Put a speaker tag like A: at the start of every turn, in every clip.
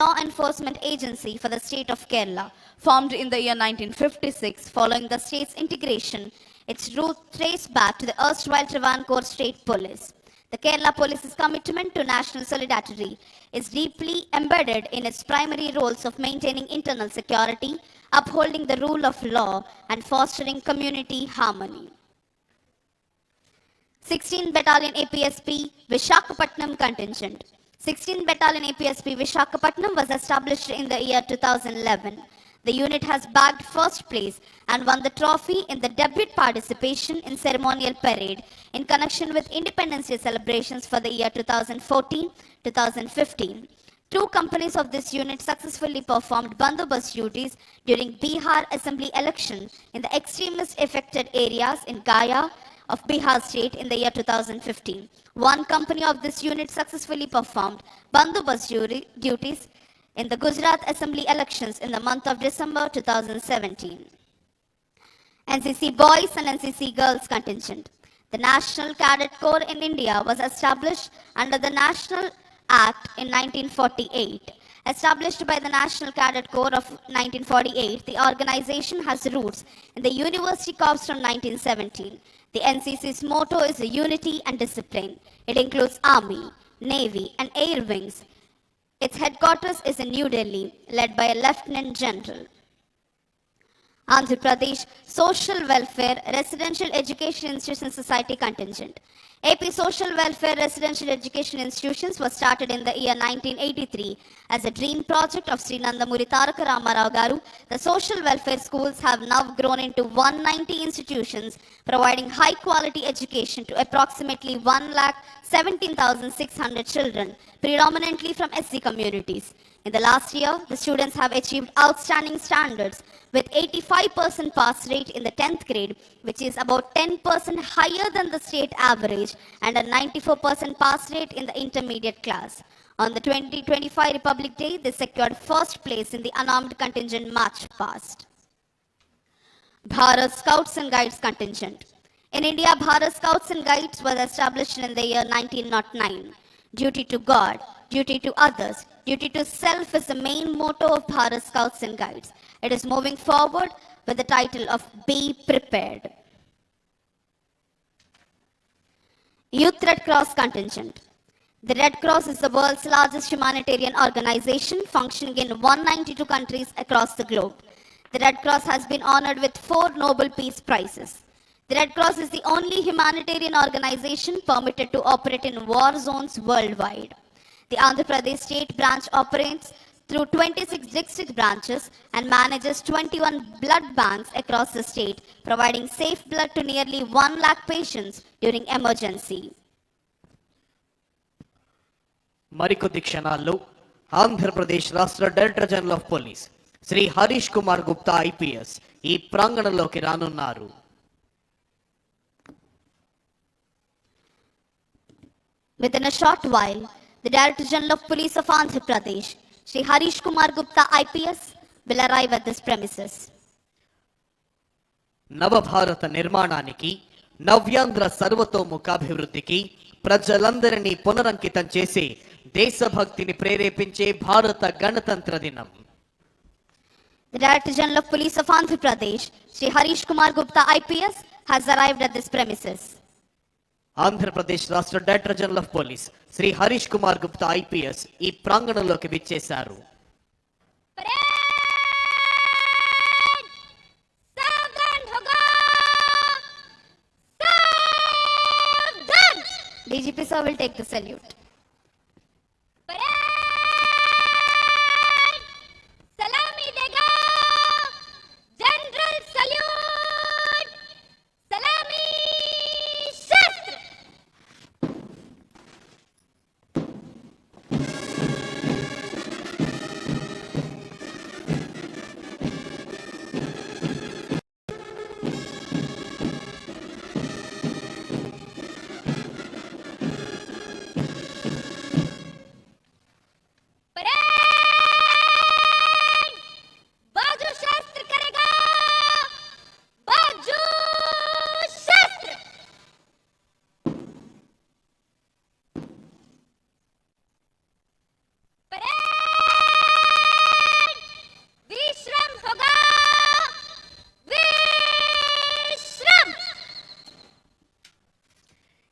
A: law enforcement agency for the state of Kerala. Formed in the year 1956 following the state's integration, its roots trace back to the erstwhile Travancore State Police. The Kerala Police's commitment to national solidarity is deeply embedded in its primary roles of maintaining internal security, upholding the rule of law, and fostering community harmony. 16th Battalion APSP Vishakhapatnam Contingent. 16th Battalion APSP Vishakhapatnam was established in the year 2011. The unit has bagged first place and won the trophy in the debut participation in ceremonial parade in connection with Independence Day celebrations for the year 2014-2015. Two companies of this unit successfully performed bandobast duties during Bihar Assembly election in the extremist affected areas in Gaya of Bihar state in the year 2015. One company of this unit successfully performed bandobast duties in the Gujarat Assembly elections in the month of December 2017. NCC Boys and NCC Girls Contingent. The National Cadet Corps in India was established under the National Act in 1948. Established by the National Cadet Corps of 1948, the organization has roots in the University Corps from 1917. The NCC's motto is unity and discipline. It includes Army, Navy, and Air Wings. Its headquarters is in New Delhi, led by a Lieutenant General. Andhra Pradesh Social Welfare Residential Education Institution Society Contingent. AP Social Welfare Residential Education Institutions was started in the year 1983 as a dream project of Sri Nandamuri Taraka Ramarao Garu. The social welfare schools have now grown into 190 institutions, providing high quality education to approximately 1,17,600 children, predominantly from SC communities. In the last year, the students have achieved outstanding standards with 85% pass rate in the 10th grade, which is about 10% higher than the state average, and a 94% pass rate in the intermediate class. On the 2025 Republic Day, they secured first place in the unarmed contingent march past. Bharat Scouts and Guides Contingent. In India, Bharat Scouts and Guides was established in the year 1909. Duty to God, duty to others, duty to self is the main motto of Bharat Scouts and Guides. It is moving forward with the title of Be Prepared. Youth Red Cross Contingent. The Red Cross is the world's largest humanitarian organization functioning in 192 countries across the globe. The Red Cross has been honored with 4 Nobel Peace Prizes. The Red Cross is the only humanitarian organization permitted to operate in war zones worldwide. The Andhra Pradesh state branch operates through 26 district branches and manages 21 blood banks across the state, providing safe blood to nearly 1 lakh patients during emergency.
B: మరికొద్ది క్షణాల్లో ఆంధ్రప్రదేశ్ రాష్ట్ర director general of police Shri Harish Kumar Gupta IPS ఈ ప్రాంగణంలోకి రానున్నారు.
A: Within a short while, the Director General of Police of Andhra Pradesh, Shri Harish Kumar Gupta IPS, will arrive at this premises.
B: నవభారత నిర్మాణానికి, నవ్యాంధ్ర సర్వతోముఖాభివృద్ధికి, ప్రజలందరినీ పునరంకితం చేసి దేశభక్తిని ప్రేరేపించే భారత గణతంత్ర దినం.
A: The Director General of Police of Andhra Pradesh, Shri Harish Kumar Gupta IPS, has arrived at this premises.
B: Andhra Pradesh రాష్ట్ర director general of police Shri Harish Kumar Gupta IPS ఈ ప్రాంగణంలోకి విచ్చేశారు.
A: DGP sir will take the salute.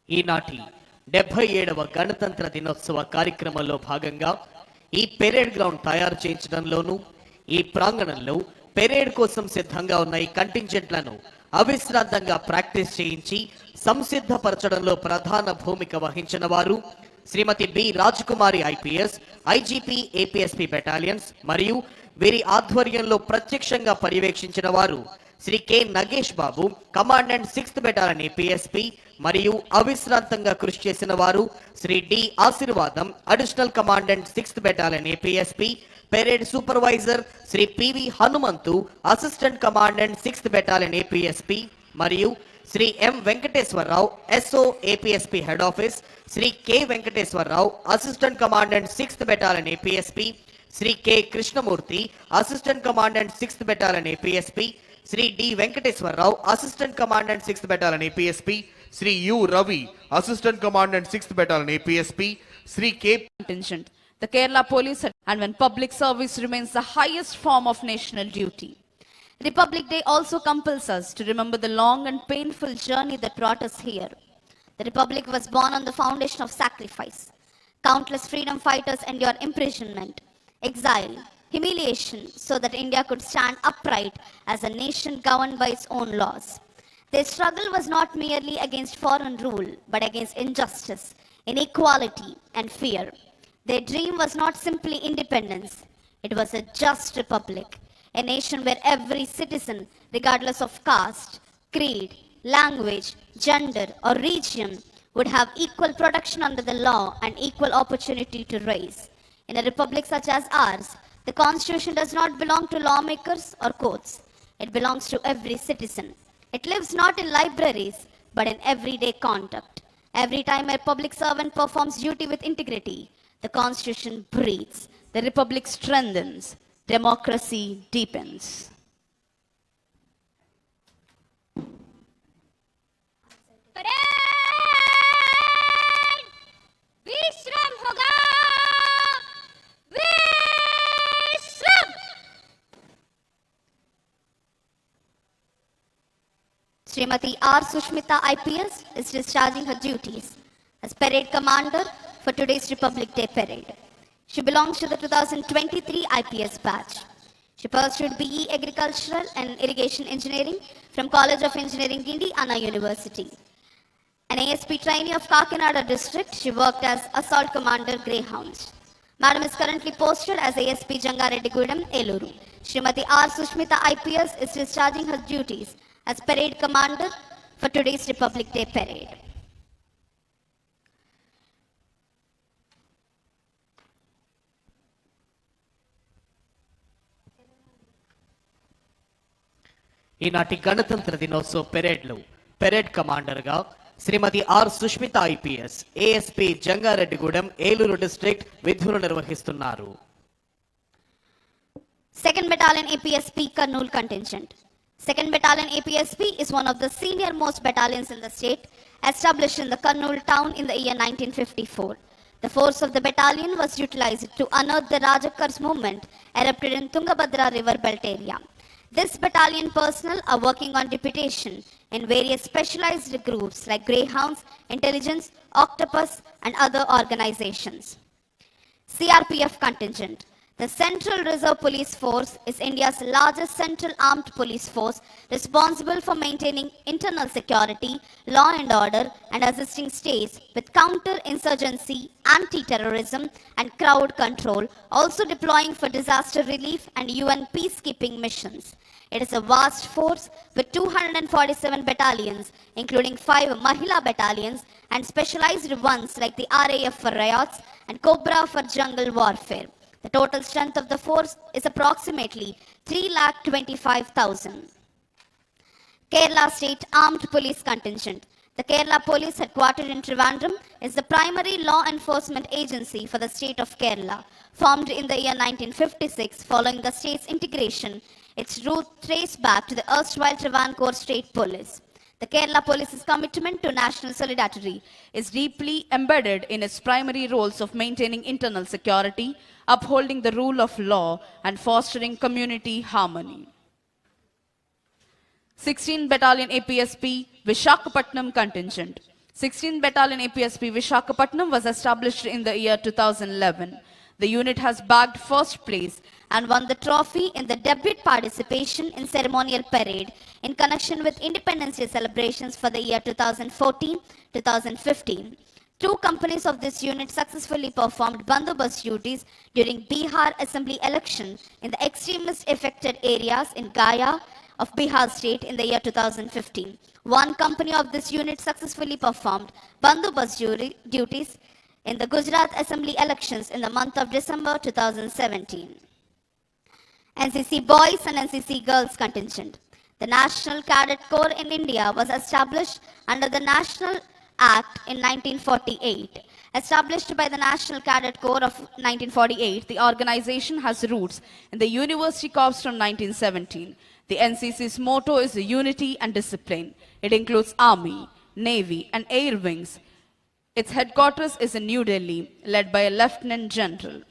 B: ఈనాటి 77వ గణతంత్ర దినోత్సవ కార్యక్రమంలో భాగంగా ఈ పెరేడ్ గ్రౌండ్ తయారు చేయించడంలోనూ ఈ ప్రాంగణంలో పెరేడ్ కోసం సిద్ధంగా ఉన్న ఈ కంటింజెంట్లను అవిశ్రాంతంగా ప్రాక్టీస్ చేయించి సంసిద్ధపరచడంలో ప్రధాన భూమిక వహించిన వారు Shrimati B Rajakumari IPS, IGP APSP battalions మరియు వీరి ఆధ్వర్యంలో ప్రత్యక్షంగా పర్యవేక్షించిన వారు Shri K Nagesh Babu, commandant 6th battalion APSP మరియు అవిశ్రాంతంగా కృషి చేసిన వారు Shri D Ashirvadam, additional commandant 6th battalion APSP, parade supervisor Shri P V Hanumanthu, assistant commandant 6th battalion APSP మరియు Shri M Venkateswara Rao, SO APSP head office, Shri K Venkateswara Rao, assistant commandant 6th battalion APSP, Shri K Krishnamurthy, assistant commandant 6th battalion APSP, Shri D Venkateswara Rao, assistant commandant 6th battalion APSP,
C: Sri U Ravi, Assistant Commandant 6th Battalion APSP, Sri K.
D: Contingent, the Kerala Police, and when public service remains the highest form of national duty.
A: Republic Day also compels us to remember the long and painful journey that brought us here. The Republic was born on the foundation of sacrifice. Countless freedom fighters endured imprisonment, exile, humiliation, so that India could stand upright as a nation governed by its own laws. Their struggle was not merely against foreign rule, but against injustice, inequality, and fear. Their dream was not simply independence, it was a just republic, a nation where every citizen, regardless of caste, creed, language, gender, or region, would have equal protection under the law and equal opportunity to rise. In a republic such as ours, the Constitution does not belong to lawmakers or courts. It belongs to every citizen. It lives not in libraries, but in everyday conduct. Every time a public servant performs duty with integrity, the Constitution breathes,
D: The Republic strengthens, democracy deepens.
A: Srimati R. Sushmita IPS is discharging her duties as Parade Commander for today's Republic Day Parade. She belongs to the 2023 IPS batch. She pursued BE Agricultural and Irrigation Engineering from College of Engineering, Gindi, Anna University. An ASP trainee of Kakinada district, she worked as Assault Commander Greyhounds. Madam is currently posted as ASP Jangareddy-Gudem, Eluru. Srimati R. Sushmita IPS is discharging her duties as Parade Commander for today's Republic Day Parade.
B: ఈనాటి గణతంత్ర దినోత్సవ పెరేడ్లో parade కమాండర్గా Shrimati R Sushmita IPS, ASP Jangareddygudem, Eluru district విధులు నిర్వహిస్తున్నారు.
A: 2nd Battalion APSP Kurnool Contingent. 2nd Battalion APSP is one of the senior most battalions in the state, established in the Kurnool town in the year 1954. The force of the battalion was utilized to unearth the Rajakars movement erupted in Tungabhadra river belt area. This battalion personnel are working on deputation in various specialized groups like Greyhounds, Intelligence, Octopus, and other organizations. CRPF Contingent. The Central Reserve Police Force is India's largest central armed police force responsible for maintaining internal security, law and order, and assisting states with counter-insurgency, anti-terrorism, and crowd control, also deploying for disaster relief and UN peacekeeping missions. It is a vast force with 247 battalions, including 5 Mahila battalions and specialized ones like the RAF for riots and Cobra for jungle warfare. The total strength of the force is approximately 3,25,000. Kerala State Armed Police Contingent. The Kerala Police headquartered in Trivandrum is the primary law enforcement agency for the state of Kerala. Formed in the year 1956 following the state's integration, its root traced back to the erstwhile Travancore State Police. The Kerala Police's commitment to national solidarity
D: Is deeply embedded in its primary roles of maintaining internal security, upholding the rule of law, and fostering community harmony. 16th Battalion APSP Vishakhapatnam Contingent. 16th Battalion APSP Vishakhapatnam was established in the year 2011. The unit has bagged first place
A: and won the trophy in the debut participation in ceremonial parade in connection with Independence Day celebrations for the year 2014-2015. 2 companies of this unit successfully performed bandobast duties during Bihar Assembly election in the extremist affected areas in Gaya of Bihar state in the year 2015. 1 company of this unit successfully performed bandobast duties in the Gujarat Assembly elections in the month of December 2017. NCC Boys and NCC Girls Contingent. The National Cadet Corps in India was established under the National Act in 1948. Established by the National Cadet Corps of 1948,
D: the organization has roots in the University Corps from 1917. The NCC's motto is unity and discipline. It includes Army, Navy, and Air Wings. Its headquarters is in New Delhi, led by a Lieutenant General.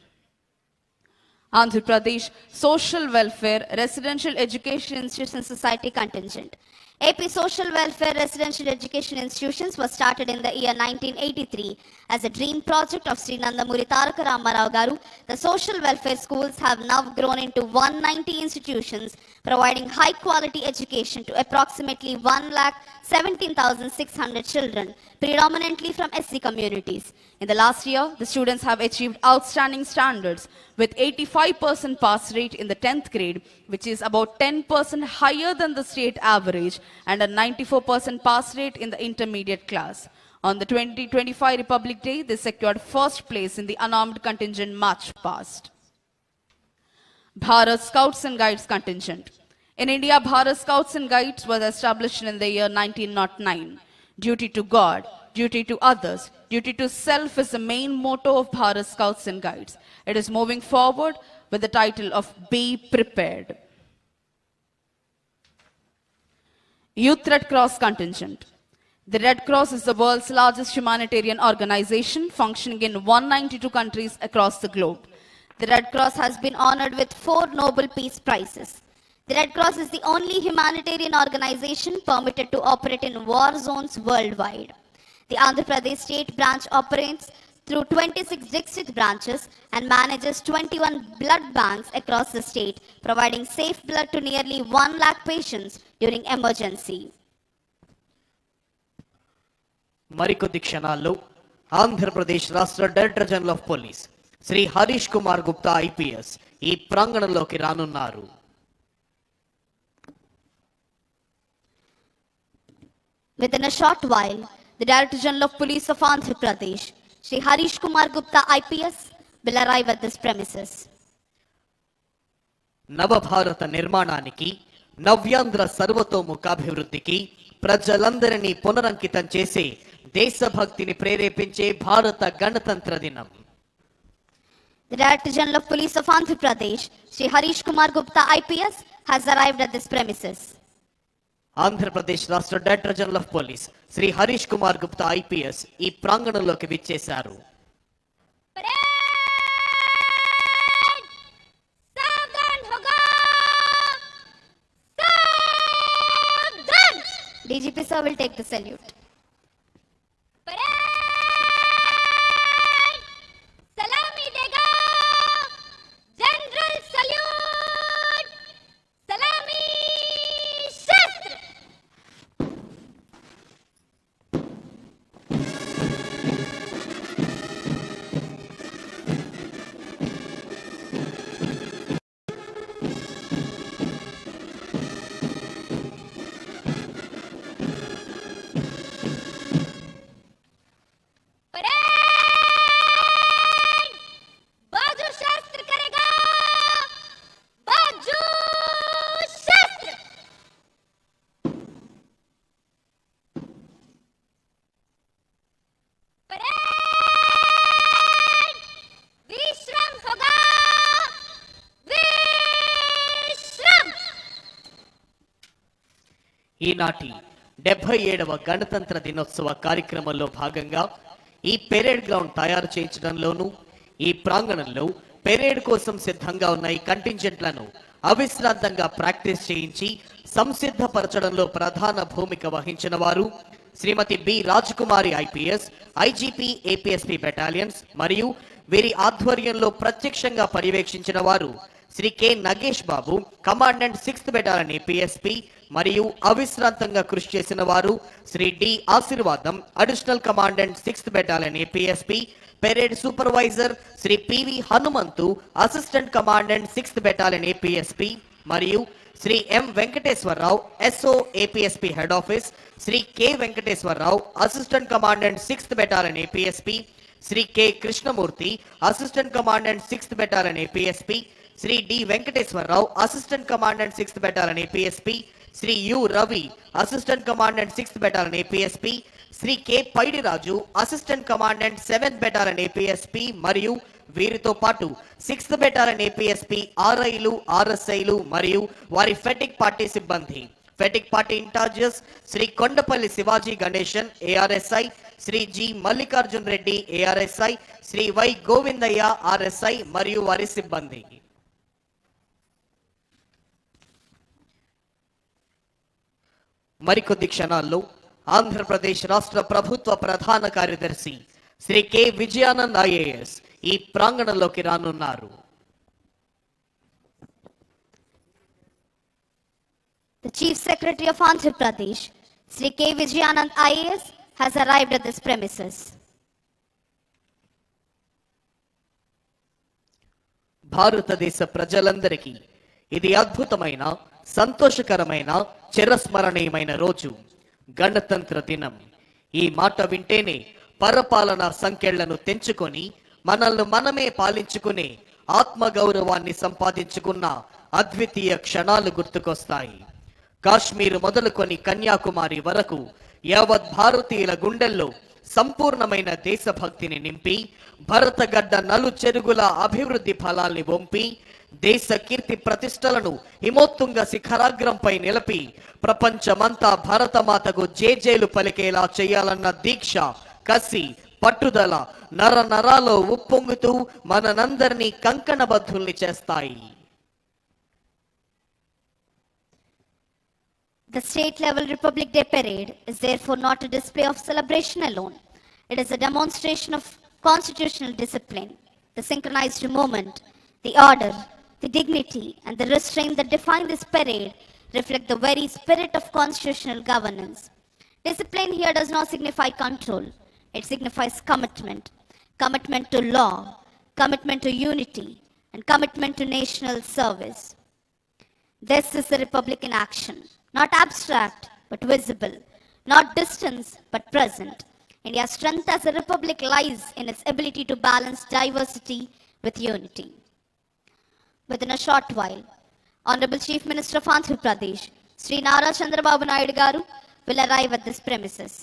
D: Andhra Pradesh Social Welfare Residential Education
A: Institution Society Contingent. AP Social Welfare Residential Education Institutions was started in the year 1983 as a dream project of Sri Nandamuri Taraka Ramarao Garu. The social welfare schools have now grown into 190 institutions, providing high quality education to approximately 1,17,600 children, predominantly from SC communities. In the last year, the students have achieved outstanding standards with 85% pass rate in the 10th grade, which is about 10% higher than the state average, and a 94% pass rate in the intermediate class. On the 2025 Republic Day, they secured first place in the unarmed contingent march past. Bharat Scouts and Guides Contingent. In India, Bharat Scouts and Guides was established in the year 1909. Duty to God, duty to others, duty to self is the main motto of Bharat Scouts and Guides. It is moving forward with the title of Be Prepared. Youth Red Cross Contingent. The Red Cross is the world's largest humanitarian organization functioning in 192 countries across the globe. The Red Cross has been honored with 4 Nobel Peace Prizes. The Red Cross is the only humanitarian organization permitted to operate in war zones worldwide. The Andhra Pradesh state branch operates through 26 district branches and manages 21 blood banks across the state, providing safe blood to nearly 1 lakh patients during emergency.
B: మరికొద్ది క్షణాల్లో ఆంధ్రప్రదేశ్ రాష్ట్ర director general of police Shri Harish Kumar Gupta IPS ఈ ప్రాంగణంలోకి రానున్నారు.
A: Within a short while, the Director General of Police of Andhra Pradesh, Shri Harish Kumar Gupta IPS, will arrive at this premises.
B: నవభారత నిర్మాణానికి, నవ్యాంధ్ర సర్వతోముఖాభివృద్ధికి, ప్రజలందరినీ పునరంకితం చేసే దేశభక్తిని ప్రేరేపించే భారత గణతంత్ర దినం.
A: The Director General of Police of Andhra Pradesh, Shri Harish Kumar Gupta IPS, has arrived at this premises.
B: Andhra Pradesh రాష్ట్ర director general of police Shri Harish Kumar Gupta IPS ఈ ప్రాంగణంలోకి విచ్చేశారు.
A: DGP sir will take the salute.
E: Salami dega. General salute. Salami shastra. बाजू शास्त्र करेगा बाजू शास्त्र parade विश्राम होगा विश्राम
B: ఈనాటి 77వ గణతంత్ర దినోత్సవ కార్యక్రమంలో భాగంగా ఈ పెరేడ్ గ్రౌండ్ తయారు చేయించడంలోనూ, ఈ ప్రాంగణంలో పెరేడ్ కోసం సిద్ధంగా ఉన్న ఈ కంటింజెంట్లను అవిశ్రాంతంగా ప్రాక్టీస్ చేయించి సంసిద్ధపరచడంలో ప్రధాన భూమిక వహించిన వారు Shrimati B Rajakumari IPS, IGP APSP battalions మరియు వీరి ఆధ్వర్యంలో ప్రత్యక్షంగా పర్యవేక్షించిన వారు Shri K Nagesh Babu, commandant 6th battalion APSP మరియు అవిశ్రాంతంగా కృషి చేసిన వారు Shri D Ashirvadam, additional commandant 6th battalion APSP, parade supervisor Shri P V Hanumanthu, assistant commandant 6th battalion APSP మరియు Shri M Venkateswara Rao, SO APSP head office, Shri K Venkateswara Rao, assistant commandant 6th battalion APSP, Shri K Krishnamurthy, assistant commandant 6th battalion APSP, Shri D Venkateswara Rao, assistant commandant 6th battalion APSP, Shri U Ravi, assistant commandant 6th battalion APSP, Shri K Paidiraju, assistant commandant 7th battalion APSP మరియు వీరితో పాటు 6th battalion APSP ఆర్ఐలు, ఆర్ఎస్ఐలు మరియు వారి fatigue party సిబ్బంది. Fatigue party incharges Shri Kondapalli Shivaji Ganesan, ARSI, Shri G Mallikarjun Reddy, ARSI, Shri Y Govindayya, RSI మరియు వారి సిబ్బంది. మరికొద్ది క్షణాల్లో ఆంధ్రప్రదేశ్ రాష్ట్ర ప్రభుత్వ ప్రధాన కార్యదర్శి శ్రీ కె విజయానంద్ ఐఏఎస్ ఈ ప్రాంగణంలోకి రానున్నారు.
A: The Chief Secretary of Andhra Pradesh, Sri K. Vijayanand IAS, has arrived at this premises.
B: భారతదేశ ప్రజలందరికీ ఇది అద్భుతమైన, సంతోషకరమైన, చిరస్మరణీయమైన రోజు, గణతంత్ర దినం. ఈ మాట వింటేనే పరపాలన సంకెళ్లను తెంచుకొని మనల్ని మనమే పాలించుకునే ఆత్మగౌరవాన్ని సంపాదించుకున్న అద్వితీయ క్షణాలు గుర్తుకొస్తాయి. కాశ్మీర్ మొదలుకొని కన్యాకుమారి వరకు యావత్ భారతీయుల గుండెల్లో సంపూర్ణమైన దేశభక్తిని నింపి భరతగడ్డ నలు చెరుగుల అభివృద్ధి ఫలాల్ని వంపి దేశ కీర్తి ప్రతిష్టలను హిమోత్తుంగ శిఖరాగ్రంపై నిలిపి ప్రపంచమంతా భరతమాతకు జేజేలు పలికేలా చేయాలన్న దీక్ష, కసి, పట్టుదల నర నరాలో ఉప్పొంగుతూ మనందరినీ కంకణబద్ధుల్ని చేస్తాయి.
A: The state-level Republic Day parade is therefore not a display of celebration alone. It is a demonstration of constitutional discipline. The synchronized movement, the order, the dignity, and the restraint that define this parade reflect the very spirit of constitutional governance. Discipline here does not signify control. It signifies commitment. Commitment to law, commitment to unity, and commitment to national service. This is the Republic in action. Not abstract, but visible. Not distant, but present. India's strength as a republic lies in its ability to balance diversity with unity. Within a short while, Honorable Chief Minister of Andhra Pradesh, Sri Nara Chandrababu Naidu Garu, will arrive at this premises.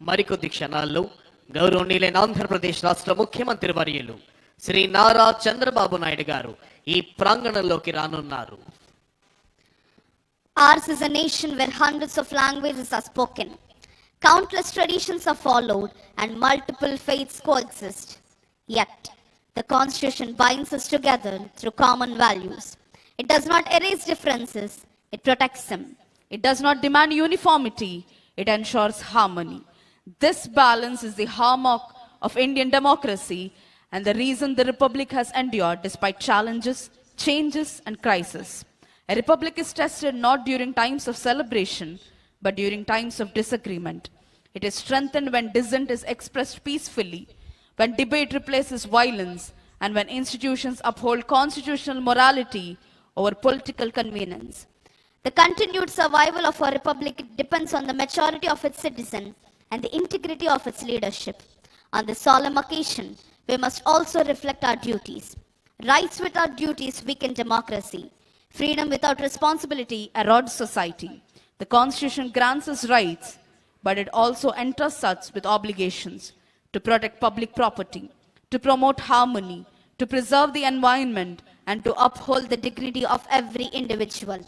B: మరికొద్ది క్షణాల్లో గౌరవనీయులైన ఆంధ్రప్రదేశ్ రాష్ట్ర ముఖ్యమంత్రి వర్యులు శ్రీ నారా చంద్రబాబు నాయుడు గారు ఈ ప్రాంగణంలోకి రానున్నారు.
A: Ours is a nation where hundreds of languages are spoken, countless traditions are followed, and multiple faiths coexist. Yet, the Constitution binds us together through common values. It does not erase differences, it protects them.
D: It does not demand uniformity, it ensures harmony. This balance is the hallmark of Indian democracy and the reason the Republic has endured despite challenges, changes, and crises. A republic is tested not during times of celebration, but during times of disagreement. It is strengthened when dissent is expressed peacefully, when debate replaces violence, and when institutions uphold constitutional morality over political convenience.
A: The continued survival of our republic depends on the maturity of its citizens and the integrity of its leadership. On this solemn occasion, we must also reflect our duties. Rights without duties weaken democracy. Freedom without responsibility
D: Erodes society. The Constitution grants us rights, but it also entrusts us with obligations to protect public property, to promote harmony, to preserve the environment, and to uphold the dignity of every individual.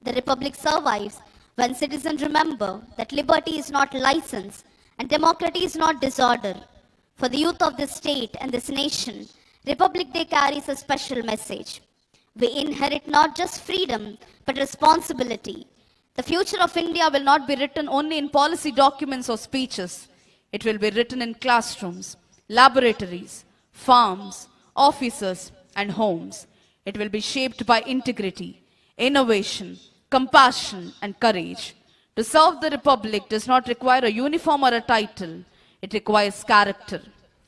D: The Republic survives when citizens remember that liberty is not license and democracy is not disorder. For the youth of this state and this nation, Republic Day carries a special message. We inherit not just freedom, but responsibility. The future of India will not be written only in policy documents or speeches. It will be written in classrooms, laboratories, farms, offices, and homes. It will be shaped by integrity, innovation, compassion, and courage. To serve the Republic does not require a uniform or a title, it requires character.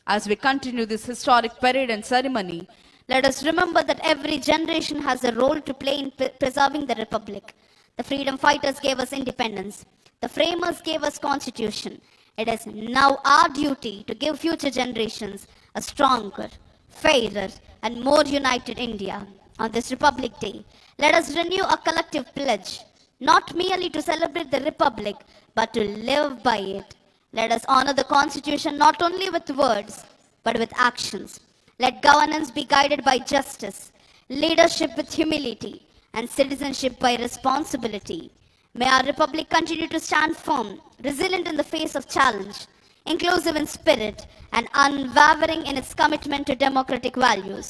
D: As we continue this historic parade and ceremony,
A: Let us remember that every generation has a role to play in preserving the Republic. The freedom fighters gave us independence. The framers gave us constitution. It is now our duty to give future generations a stronger, fairer, and more united India. On this Republic Day, let us renew a collective pledge, not merely to celebrate the Republic, but to live by it. Let us honor the Constitution not only with words, but with actions. Let governance be guided by justice, leadership with humility, and citizenship by responsibility. May our Republic continue to stand firm, resilient in the face of challenge, inclusive in spirit, and unwavering in its commitment to democratic values.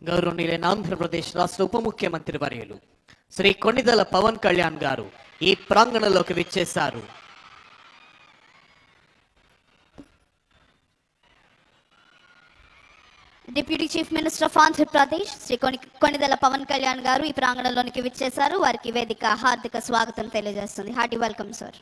B: గౌరవనీయులైన ఆంధ్రప్రదేశ్ రాష్ట్ర ఉప ముఖ్యమంత్రి వర్యులు శ్రీ కొణిదెల పవన్ కళ్యాణ్ గారు ఈ ప్రాంగణంలోకి విచ్చేశారు.
A: Deputy chief minister of Andhra Pradesh Shri Konidela Pawan Kalyan గారు ఈ ప్రాంగణంలోనికి విచ్చేశారు. వారికి వేదిక హార్దిక స్వాగతం తెలియజేస్తుంది. Hearty welcome sir.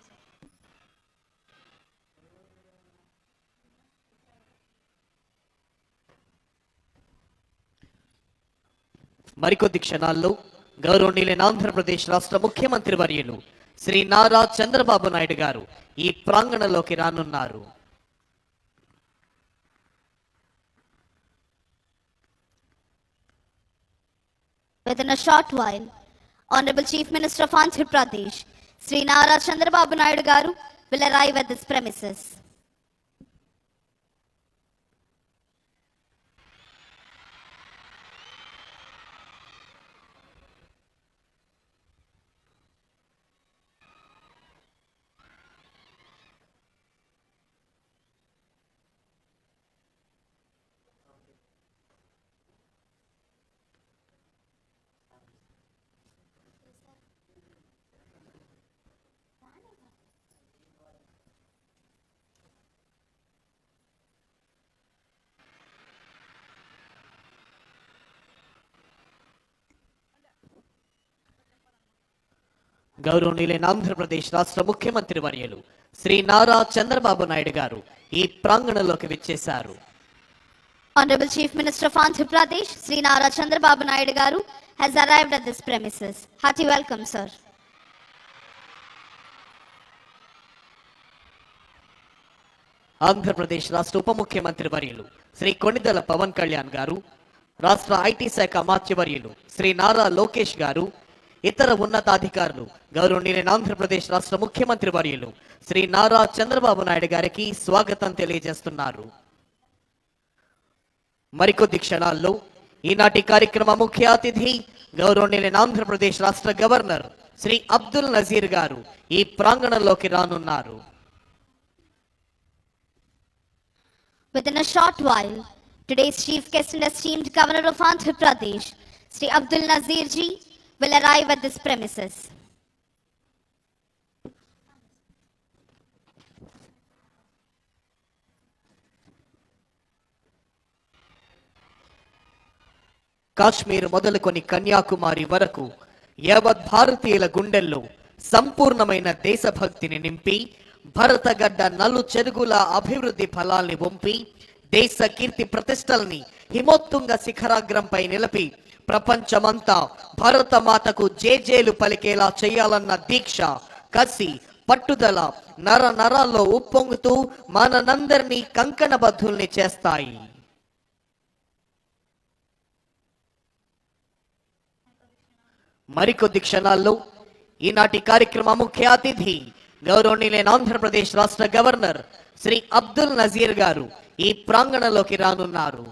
B: మరికొద్ది క్షణాల్లో గౌరవనీయులైన ఆంధ్రప్రదేశ్ రాష్ట్ర ముఖ్యమంత్రి వర్యులు శ్రీ నారా చంద్రబాబు నాయుడు గారు ఈ ప్రాంగణంలోకి రానున్నారు.
A: Within a short while, Honorable Chief Minister of Andhra Pradesh, Sri Nara Chandrababu Naidu Garu, will arrive at this premises.
B: గౌరవనీయులైన ఆంధ్రప్రదేశ్ రాష్ట్ర ముఖ్యమంత్రి వర్యులు శ్రీ నారా చంద్రబాబు నాయుడు గారు ఈ ప్రాంగణంలోకి విచ్చేశారు.
A: Honorable Chief Minister of Andhra Pradesh, Sri Nara Chandrababu Naidu Garu, has arrived at this premises. Hearty welcome, sir.
B: Andhra Pradesh రాష్ట్ర ఉప ముఖ్యమంత్రి వర్యులు శ్రీ కొణిదెల పవన్ కళ్యాణ్ గారు, రాష్ట్ర ఐటీ శాఖ అమాత్యవర్యులు శ్రీ నారా లోకేష్ గారు, ఇతర ఉన్నతాధికారులు గౌరవనీయులైన ఆంధ్రప్రదేశ్ రాష్ట్ర ముఖ్యమంత్రి వర్యులు శ్రీ నారా చంద్రబాబు నాయుడు గారికి స్వాగతం తెలియజేస్తున్నారు. మరికొద్ది క్షణాల్లో ఈనాటి కార్యక్రమ ముఖ్య అతిథి గౌరవనీయులైన ఆంధ్రప్రదేశ్ రాష్ట్ర గవర్నర్ శ్రీ అబ్దుల్ నజీర్ గారు ఈ ప్రాంగణంలోకి రానున్నారు.
A: Within a short while, today's chief guest and esteemed Governor of Andhra Pradesh, Sri Abdul Nazir ji, will arrive at this premises.
B: Kashmir మొదలుకొని కన్యాకుమారి వరకు యావత్ భారతీయుల గుండెల్లో సంపూర్ణమైన దేశభక్తిని నింపి భరతగడ్డ నలు చెరుగుల అభివృద్ధి ఫలాల్ని వంపి దేశ కీర్తి ప్రతిష్టల్ని హిమోత్తుంగ శిఖరాగ్రంపై నిలిపి ప్రపంచమంతా భరతమాతకు జేజేలు పలికేలా చేయాలన్న దీక్ష, కసి, పట్టుదల నర నరాల్లో ఉప్పొంగుతూ మనందరినీ కంకణబద్ధుల్ని చేస్తాయి. మరికొద్ది క్షణాల్లో ఈనాటి కార్యక్రమ ముఖ్య అతిథి గౌరవనీయులైన ఆంధ్రప్రదేశ్ రాష్ట్ర గవర్నర్ శ్రీ అబ్దుల్ నజీర్ గారు ఈ ప్రాంగణంలోకి రానున్నారు.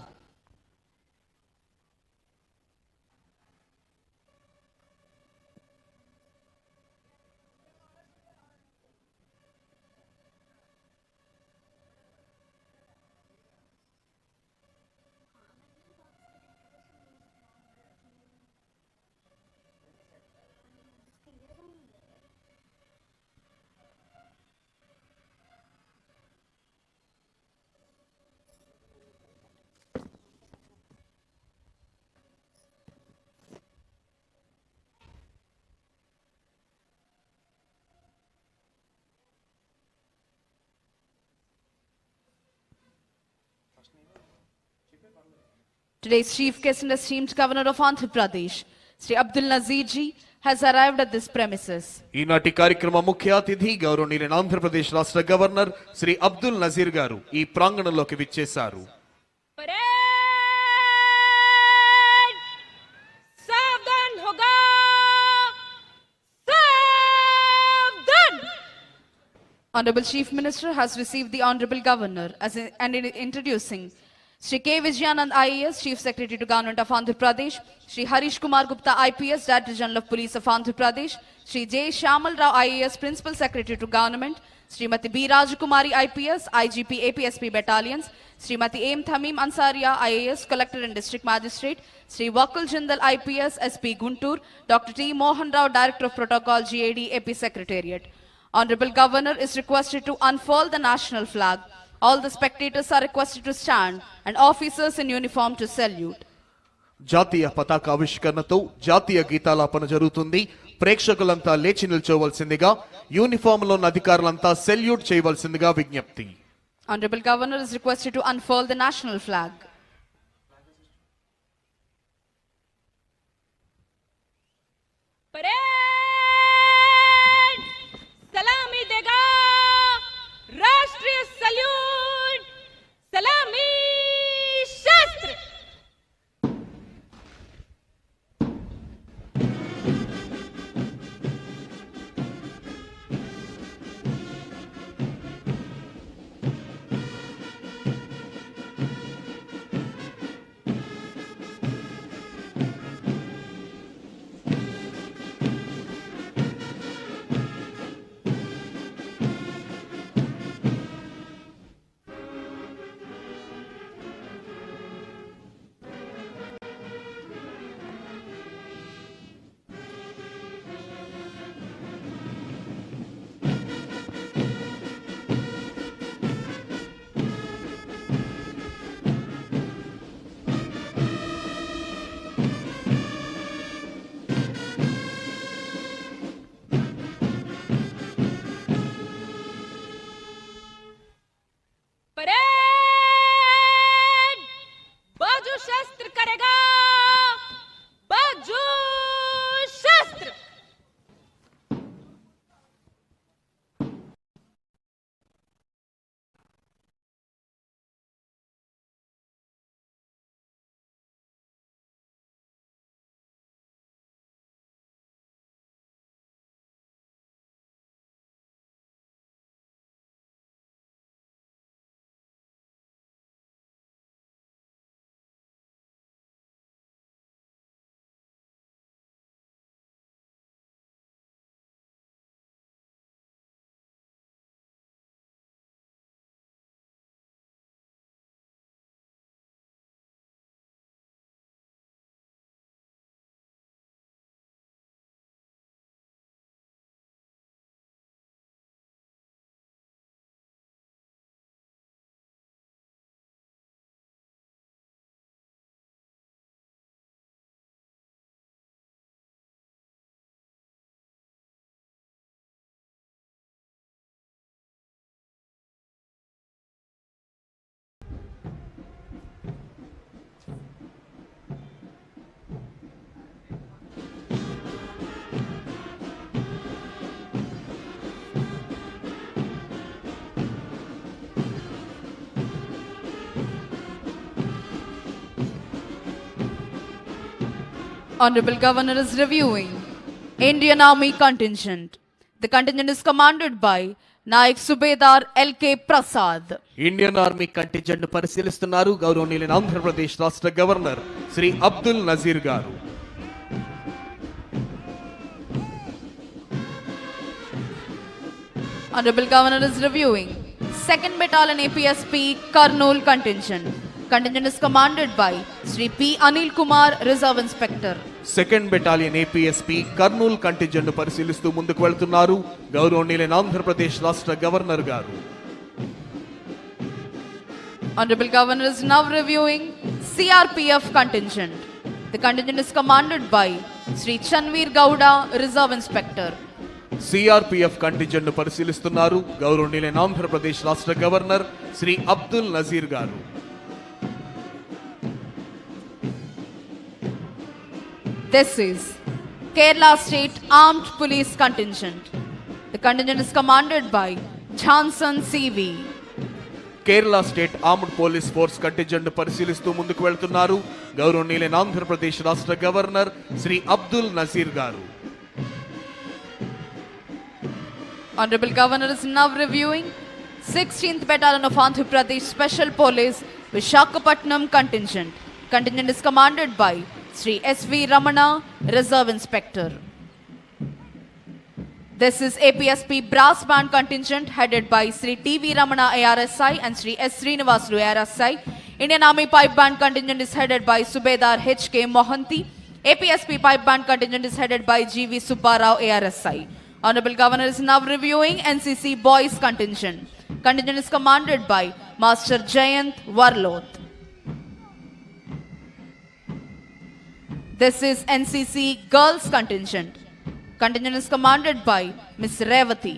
D: Today's chief guest and esteemed governor of Andhra Pradesh, Sri Abdul Nazir ji, has arrived at this premises.
C: ఈనాటి కార్యక్రమ ముఖ్య అతిథి గౌరవనీయులైన ఆంధ్రప్రదేశ్ రాష్ట్ర గవర్నర్ శ్రీ అబ్దుల్ నజీర్ గారు ఈ ప్రాంగణంలోకి విచ్చేశారు.
E: परेड सावधान होगा सावधान.
D: Honorable Chief Minister has received the Honorable Governor and introducing Shri K. Vijayanand IAS, Chief Secretary to Government of Andhra Pradesh, Shri Harish Kumar Gupta IPS, Director General of Police of Andhra Pradesh, Shri J. Shamal Rao IAS, Principal Secretary to Government, Srimati B. Rajakumari IPS, IGP APSP Battalions, Srimati M. Thamim Ansaria IAS, Collector and District Magistrate, Shri Wakul Jindal IPS, SP Guntur, Dr. T. Mohan Rao, Director of Protocol, GAD, AP Secretariat. Honorable Governor is requested to unfurl the national flag. All the spectators are requested to stand and officers in uniform to salute.
C: జాతీయ పతాకావిష్కరణతో జాతీయ గీతాలాపన జరుగుతుంది. ప్రేక్షకులంతా లేచి నిల్చోవలసిందిగా, uniform లో ఉన్న అధికారులంతా salute చేయవలసిందిగా విజ్ఞప్తి.
D: Honorable Governor is requested to unfurl the national flag.
E: Parade सलामी देगा राष्ट्रीय सल्यूट सलामी शस्त्र. परेड बाजू शस्त्र करेगा बाजू शस्त्र.
D: Honorable Governor is reviewing Indian Army contingent. The contingent is commanded by Naik Subedar L.K. Prasad.
C: Indian Army contingent ను పరిశీలిస్తున్నారు గౌరవనీయులైన ఆంధ్రప్రదేశ్ రాష్ట్ర గవర్నర్ శ్రీ అబ్దుల్ నజీర్ గారు.
D: Honorable Governor is reviewing 2nd Battalion APSP Kurnool contingent. Contingent is commanded by Sri P. Anil Kumar, Reserve Inspector.
C: Second battalion APSP Kurnool contingent ను పరిశీలిస్తూ ముందుకు వెళ్తున్నారు గౌరవనీయులైన ఆంధ్రప్రదేశ్ రాష్ట్ర గవర్నర్ గారు.
D: Honorable Governor is now reviewing CRPF contingent. The contingent is commanded by Sri Chanveer Gowda, Reserve Inspector.
C: CRPF contingent ను పరిశీలిస్తున్నారు గౌరవనీయులైన ఆంధ్రప్రదేశ్ రాష్ట్ర గవర్నర్ శ్రీ అబ్దుల్ నజీర్ గారు.
D: This is Kerala State Armed Police Contingent. The contingent is commanded by Johnson CV.
C: Kerala state armed police force contingent పరిశీలిస్తూ ముందుకు వెళ్తున్నారు గౌరవనీయులైన ఆంధ్రప్రదేశ్ రాష్ట్ర గవర్నర్ శ్రీ అబ్దుల్ నజీర్ గారు.
D: Honorable Governor is now reviewing 16th Battalion of Andhra Pradesh Special Police Vishakhapatnam contingent. Contingent is commanded by Sri S.V. Ramana, Reserve Inspector. This is APSP Brass Band contingent headed by Sri T.V. Ramana ARSI and Sri S. Srinivasulu ARSI. Indian Army Pipe Band contingent is headed by Subedar H.K. Mohanty. APSP Pipe Band contingent is headed by G.V. Subbarao ARSI. Honorable Governor is now reviewing NCC Boys contingent. Contingent is commanded by Master Jayant Warloth. This is NCC Girls contingent. Contingent is commanded by Miss Revati.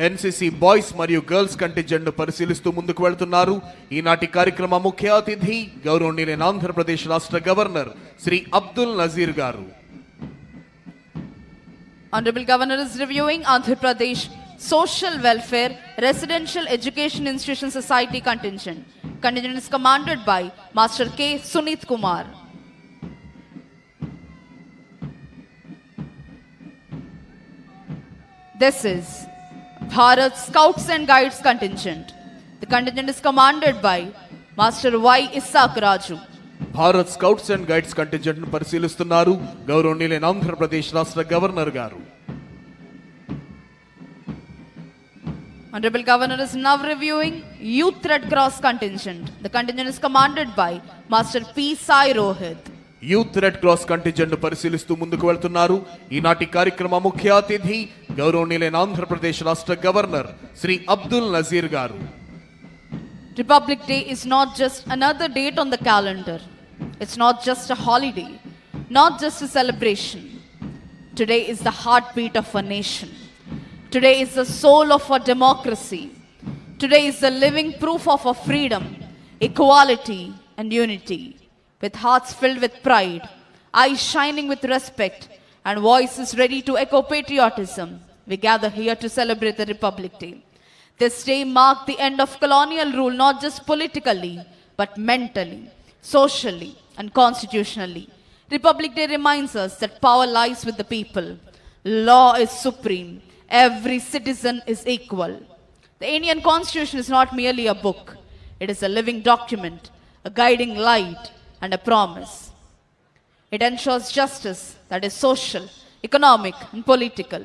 C: NCC boys మరియు girls contingent పరిశీలిస్తూ ముందుకు వెళ్తున్నారు ఈనాటి కార్యక్రమ ముఖ్య అతిథి గౌరవనీయులైన ఆంధ్రప్రదేశ్ రాష్ట్ర గవర్నర్ శ్రీ అబ్దుల్ నజీర్ గారు.
D: Honorable Governor is reviewing Andhra Pradesh Social Welfare Residential Education Institution Society contingent. Contingent is commanded by Master K. Sunit Kumar. This is Bharat Scouts and Guides contingent. The contingent is commanded by Master Y. Isaac Raju.
C: Bharat scouts and guides contingent పరిశీలిస్తున్నారు గౌరవనీయులైన ఆంధ్రప్రదేశ్ రాష్ట్ర governor గారు.
D: Honorable Governor is now reviewing Youth Red Cross contingent. The contingent is commanded by Master P. Sai Rohit.
C: Youth red cross contingent పరిశీలిస్తూ ముందుకు వెళ్తున్నారు ఈనాటి కార్యక్రమ ముఖ్య అతిథి గౌరవనీయులైన ఆంధ్రప్రదేశ్ రాష్ట్ర గవర్నర్ శ్రీ అబ్దుల్ నజీర్ గారు.
D: Republic Day is not just another date on the calendar. It's not just a holiday, not just a celebration. Today is the heartbeat of a nation. Today is the soul of our democracy. Today is the living proof of our freedom, equality, and unity. With hearts filled with pride, eyes shining with respect, and voices ready to echo patriotism, we gather here to celebrate the Republic Day. This day marked the end of colonial rule not just politically, but mentally, socially, and constitutionally. Republic Day reminds us that power lies with the people. Law is supreme. Every citizen is equal. The Indian Constitution is not merely a book. It is a living document, a guiding light, and a promise. It ensures justice that is social, economic, and political.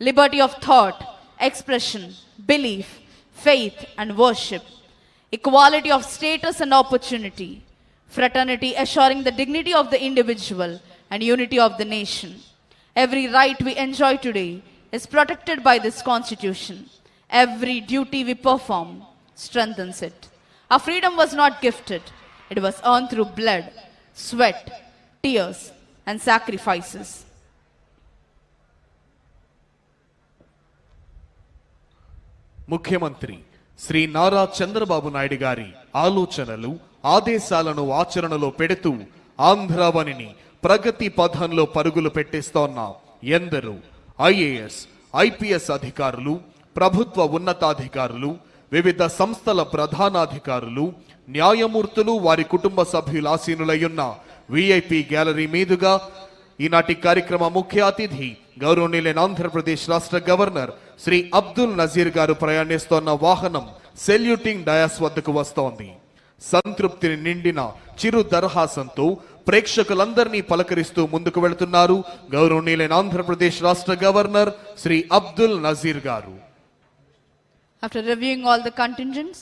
D: Liberty of thought, expression, belief, faith, and worship. Equality of status and opportunity. Fraternity assuring the dignity of the individual and unity of the nation. Every right we enjoy today is protected by this Constitution. Every duty we perform strengthens it. Our freedom was not gifted. It was earned through blood, sweat, tears, and sacrifices.
C: ముఖ్యమంత్రి శ్రీ నారా చంద్రబాబు నాయుడు గారి ఆలోచనలు ఆదేశాలను ఆచరణలో పెడుతూ ఆంధ్రావనిని ప్రగతి పథంలో పరుగులు పెట్టిస్తోన్న ఎందరో IAS IPS అధికారులు ప్రభుత్వ ఉన్నతాధికారులు వివిధ సంస్థల ప్రధానాధికారులు న్యాయమూర్తులు వారి కుటుంబ సభ్యుల ఆసీనులయ్యున్న విఐపి గ్యాలరీ మీదుగా ఈనాటి కార్యక్రమ ముఖ్య అతిథి గౌరవనీయులైన ఆంధ్రప్రదేశ్ రాష్ట్ర గవర్నర్ శ్రీ అబ్దుల్ నజీర్ గారు ప్రయాణిస్తోన్న వాహనం సెల్యూటింగ్ డయాస్ వద్దకు వస్తోంది. సంతృప్తిని నిండిన చిరు దరహాసంతో ప్రేక్షకులందరినీ పలకరిస్తూ ముందుకు వెళుతున్నారు గౌరవనీయులైన ఆంధ్రప్రదేశ్ రాష్ట్ర గవర్నర్ శ్రీ అబ్దుల్ నజీర్ గారు.
D: After reviewing all the contingents,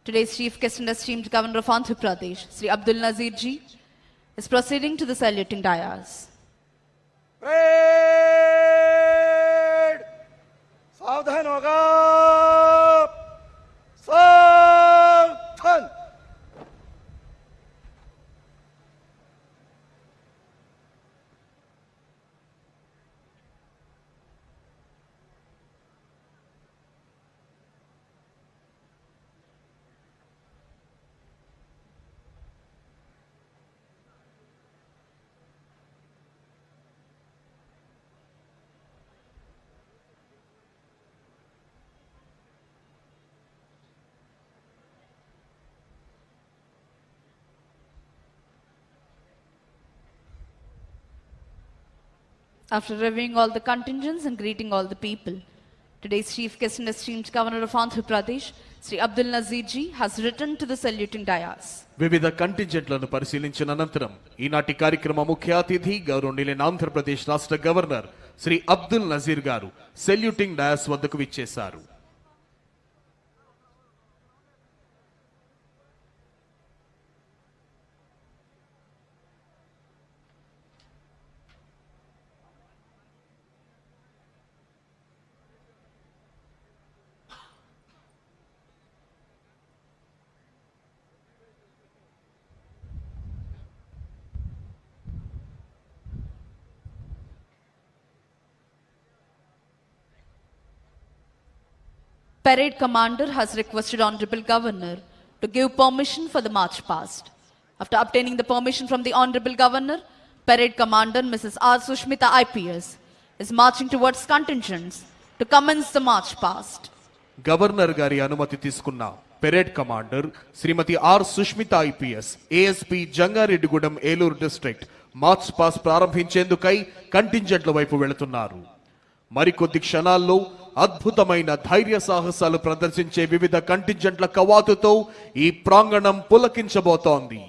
D: today's chief guest and esteemed governor of Andhra Pradesh, Sri Abdul Nazir ji, is proceeding to the saluting dais.
F: Parade! सावधान होगा सावधान
D: After reviewing all the contingents and greeting all the people, today's chief guest and esteemed governor of Andhra Pradesh, Sri Abdul Nazir ji, has returned to the saluting dais.
C: వివిధ కంటింజెంట్లను పరిశీలించిన అనంతరం ఈనాటి కార్యక్రమ ముఖ్య అతిథి గౌరవనీయులైన ఆంధ్రప్రదేశ్ రాష్ట్ర గవర్నర్ శ్రీ అబ్దుల్ నజీర్ గారు సెల్యూటింగ్ డయాస్ వద్దకు విచ్చేశారు.
D: Parade commander has requested Honorable Governor to give permission for the march past. After obtaining the permission from the Honorable Governor, Parade Commander Mrs. R. Sushmita IPS is marching towards contingents to commence the march past.
C: Governor గారి అనుమతి తీసుకున్న parade commander Shrimati R Sushmita IPS ASP Jangareddygudem Eluru district march pass ప్రారంభించేందుకై కంటింజెంట్ల వైపు వెళుతున్నారు. మరికొద్ది క్షణాల్లో అద్భుతమైన ధైర్య సాహసాలు ప్రదర్శించే వివిధ కంటింజెంట్ల కవాతుతో ఈ ప్రాంగణం పులకించబోతోంది.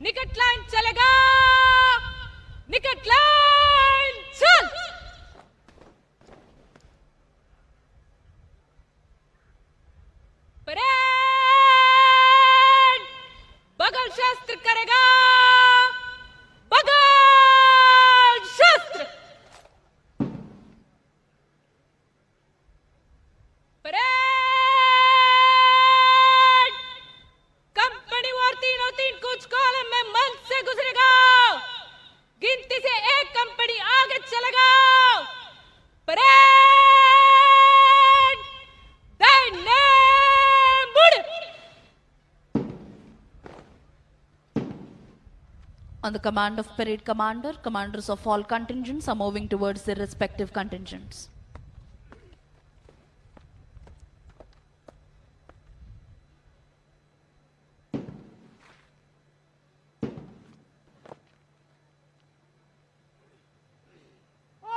E: निकट लाइन चलेगा, निकट लाइन चल। परेड बगल शस्त्र करेगा, बगल शस्त्र। परेड कंपनी वार 303 कुछ कॉलम में मंच से गुजरेगा, गिनती से एक कंपनी आगे चलेगा। परेड दाहिने मुड़।
D: On the command of Parade Commander, commanders of all contingents are moving towards their respective contingents.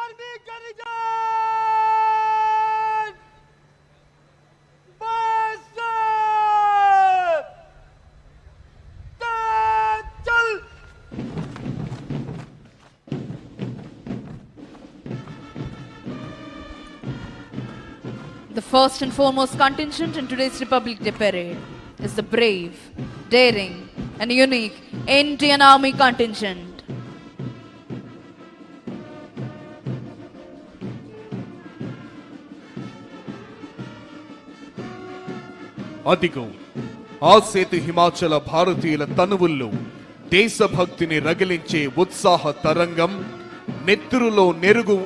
F: Army contingent बस चल।
D: The first and foremost contingent in today's Republic Day Parade is the brave, daring, and unique Indian Army contingent.
C: అదిగో ఆ సేతు హిమాచల భారతీయుల తనువుల్లో దేశభక్తిని రగిలించే ఉత్సాహ తరంగం, నెత్తురులో నెరుగు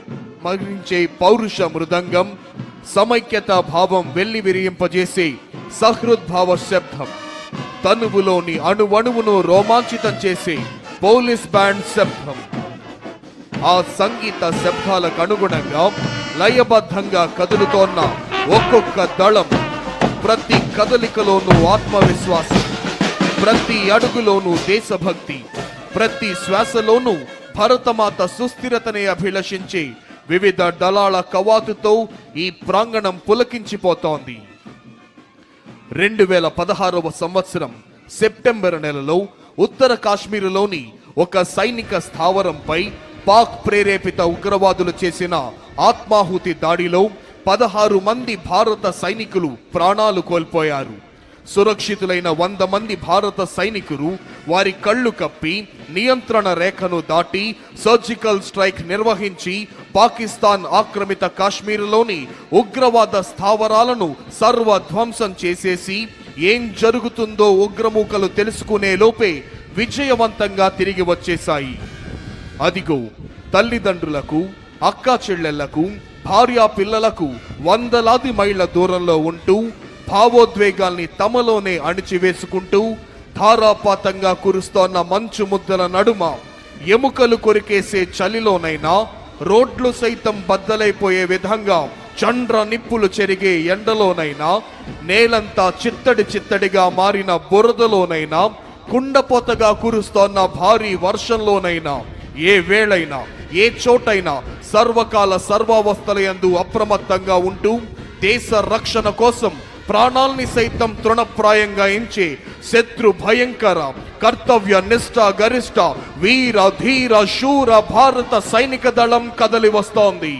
C: మరించే పౌరుష మృదంగం, సమైక్యతా భావం వెళ్లి విరియింపజేసే సహృద్భావ శబ్దం, తనువులోని అణువణువును రోమాంచితం చేసే పోలీస్ బ్యాండ్ శబ్దం. ఆ సంగీత శబ్దాలకు అనుగుణంగా లయబద్ధంగా కదులుతోన్న ఒక్కొక్క దళం, ప్రతి కదలికలోనూ ఆత్మవిశ్వాసం, ప్రతి అడుగులోనూ దేశభక్తి, ప్రతి శ్వాసలోనూ భరతమాత సుస్థిరతనే అభిలషించే వివిధ దళాల కవాతుతో ఈ ప్రాంగణం పులకించిపోతోంది. 2016వ సంవత్సరం సెప్టెంబర్ నెలలో ఉత్తర కాశ్మీరులోని ఒక సైనిక స్థావరంపై పాక్ ప్రేరేపిత ఉగ్రవాదులు చేసిన ఆత్మాహుతి దాడిలో 16 మంది భారత సైనికులు ప్రాణాలు కోల్పోయారు. సురక్షితులైన 100 మంది భారత సైనికులు వారి కళ్ళు కప్పి నియంత్రణ రేఖను దాటి సర్జికల్ స్ట్రైక్ నిర్వహించి పాకిస్తాన్ ఆక్రమిత కాశ్మీరులోని ఉగ్రవాద స్థావరాలను సర్వధ్వంసం చేసేసి ఏం జరుగుతుందో ఉగ్రమూకలు తెలుసుకునే లోపే విజయవంతంగా తిరిగి వచ్చేశాయి. అదిగో తల్లిదండ్రులకు, అక్కా చెల్లెళ్లకు, భార్యా పిల్లలకు వందలాది మైళ్ళ దూరంలో ఉంటూ భావోద్వేగాల్ని తమలోనే అణిచివేసుకుంటూ ధారాపాతంగా కురుస్తోన్న మంచు ముద్దల నడుమ ఎముకలు కొరికేసే చలిలోనైనా రోడ్లు సైతం బద్దలైపోయే విధంగా చండ్ర నిప్పులు చెరిగే ఎండలోనైనా, నేలంతా చిత్తడి చిత్తడిగా మారిన బురదలోనైనా, కుండపోతగా కురుస్తోన్న భారీ వర్షంలోనైనా, ఏ వేళైనా ఏ చోటైనా సర్వకాల సర్వావస్థలయందు అప్రమత్తంగా ఉంటూ దేశ రక్షణ కోసం ప్రాణాల్ని సైతం తృణప్రాయంగా ఎంచే శత్రు భయంకర కర్తవ్య నిష్ఠ గరిష్ట వీర ధీర శూర భారత సైనిక దళం కదలి వస్తోంది.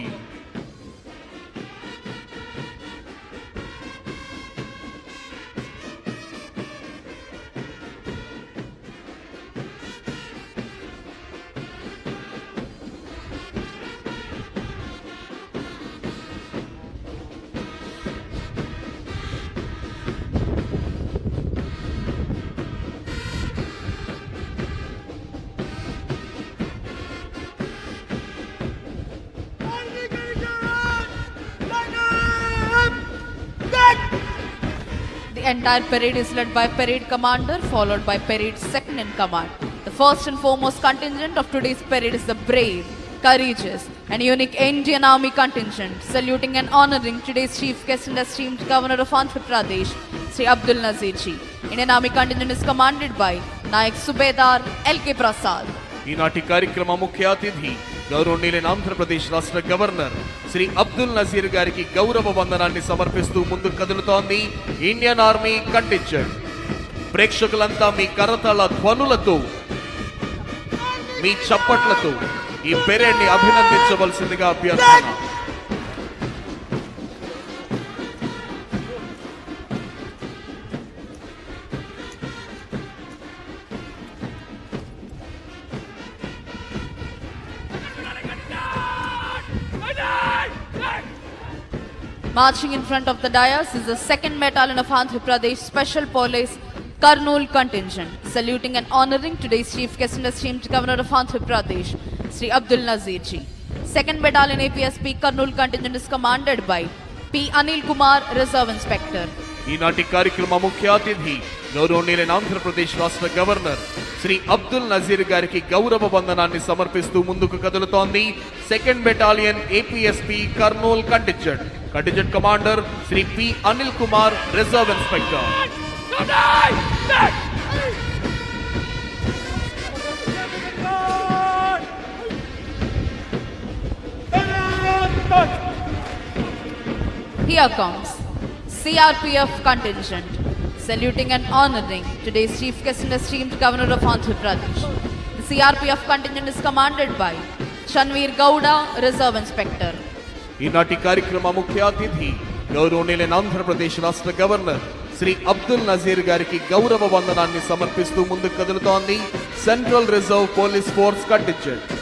D: The entire parade is led by parade commander, followed by parade second in command. The first and foremost contingent of today's parade is the brave, courageous and unique Indian Army contingent, saluting and honoring today's chief guest and esteemed governor of Andhra Pradesh, Sri Abdul Nazir ji. Indian Army contingent is commanded by Nayak Subedar L.K. Prasad.
C: ఈనాటి కార్యక్రమ ముఖ్య అతిథి గౌరవనీయులైన ఆంధ్రప్రదేశ్ రాష్ట్ర governor Shri Abdul Nazir గారికి గౌరవ వందనాన్ని సమర్పిస్తూ ముందుకు కదులుతోంది ఇండియన్ ఆర్మీ కంటింజెంట్. ప్రేక్షకులంతా మీ కరతాళ ధ్వనులతో, మీ చప్పట్లతో ఈ పెరేడ్ ని అభినందించవలసిందిగా అభ్యర్థన.
D: Marching in front of the dais is the 2nd Battalion of Andhra Pradesh Special Police Kurnool contingent, saluting and honoring today's chief guest and esteemed governor of Andhra Pradesh, Sri Abdul Nazir ji. 2nd Battalion APSP Kurnool contingent is commanded by P. Anil Kumar, Reserve Inspector.
C: ఈనాటి కార్యక్రమ ముఖ్య అతిథి గౌరవనీయులైన ఆంధ్రప్రదేశ్ రాష్ట్ర governor Shri Abdul Nazir గారికి గౌరవ వందనాన్ని సమర్పిస్తూ ముందుకు కదులుతోంది 2nd battalion APSP Kurnool contingent. Contingent commander Shri P Anil Kumar, reserve inspector.
D: Here comes CRPF contingent, saluting and honoring today's chief guest and esteemed governor of Andhra Pradesh. The CRPF contingent is commanded by Shanveer Gowda, Reserve Inspector.
C: ఈనాటి కార్యక్రమ ముఖ్య అతిథి గౌరవనీయులైన ఆంధ్రప్రదేశ్ రాష్ట్ర governor Shri Abdul Nazir గారికి గౌరవ వందనాన్ని సమర్పిస్తూ ముందుకు కదులుతోంది central reserve police force contingent.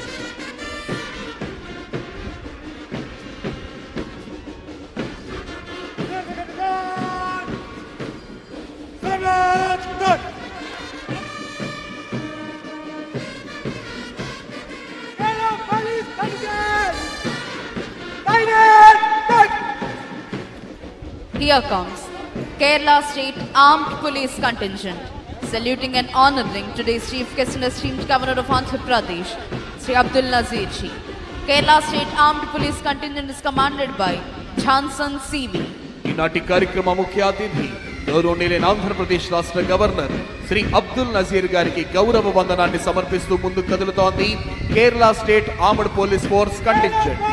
D: Here comes Kerala State Armed Police contingent, saluting and honoring today's chief guest and esteemed governor of Andhra Pradesh, Sri Abdul Nazir ji. Kerala State Armed Police contingent is commanded by Johnson CV.
C: ఈనాటి కార్యక్రమ ముఖ్య అతిథి గౌరవనీయులైన ఆంధ్రప్రదేశ్ రాష్ట్ర governor Shri Abdul Nazir గారికి గౌరవ వందనాన్ని సమర్పిస్తూ ముందుకు కదులుతోంది Kerala state armed police force contingent.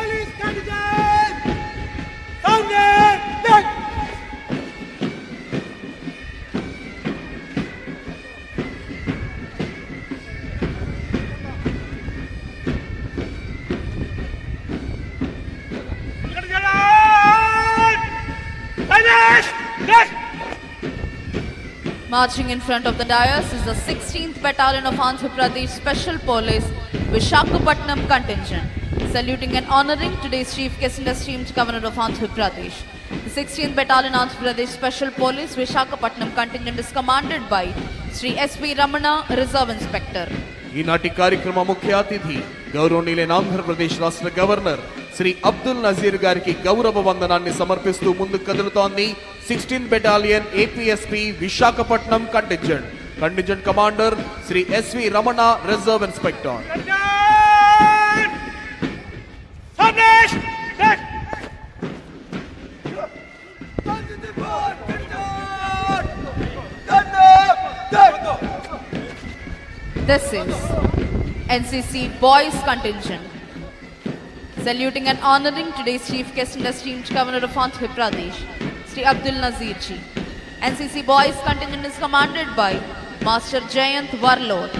D: Marching in front of the dais is the 16th Battalion of Andhra Pradesh Special Police Visakhapatnam contingent, saluting and honoring today's chief guest and esteemed governor of Andhra Pradesh. The 16th Battalion Andhra Pradesh Special Police Visakhapatnam contingent is commanded by Sri S.V. Ramana, Reserve Inspector.
C: ఈనాటి కార్యక్రమ ముఖ్య అతిథి గౌరవనీయులైన ఆంధ్రప్రదేశ్ రాష్ట్ర governor Shri Abdul Nazir గారికి గౌరవ వందనాన్ని సమర్పిస్తూ ముందుకు కదులుతోంది 16th battalion APSP Visakhapatnam contingent. Contingent commander Shri SV Ramana, reserve inspector.
D: NCC Boys Contingent. Saluting and honoring today's Chief Guest and esteemed Governor of Andhra Pradesh, Sri Abdul Nazir Ji. NCC Boys Contingent is commanded by Master Jayant Warlot.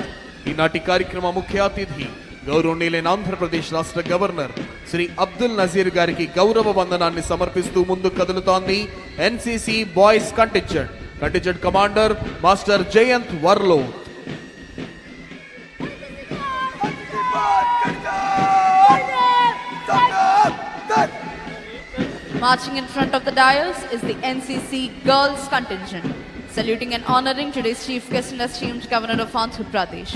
C: ఈనాటి కార్యక్రమ ముఖ్య అతిథి గౌరవనీయులైన ఆంధ్రప్రదేశ్ రాష్ట్ర governor Shri Abdul Nazir గారికి గౌరవ వందనాన్ని సమర్పిస్తూ ముందుకు కదులుతోంది NCC boys contingent commander master Jayant Varlot.
D: Marching in front of the dais is the NCC Girls Contingent, saluting and honoring today's Chief Guest and esteemed Governor of Andhra Pradesh.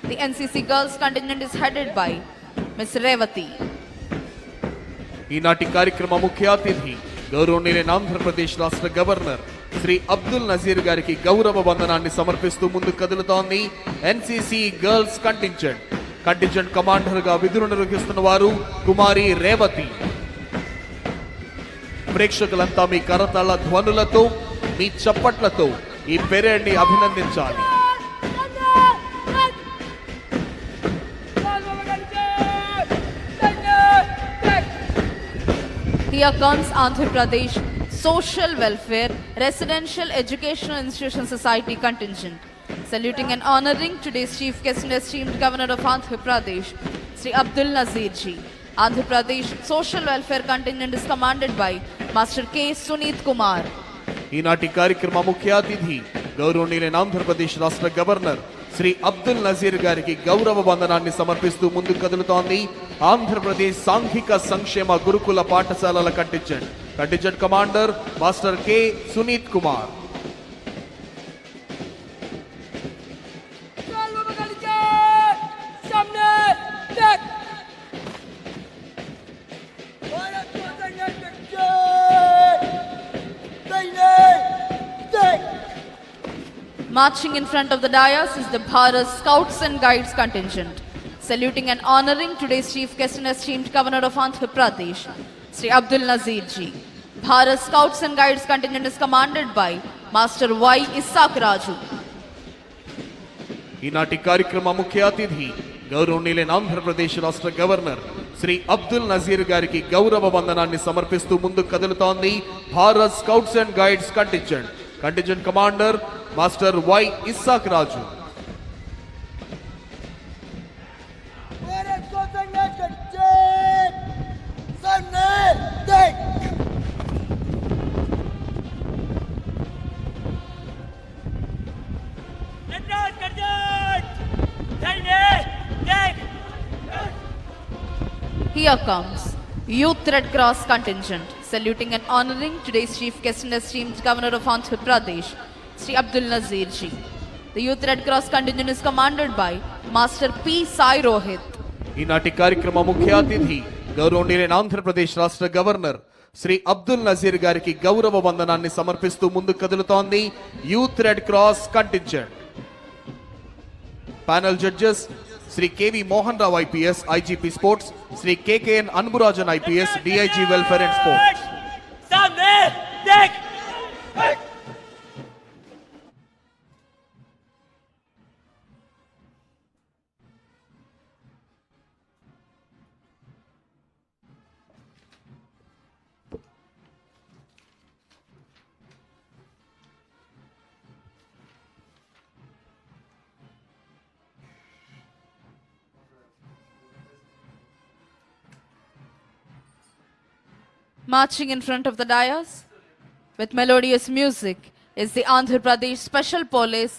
D: The NCC Girls Contingent is headed by Ms. Revati.
C: ఈనాటి కార్యక్రమ ముఖ్య అతిథి గౌరవనీయులైన ఆంధ్రప్రదేశ్ రాష్ట్ర governor Shri Abdul Nazir గారికి గౌరవ వందనాన్ని సమర్పిస్తూ ముందుకు కదులుతోంది ఎన్సీసీ గర్ల్స్ కంటింజెంట్ కమాండర్ గా విధులు నిర్వహిస్తున్న వారు కుమారి రేవతి. ప్రేక్షకులంతా మీ కరతాళ ధ్వనులతో మీ చప్పట్లతో ఈ పెరేడ్ ని అభినందించాలి.
D: Here comes Andhra Pradesh Social Welfare Residential Educational Institution Society Contingent, saluting and honoring today's Chief Guest and esteemed Governor of Andhra Pradesh, Sri Abdul Nazir Ji. Andhra Pradesh Social Welfare Contingent is commanded by Master K. Suneet Kumar.
C: ఈనాటి కార్యక్రమ ముఖ్య అతిథి గౌరవనీయులైన ఆంధ్రప్రదేశ్ రాష్ట్ర governor Shri Abdul Nazir గారికి గౌరవ వందనాన్ని సమర్పిస్తూ ముందుకు కదులుతోంది ఆంధ్రప్రదేశ్ సాంఘిక సంక్షేమ గురుకుల పాఠశాలల contingent commander master K Sunith Kumar.
D: Marching in front of the dais is the Bharat Scouts and Guides Contingent, saluting and honoring today's Chief Guest and esteemed Governor of Andhra Pradesh, Sri Abdul Nazir Ji. Bharat Scouts and Guides Contingent is commanded by Master Y. Isaac Raju.
C: ఈనాటి కార్యక్రమ ముఖ్య అతిథి గౌరవనీయులైన ఆంధ్రప్రదేశ్ రాష్ట్ర governor Shri Abdul Nazir గారికి గౌరవ వందనాన్ని సమర్పిస్తూ ముందుకు కదులుతోంది Bharat scouts and guides contingent commander master Y Issac Raju.
D: Here comes Youth Red Cross Contingent, saluting and honoring today's Chief Guest and esteemed Governor of Andhra Pradesh, Sri Abdul Nazir Ji. The Youth Red Cross Contingent is commanded by Master P. Sai Rohit.
C: ఈనాటి కార్యక్రమ ముఖ్య అతిథి గౌరవనీయులైన ఆంధ్రప్రదేశ్ రాష్ట్ర governor Shri Abdul Nazir గారికి గౌరవ వందనాన్ని సమర్పిస్తూ ముందుకు కదులుతోంది youth red cross contingent. Panel judges Shri KV Mohan Rao IPS IGP sports, Shri KKN Anburajan IPS DIG welfare and sports.
D: Marching in front of the dais with melodious music is the Andhra Pradesh Special Police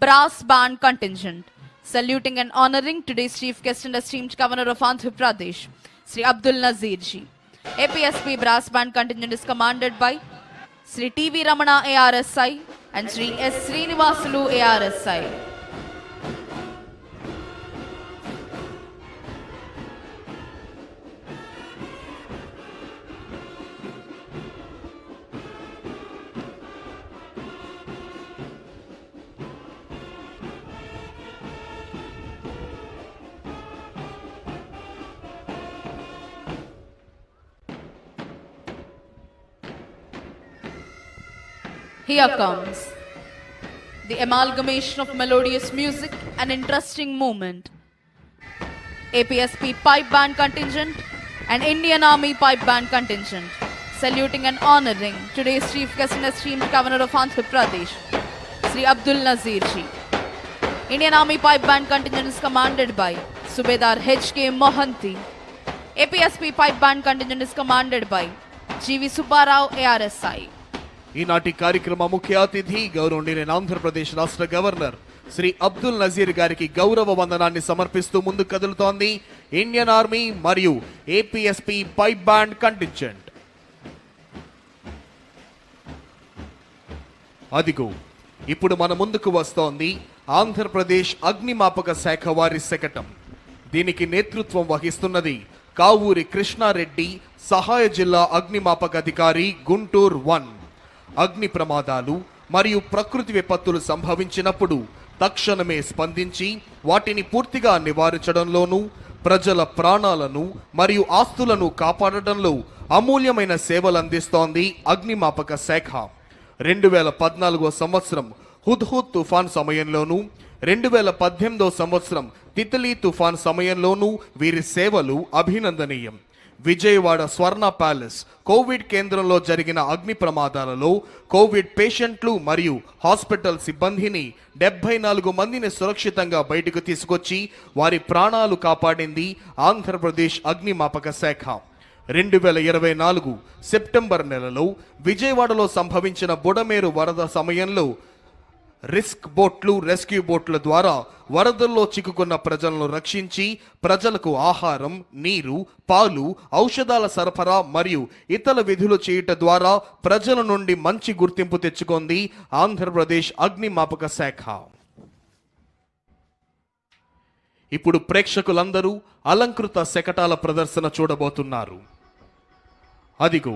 D: Brass Band Contingent, saluting and honoring today's Chief Guest and esteemed Governor of Andhra Pradesh, Sri Abdul Nazir Ji. APSP Brass Band Contingent is commanded by Sri TV Ramana ARSI and Sri S. Srinivasulu ARSI. Here comes the amalgamation of melodious music and interesting movement. APSP Pipe Band Contingent, and Indian Army Pipe Band Contingent, saluting and honoring today's Chief Guest and esteemed Governor of Andhra Pradesh, Sri Abdul Nazir Ji. Indian Army Pipe Band Contingent is commanded by Subedar H.K. Mohanty. APSP Pipe Band Contingent is commanded by G.V. Subbarao ARSI.
C: ఈనాటి కార్యక్రమ ముఖ్య అతిథి గౌరవనీయులైన ఆంధ్రప్రదేశ్ రాష్ట్ర governor Shri Abdul Nazir గారికి గౌరవ వందనాన్ని సమర్పిస్తూ ముందుకు కదులుతోంది ఇండియన్ ఆర్మీ మరియు ఏపీఎస్పీ పైప్ బ్యాండ్ కంటింజెంట్. అదిగో ఇప్పుడు మన ముందుకు వస్తోంది ఆంధ్రప్రదేశ్ అగ్నిమాపక శాఖ వారి శకటం. దీనికి నేతృత్వం వహిస్తున్నది కావూరి కృష్ణారెడ్డి, సహాయ జిల్లా అగ్నిమాపక అధికారి, గుంటూరు 1. అగ్ని ప్రమాదాలు మరియు ప్రకృతి విపత్తులు సంభవించినప్పుడు తక్షణమే స్పందించి వాటిని పూర్తిగా నివారించడంలోనూ ప్రజల ప్రాణాలను మరియు ఆస్తులను కాపాడడంలో అమూల్యమైన సేవలు అందిస్తోంది అగ్నిమాపక శాఖ. 2014 సంవత్సరం హుద్హుద్ తుఫాన్ సమయంలోనూ 2018 సంవత్సరం తితలీ తుఫాన్ సమయంలోనూ వీరి సేవలు అభినందనీయం. విజయవాడ స్వర్ణ ప్యాలెస్ కోవిడ్ కేంద్రంలో జరిగిన అగ్ని ప్రమాదాలలో కోవిడ్ పేషెంట్లు మరియు హాస్పిటల్ సిబ్బందిని 74 మందిని సురక్షితంగా బయటకు తీసుకొచ్చి వారి ప్రాణాలు కాపాడింది ఆంధ్రప్రదేశ్ అగ్నిమాపక శాఖ. 2024 సెప్టెంబర్ నెలలో విజయవాడలో సంభవించిన బుడమేరు వరద సమయంలో రిస్క్ బోట్లు, రెస్క్యూ బోట్ల ద్వారా వరదల్లో చిక్కుకున్న ప్రజలను రక్షించి ప్రజలకు ఆహారం, నీరు, పాలు, ఔషధాల సరఫరా మరియు ఇతర విధులు చేయుట ద్వారా ప్రజల నుండి మంచి గుర్తింపు తెచ్చుకుంది ఆంధ్రప్రదేశ్ అగ్నిమాపక శాఖ. ఇప్పుడు ప్రేక్షకులందరూ అలంకృత శకటాల ప్రదర్శన చూడబోతున్నారు. అదిగో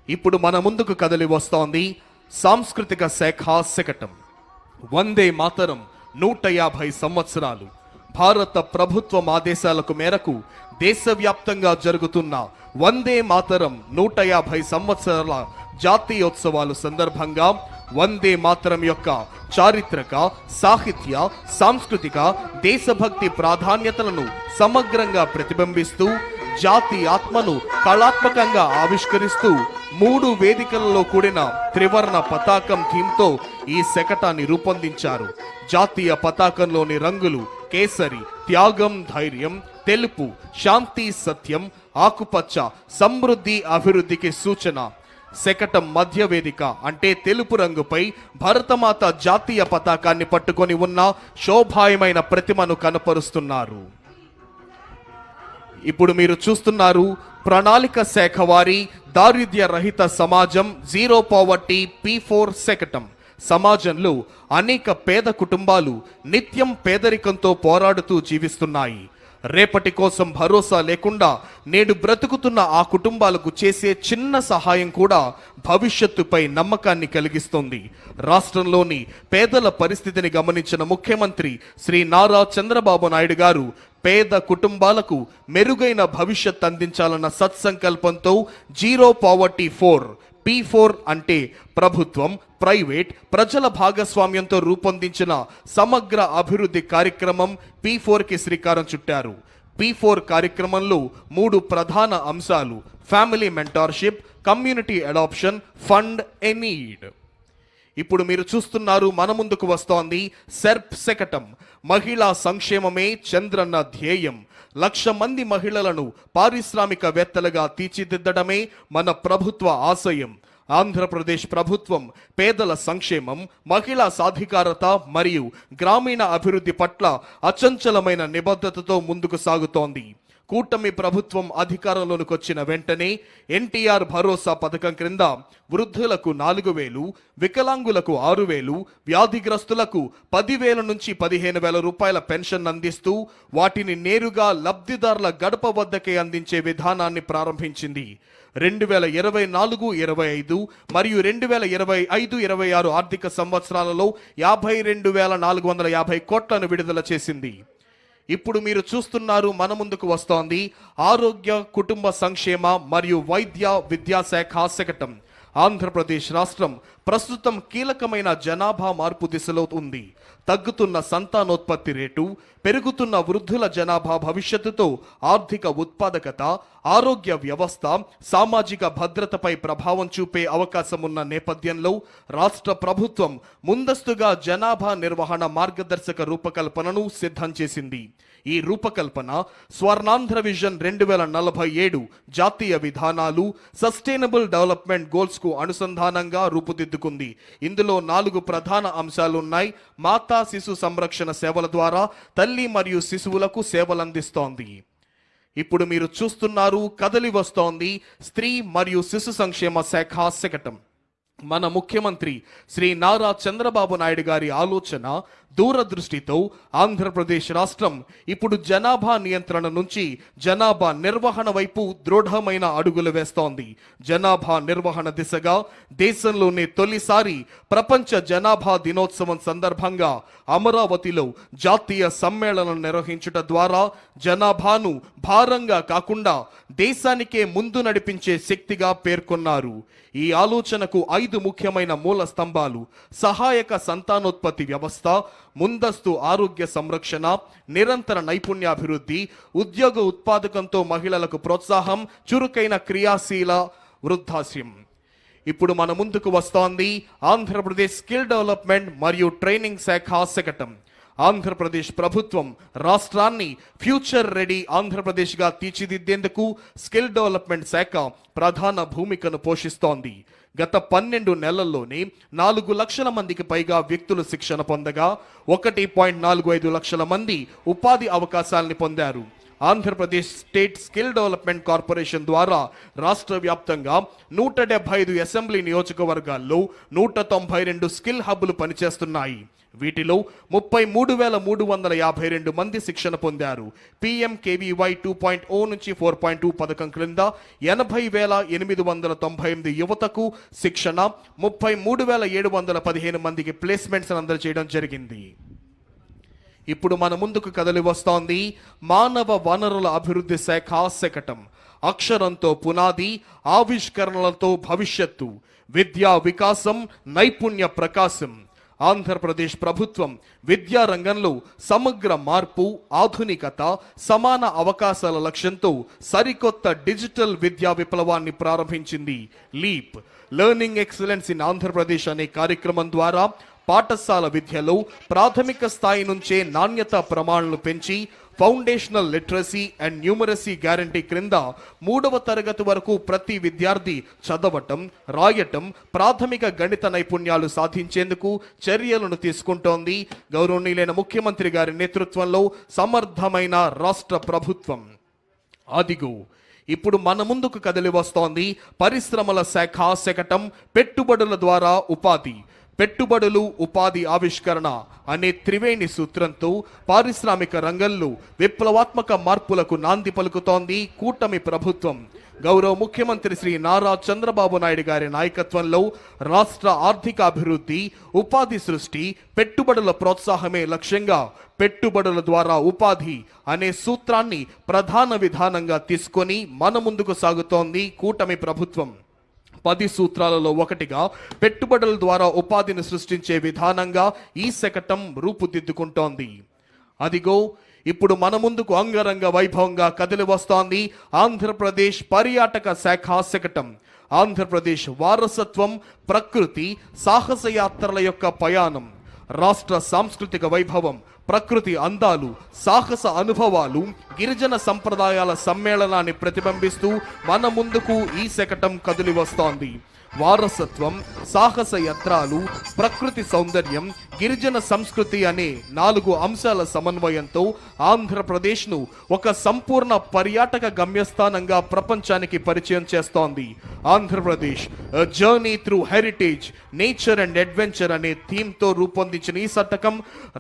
C: ఇప్పుడు మన ముందుకు కదలి వస్తోంది సాంస్కృతిక శాఖ శకటం. వందే మాతరం 150 సంవత్సరాలు. భారత ప్రభుత్వం ఆదేశాలకు మేరకు దేశవ్యాప్తంగా జరుగుతున్న వందే మాతరం 150 సంవత్సరాల జాతీయోత్సవాలు సందర్భంగా వందే మాతరం యొక్క చారిత్రక, సాహిత్య, సాంస్కృతిక, దేశభక్తి ప్రాధాన్యతలను సమగ్రంగా ప్రతిబింబిస్తూ జాతి ఆత్మను కళాత్మకంగా ఆవిష్కరిస్తూ 3 వేదికలలో కూడిన త్రివర్ణ పతాకం థీమ్తో ఈ శకటాన్ని రూపొందించారు. జాతీయ పతాకంలోని రంగులు కేసరి, త్యాగం, ధైర్యం, తెలుపు, శాంతి, సత్యం, ఆకుపచ్చ, సమృద్ధి, అభివృద్ధికి సూచన. శకటం మధ్య వేదిక అంటే తెలుపు రంగుపై భరతమాత జాతీయ పతాకాన్ని పట్టుకొని ఉన్న శోభాయమైన ప్రతిమను కనపరుస్తున్నారు. ఇప్పుడు మీరు చూస్తున్నారు ప్రణాళిక శాఖ వారి దారిద్ర్య రహిత సమాజం జీరో పావర్టీ P4 శకటం. సమాజంలో అనేక పేద కుటుంబాలు నిత్యం పేదరికంతో పోరాడుతూ జీవిస్తున్నాయి. రేపటి కోసం భరోసా లేకుండా నేడు బ్రతుకుతున్న ఆ కుటుంబాలకు చేసే చిన్న సహాయం కూడా భవిష్యత్తుపై నమ్మకాన్ని కలిగిస్తుంది. రాష్ట్రంలోని పేదల పరిస్థితిని గమనించిన ముఖ్యమంత్రి శ్రీ నారా చంద్రబాబు నాయుడు గారు పేద కుటుంబాలకు మెరుగైన భవిష్యత్ అందించాలన్న సత్సంకల్పంతో జీరో పావర్టీ 4 P4 అంటే ప్రభుత్వం, ప్రైవేట్, ప్రజల భాగస్వామ్యంతో రూపొందించిన సమగ్ర అభివృద్ధి కార్యక్రమం P4కి శ్రీకారం చుట్టారు. P4 కార్యక్రమంలో 3 ప్రధాన అంశాలు: family mentorship, community adoption, fund a need. ఇప్పుడు మీరు చూస్తున్నారు మన ముందుకు వస్తోంది సెర్ప్ శకటం. మహిళా సంక్షేమమే చంద్రన్న ధ్యేయం. 1,00,000 మంది మహిళలను పారిశ్రామికవేత్తలుగా తీర్చిదిద్దడమే మన ప్రభుత్వ ఆశయం. ఆంధ్రప్రదేశ్ ప్రభుత్వం పేదల సంక్షేమం, మహిళా సాధికారత మరియు గ్రామీణ అభివృద్ధి పట్ల అచంచలమైన నిబద్ధతతో ముందుకు సాగుతోంది. కూటమి ప్రభుత్వం అధికారంలోకి వచ్చిన వెంటనే ఎన్టీఆర్ భరోసా పథకం క్రింద వృద్ధులకు 4,000, వికలాంగులకు 6,000, వ్యాధిగ్రస్తులకు 10,000 నుంచి 15,000 రూపాయల పెన్షన్ అందిస్తూ వాటిని నేరుగా లబ్ధిదారుల గడప వద్దకే అందించే విధానాన్ని ప్రారంభించింది. 2024-25 మరియు 2025-26 ఆర్థిక సంవత్సరాలలో 52,450 కోట్లను విడుదల చేసింది. ఇప్పుడు మీరు చూస్తున్నారు మన ముందుకు వస్తోంది ఆరోగ్య, కుటుంబ సంక్షేమ మరియు వైద్య విద్యాశాఖ శకటం. ఆంధ్రప్రదేశ్ రాష్ట్రం ప్రస్తుతం కీలకమైన జనాభా మార్పు దిశలో ఉంది. తగ్గుతున్న సంతానోత్పత్తి రేటు, పెరుగుతున్న వృద్ధుల జనాభా భవిష్యత్తుతో ఆర్థిక ఉత్పాదకత, ఆరోగ్య వ్యవస్థ, సామాజిక భద్రతపై ప్రభావం చూపే అవకాశం ఉన్న నేపథ్యంలో రాష్ట్ర ప్రభుత్వం ముందస్తుగా జనాభా నిర్వహణ మార్గదర్శక రూపకల్పనను సిద్ధం చేసింది. ఈ రూపకల్పన స్వర్ణాంధ్ర విజన్ 2047 జాతీయ విధానాలు, సస్టైనబుల్ డెవలప్మెంట్ గోల్స్ కు అనుసంధానంగా రూపుదిద్దుకుంది. ఇందులో 4 ప్రధాన అంశాలున్నాయి. మాతా శిశు సంరక్షణ సేవల ద్వారా తల్లి మరియు శిశువులకు సేవలందిస్తోంది. ఇప్పుడు మీరు చూస్తున్నారు, కదలి వస్తోంది స్త్రీ మరియు శిశు సంక్షేమ శాఖ శకటం. మన ముఖ్యమంత్రి శ్రీ నారా చంద్రబాబు నాయుడు గారి ఆలోచన, దూరదృష్టితో ఆంధ్రప్రదేశ్ రాష్ట్రం ఇప్పుడు జనాభా నియంత్రణ నుంచి జనాభా నిర్వహణ వైపు దృఢమైన అడుగులు వేస్తోంది. జనాభా నిర్వహణ దిశగా దేశంలోనే తొలిసారి ప్రపంచ జనాభా దినోత్సవం సందర్భంగా అమరావతిలో జాతీయ సమ్మేళనం నిర్వహించుట ద్వారా జనాభాను భారంగా కాకుండా దేశానికే ముందు నడిపించే శక్తిగా పేర్కొన్నారు. ఈ ఆలోచనకు 5 ముఖ్యమైన మూల స్తంభాలు: సహాయక సంతానోత్పత్తి వ్యవస్థ, ముందస్తు ఆరోగ్య సంరక్షణ, నిరంతర నైపుణ్యాభివృద్ధి, ఉద్యోగ ఉత్పాదకంతో మహిళలకు ప్రోత్సాహం, చురుకైన క్రియాశీల వృద్ధాశ్యం. ఇప్పుడు మన ముందుకు వస్తోంది ఆంధ్రప్రదేశ్ స్కిల్ డెవలప్మెంట్ మరియు ట్రైనింగ్ శాఖ శకటం. ఆంధ్రప్రదేశ్ ప్రభుత్వం రాష్ట్రాన్ని ఫ్యూచర్ రెడీ ఆంధ్రప్రదేశ్గా తీర్చిదిద్దేందుకు స్కిల్ డెవలప్మెంట్ శాఖ ప్రధాన భూమికను పోషిస్తోంది. గత 12 నెలల్లోనే 4 లక్షల మందికి పైగా వ్యక్తులు శిక్షణ పొందగా 1.45 లక్షల మంది ఉపాధి అవకాశాలని పొందారు. Andhra Pradesh state skill development corporation ద్వారా రాష్ట్ర వ్యాప్తంగా 175 అసెంబ్లీ నియోజకవర్గాల్లో 192 స్కిల్ హబ్బులు పనిచేస్తున్నాయి. వీటిలో 33,352 మంది శిక్షణ పొందారు. PMKVY 2.0 నుంచి 4.2 పథకం క్రింద 80,898 యువతకు శిక్షణ, 33,715 మందికి ప్లేస్మెంట్స్ అందజేయడం జరిగింది. ఇప్పుడు మన ముందుకు కదలి వస్తోంది మానవ వనరుల అభివృద్ధి శాఖ శకటం. అక్షరంతో పునాది, ఆవిష్కరణలతో భవిష్యత్తు, విద్యా వికాసం, నైపుణ్య ప్రకాశం. ఆంధ్రప్రదేశ్ ప్రభుత్వం విద్యా రంగంలో సమగ్ర మార్పు, ఆధునికత, సమాన అవకాశాల లక్ష్యంతో సరికొత్త డిజిటల్ విద్యా విప్లవాన్ని ప్రారంభించింది. Leap learning excellence in Andhra Pradesh అనే కార్యక్రమం ద్వారా పాఠశాల విద్యలో ప్రాథమిక స్థాయి నుంచే నాణ్యత ప్రమాణాలను పెంచి foundational literacy and numeracy guarantee క్రింద 3వ తరగతి వరకు ప్రతి విద్యార్థి చదవటం, రాయటం, ప్రాథమిక గణిత నైపుణ్యాలు సాధించేందుకు చర్యలను తీసుకుంటోంది గౌరవనీయులైన ముఖ్యమంత్రి గారి నేతృత్వంలో సమర్థమైన రాష్ట్ర ప్రభుత్వం. అదిగో ఇప్పుడు మన ముందుకు కదిలి వస్తోంది పరిశ్రమల శాఖ శకటం. పెట్టుబడుల ద్వారా ఉపాధి, పెట్టుబడులు, ఉపాధి, ఆవిష్కరణ అనే త్రివేణి సూత్రంతో పారిశ్రామిక రంగంలో విప్లవాత్మక మార్పులకు నాంది పలుకుతోంది కూటమి ప్రభుత్వం. గౌరవ ముఖ్యమంత్రి శ్రీ నారా చంద్రబాబు నాయుడు గారి నాయకత్వంలో రాష్ట్ర ఆర్థిక అభివృద్ధి, ఉపాధి సృష్టి, పెట్టుబడుల ప్రోత్సాహమే లక్ష్యంగా పెట్టుబడుల ద్వారా ఉపాధి అనే సూత్రాన్ని ప్రధాన విధానంగా తీసుకొని మన ముందుకు సాగుతోంది కూటమి ప్రభుత్వం. 10 సూత్రాలలో ఒకటిగా పెట్టుబడుల ద్వారా ఉపాధిని సృష్టించే విధానంగా ఈ శకటం రూపుదిద్దుకుంటోంది. అదిగో ఇప్పుడు మన ముందుకు అంగరంగ వైభవంగా కదిలి వస్తోంది ఆంధ్రప్రదేశ్ పర్యాటక శాఖ శకటం. ఆంధ్రప్రదేశ్ వారసత్వం, ప్రకృతి, సాహస యాత్రల యొక్క పయాణం, రాష్ట్ర సాంస్కృతిక వైభవం, ప్రకృతి అందాలు, సాహస అనుభవాలు, గిరిజన సంప్రదాయాల సమ్మేళనాన్ని ప్రతిబింబిస్తూ మన ముందుకు ఈ శకటం కదిలి వస్తోంది. వారసత్వం, సాహస యాత్రలు, ప్రకృతి సౌందర్యం, గిరిజన సంస్కృతి అనే 4 అంశాల సమన్వయంతో ఆంధ్రప్రదేశ్ను ఒక సంపూర్ణ పర్యాటక గమ్యస్థానంగా ప్రపంచానికి పరిచయం చేస్తోంది. Andhra Pradesh journey through heritage, nature and adventure అనే థీమ్తో రూపొందించిన ఈ శతకం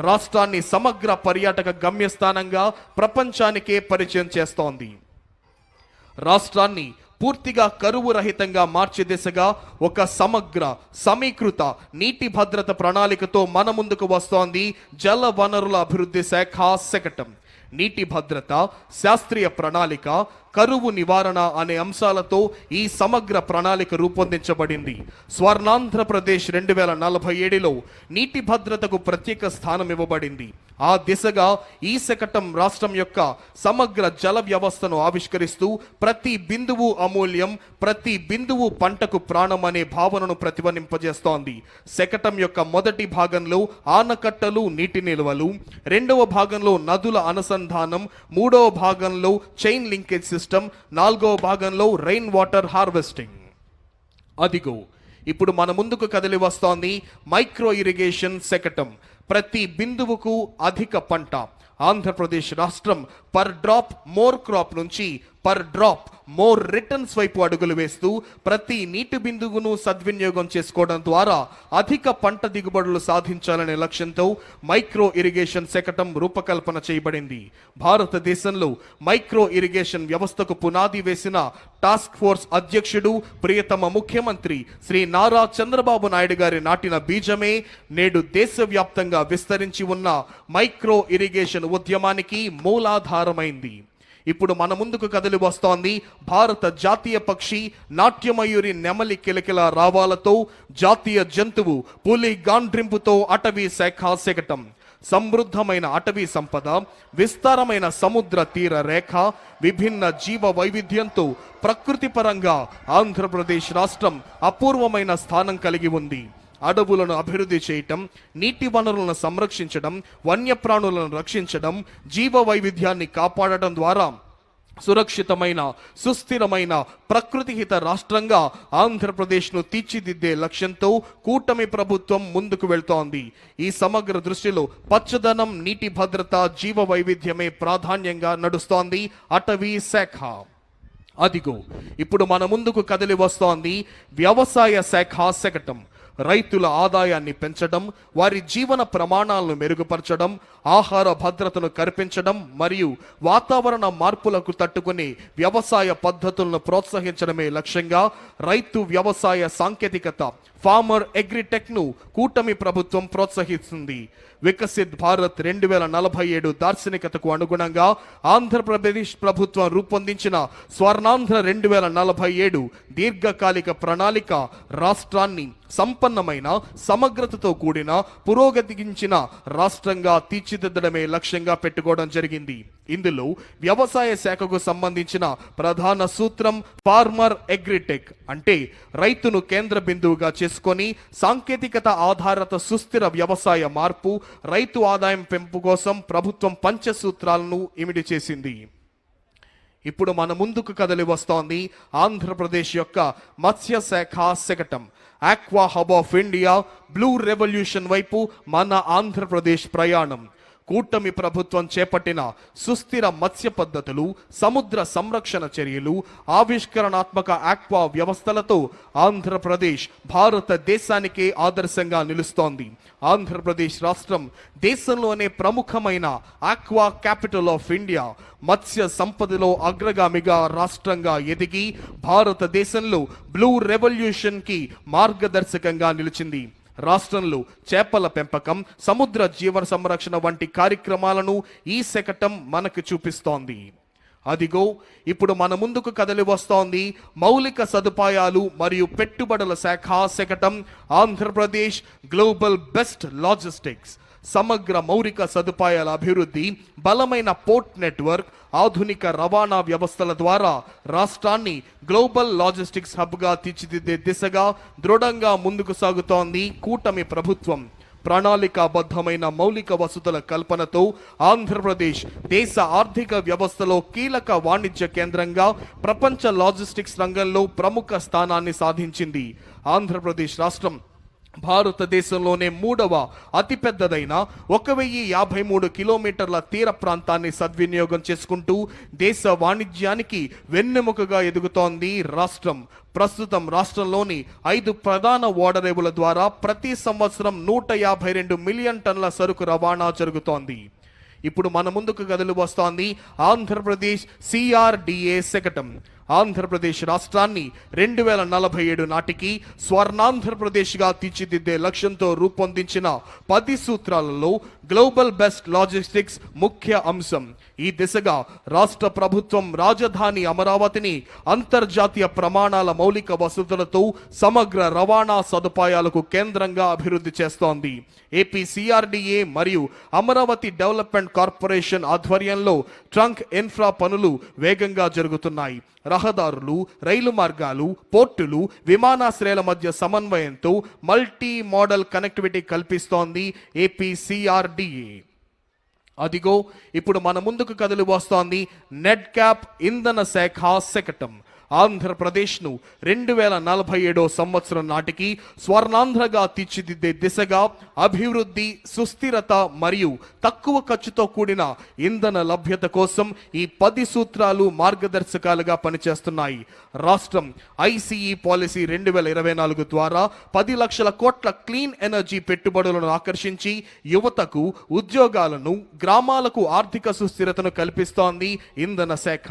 C: రాష్ట్రాన్ని సమగ్ర పర్యాటక గమ్యస్థానంగా ప్రపంచానికే పరిచయం చేస్తోంది. రాష్ట్రాన్ని పూర్తిగా కరువు రహితంగా మార్చే దిశగా ఒక సమగ్ర, సమీకృత నీటి భద్రత ప్రణాళికతో మన ముందుకు వస్తోంది జల వనరుల అభివృద్ధి శాఖ శకటం. నీటి భద్రత, శాస్త్రీయ ప్రణాళిక, కరువు నివారణ అనే అంశాలతో ఈ సమగ్ర ప్రణాళిక రూపొందించబడింది. స్వర్ణాంధ్రప్రదేశ్ 2047లో నీటి భద్రతకు ప్రత్యేక స్థానం ఇవ్వబడింది. ఆ దిశగా ఈ శకటం రాష్ట్రం యొక్క సమగ్ర జల వ్యవస్థను ఆవిష్కరిస్తూ ప్రతి బిందువు అమూల్యం, ప్రతి బిందువు పంటకు ప్రాణం అనే భావనను ప్రతిధ్వనింపజేస్తోంది. శకటం యొక్క మొదటి భాగంలో ఆనకట్టలు, నీటి నిల్వలు, రెండవ భాగంలో నదుల అనుసంధానం, మూడవ భాగంలో చైన్ లింకేజ్ సిస్టమ్, నాలుగవ భాగంలో రెయిన్ వాటర్ హార్వెస్టింగ్. అదిగో ఇప్పుడు మన ముందుకు కదిలి వస్తోంది మైక్రో ఇరిగేషన్ శకటం. ప్రతి బిందువుకు అధిక పంట. ఆంధ్రప్రదేశ్ రాష్ట్రం పర్ డ్రాప్ మోర్ క్రాప్ నుంచి పర్ డ్రాప్ మోర్ రిటర్న్స్ వైపు అడుగులు వేస్తూ ప్రతి నీటి బిందువును సద్వినియోగం చేసుకోవడం ద్వారా అధిక పంట దిగుబడులు సాధించాలనే లక్ష్యంతో మైక్రో ఇరిగేషన్ శకటం రూపకల్పన చేయబడింది. భారతదేశంలో మైక్రో ఇరిగేషన్ వ్యవస్థకు పునాది వేసిన టాస్క్ ఫోర్స్ అధ్యక్షుడు, ప్రియతమ ముఖ్యమంత్రి శ్రీ నారా చంద్రబాబు నాయుడు గారి నాటిన బీజమే నేడు దేశవ్యాప్తంగా విస్తరించి ఉన్న మైక్రో ఇరిగేషన్ ఉద్యమానికి మూలాధారమైంది. ఇప్పుడు మన ముందుకు కదిలి వస్తోంది భారత జాతీయ పక్షి నాట్యమయూరి నెమలి కిలకిల రావాలతో, జాతీయ జంతువు పులి గాండ్రింపుతో అటవీ శాఖ శకటం. సమృద్ధమైన అటవీ సంపద, విస్తారమైన సముద్ర తీర రేఖ, విభిన్న జీవ వైవిధ్యంతో ప్రకృతి పరంగా ఆంధ్రప్రదేశ్ రాష్ట్రం అపూర్వమైన స్థానం కలిగి ఉంది. అడవులను అభివృద్ధి చేయటం, నీటి వనరులను సంరక్షించడం, వన్యప్రాణులను రక్షించడం, జీవ వైవిధ్యాన్ని కాపాడటం ద్వారా సురక్షితమైన, సుస్థిరమైన, ప్రకృతిహిత రాష్ట్రంగా ఆంధ్రప్రదేశ్ను తీర్చిదిద్దే లక్ష్యంతో కూటమి ప్రభుత్వం ముందుకు వెళ్తోంది. ఈ సమగ్ర దృష్టిలో పచ్చదనం, నీటి భద్రత, జీవ వైవిధ్యమే ప్రాధాన్యంగా నడుస్తోంది అటవీ శాఖ. అదిగో ఇప్పుడు మన ముందుకు కదిలి వస్తోంది వ్యవసాయ శాఖ శకటం. రైతుల ఆదాయాన్ని పెంచడం, వారి జీవన ప్రమాణాలను మెరుగుపరచడం, ఆహార భద్రతను కల్పించడం మరియు వాతావరణ మార్పులకు తట్టుకునే వ్యవసాయ పద్ధతులను ప్రోత్సహించడమే లక్ష్యంగా రైతు వ్యవసాయ సాంకేతికత, ఫార్మర్ అగ్రిటెక్ను కూటమి ప్రభుత్వం ప్రోత్సహిస్తుంది. వికసిత్ భారత్ 2047 దార్శనికతకు అనుగుణంగా ఆంధ్రప్రదేశ్ ప్రభుత్వం రూపొందించిన స్వర్ణాంధ్ర 2047 దీర్ఘకాలిక ప్రణాళిక రాష్ట్రాన్ని సంపన్నమైన, సమగ్రతతో కూడిన, పురోగతించిన రాష్ట్రంగా తీర్చిదిద్దడమే లక్ష్యంగా పెట్టుకోవడం జరిగింది. ఇందులో వ్యవసాయ శాఖకు సంబంధించిన ప్రధాన సూత్రం ఫార్మర్ అగ్రిటెక్, అంటే రైతును కేంద్ర బిందువుగా చేసుకొని సాంకేతికత ఆధారిత సుస్థిర వ్యవసాయ మార్పు, రైతు ఆదాయం పెంపు కోసం ప్రభుత్వం పంచసూత్రాలను ఇమిడి చేసింది. ఇప్పుడు మన ముందుకు కదిలి వస్తోంది ఆంధ్రప్రదేశ్ యొక్క మత్స్య శాఖ శకటం. Aqua hub of India, blue revolution వైపు మన ఆంధ్రప్రదేశ్ ప్రయాణం. కూటమి ప్రభుత్వం చేపట్టిన సుస్థిర మత్స్య పద్ధతులు, సముద్ర సంరక్షణ చర్యలు, ఆవిష్కరణాత్మక ఆక్వా వ్యవస్థలతో ఆంధ్రప్రదేశ్ భారతదేశానికే ఆదర్శంగా నిలుస్తోంది. ఆంధ్రప్రదేశ్ రాష్ట్రం దేశంలోనే ప్రముఖమైన ఆక్వా క్యాపిటల్ ఆఫ్ ఇండియా, మత్స్య సంపదలో అగ్రగామిగా రాష్ట్రంగా ఎదిగి భారతదేశంలో బ్లూ రెవల్యూషన్ కి మార్గదర్శకంగా నిలిచింది. రాష్ట్రంలో చేపల పెంపకం, సముద్ర జీవన సంరక్షణ వంటి కార్యక్రమాలను ఈ శకటం మనకు చూపిస్తోంది. అదిగో ఇప్పుడు మన ముందుకు కదిలి వస్తోంది మౌలిక సదుపాయాలు మరియు పెట్టుబడుల శాఖ శకటం. Andhra Pradesh global best logistics. సమగ్ర మౌలిక సదుపాయాల అభివృద్ధి, బలమైన పోర్ట్ నెట్వర్క్, ఆధునిక రవాణా వ్యవస్థల ద్వారా రాష్ట్రాన్ని గ్లోబల్ లాజిస్టిక్స్ హబ్గా తీర్చిదిద్దే దిశగా దృఢంగా ముందుకు సాగుతోంది కూటమి ప్రభుత్వం. ప్రణాళికాబద్ధమైన మౌలిక వసతుల కల్పనతో ఆంధ్రప్రదేశ్ దేశ ఆర్థిక వ్యవస్థలో కీలక వాణిజ్య కేంద్రంగా ప్రపంచ లాజిస్టిక్స్ రంగంలో ప్రముఖ స్థానాన్ని సాధించింది. ఆంధ్రప్రదేశ్ రాష్ట్రం భారతదేశంలోనే 3వ అతిపెద్దదైన 1053 కిలోమీటర్ల తీర ప్రాంతాన్ని సద్వినియోగం చేసుకుంటూ దేశ వాణిజ్యానికి వెన్నెముకగా ఎదుగుతోంది రాష్ట్రం. ప్రస్తుతం రాష్ట్రంలోని 5 ప్రధాన ఓడరేవుల ద్వారా ప్రతి సంవత్సరం 152 మిలియన్ టన్నుల సరుకు రవాణా జరుగుతోంది. ఇప్పుడు మన ముందుకు కదిలి వస్తోంది ఆంధ్రప్రదేశ్ CRDA శకటం. ఆంధ్రప్రదేశ్ రాష్ట్రాన్ని 2047 నాటికి స్వర్ణాంధ్రప్రదేశ్గా తీర్చిదిద్దే లక్ష్యంతో రూపొందించిన 10 సూత్రాలలో గ్లోబల్ బెస్ట్ లాజిస్టిక్స్ ముఖ్య అంశం. ఈ దిశగా రాష్ట్ర ప్రభుత్వం రాజధాని అమరావతిని అంతర్జాతీయ ప్రమాణాల మౌలిక వసతులతో సమగ్ర రవాణా సదుపాయాలకు కేంద్రంగా అభివృద్ధి చేస్తోంది. ఏపీ సిఆర్డీఏ మరియు అమరావతి డెవలప్మెంట్ కార్పొరేషన్ ఆధ్వర్యంలో ట్రంక్ ఇన్ఫ్రా పనులు వేగంగా జరుగుతున్నాయి. రహదారులు, రైలు మార్గాలు, పోర్టులు, విమానాశ్రయాల మధ్య సమన్వయంతో మల్టీ మోడల్ కనెక్టివిటీ కల్పిస్తోంది ఏపీ సిఆర్డీఏ. అదిగో ఇప్పుడు మన ముందుకు కదిలి వస్తోంది నెట్ క్యాప్ ఇంధన శాఖ శకటం. ఆంధ్రప్రదేశ్ను 2047 సంవత్సరం నాటికి స్వర్ణాంధ్రగా తీర్చిదిద్దే దిశగా అభివృద్ధి, సుస్థిరత మరియు తక్కువ ఖర్చుతో కూడిన ఇంధన లభ్యత కోసం ఈ 10 సూత్రాలు మార్గదర్శకాలుగా పనిచేస్తున్నాయి. రాష్ట్రం ఐసీఈ పాలసీ 2024 ద్వారా 10 లక్షల కోట్ల క్లీన్ ఎనర్జీ పెట్టుబడులను ఆకర్షించి యువతకు ఉద్యోగాలను, గ్రామాలకు ఆర్థిక సుస్థిరతను కల్పిస్తోంది ఇంధన శాఖ.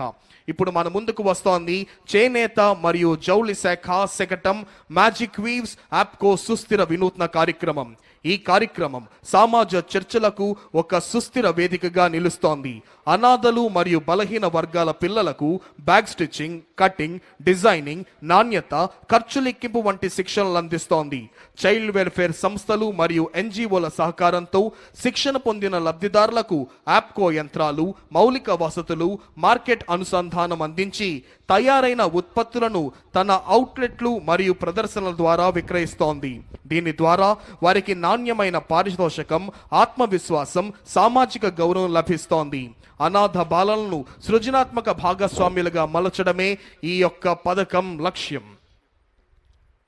C: ఇప్పుడు మన ముందుకు వస్తోంది చేనేత మరియు జౌళి శాఖ శకటం మ్యాజిక్ వీవ్స్ యాప్కో సుస్థిర వినూత్న కార్యక్రమం. ఈ కార్యక్రమం సమాజ చర్చలకు ఒక సుస్థిర వేదికగా నిలుస్తోంది. అనాథలు మరియు బలహీన వర్గాల పిల్లలకు బ్యాగ్ స్టిచ్చింగ్, కటింగ్, డిజైనింగ్, నాణ్యత, ఖర్చు లెక్కింపు వంటి శిక్షణలు అందిస్తోంది. చైల్డ్ వెల్ఫేర్ సంస్థలు మరియు ఎన్జిఓల సహకారంతో శిక్షణ పొందిన లబ్ధిదారులకు యాప్కో యంత్రాలు, మౌలిక వసతులు, మార్కెట్ అనుసంధానం అందించి తయారైన ఉత్పత్తులను తన అవుట్లెట్లు మరియు ప్రదర్శనల ద్వారా విక్రయిస్తోంది. దీని ద్వారా వారికి నాణ్యమైన పారితోషికం, ఆత్మవిశ్వాసం, సామాజిక గౌరవం లభిస్తోంది. అనాథ బాలలను సృజనాత్మక భాగస్వామ్యులుగా మలచడమే ఈ యొక్క పథకం లక్ష్యం.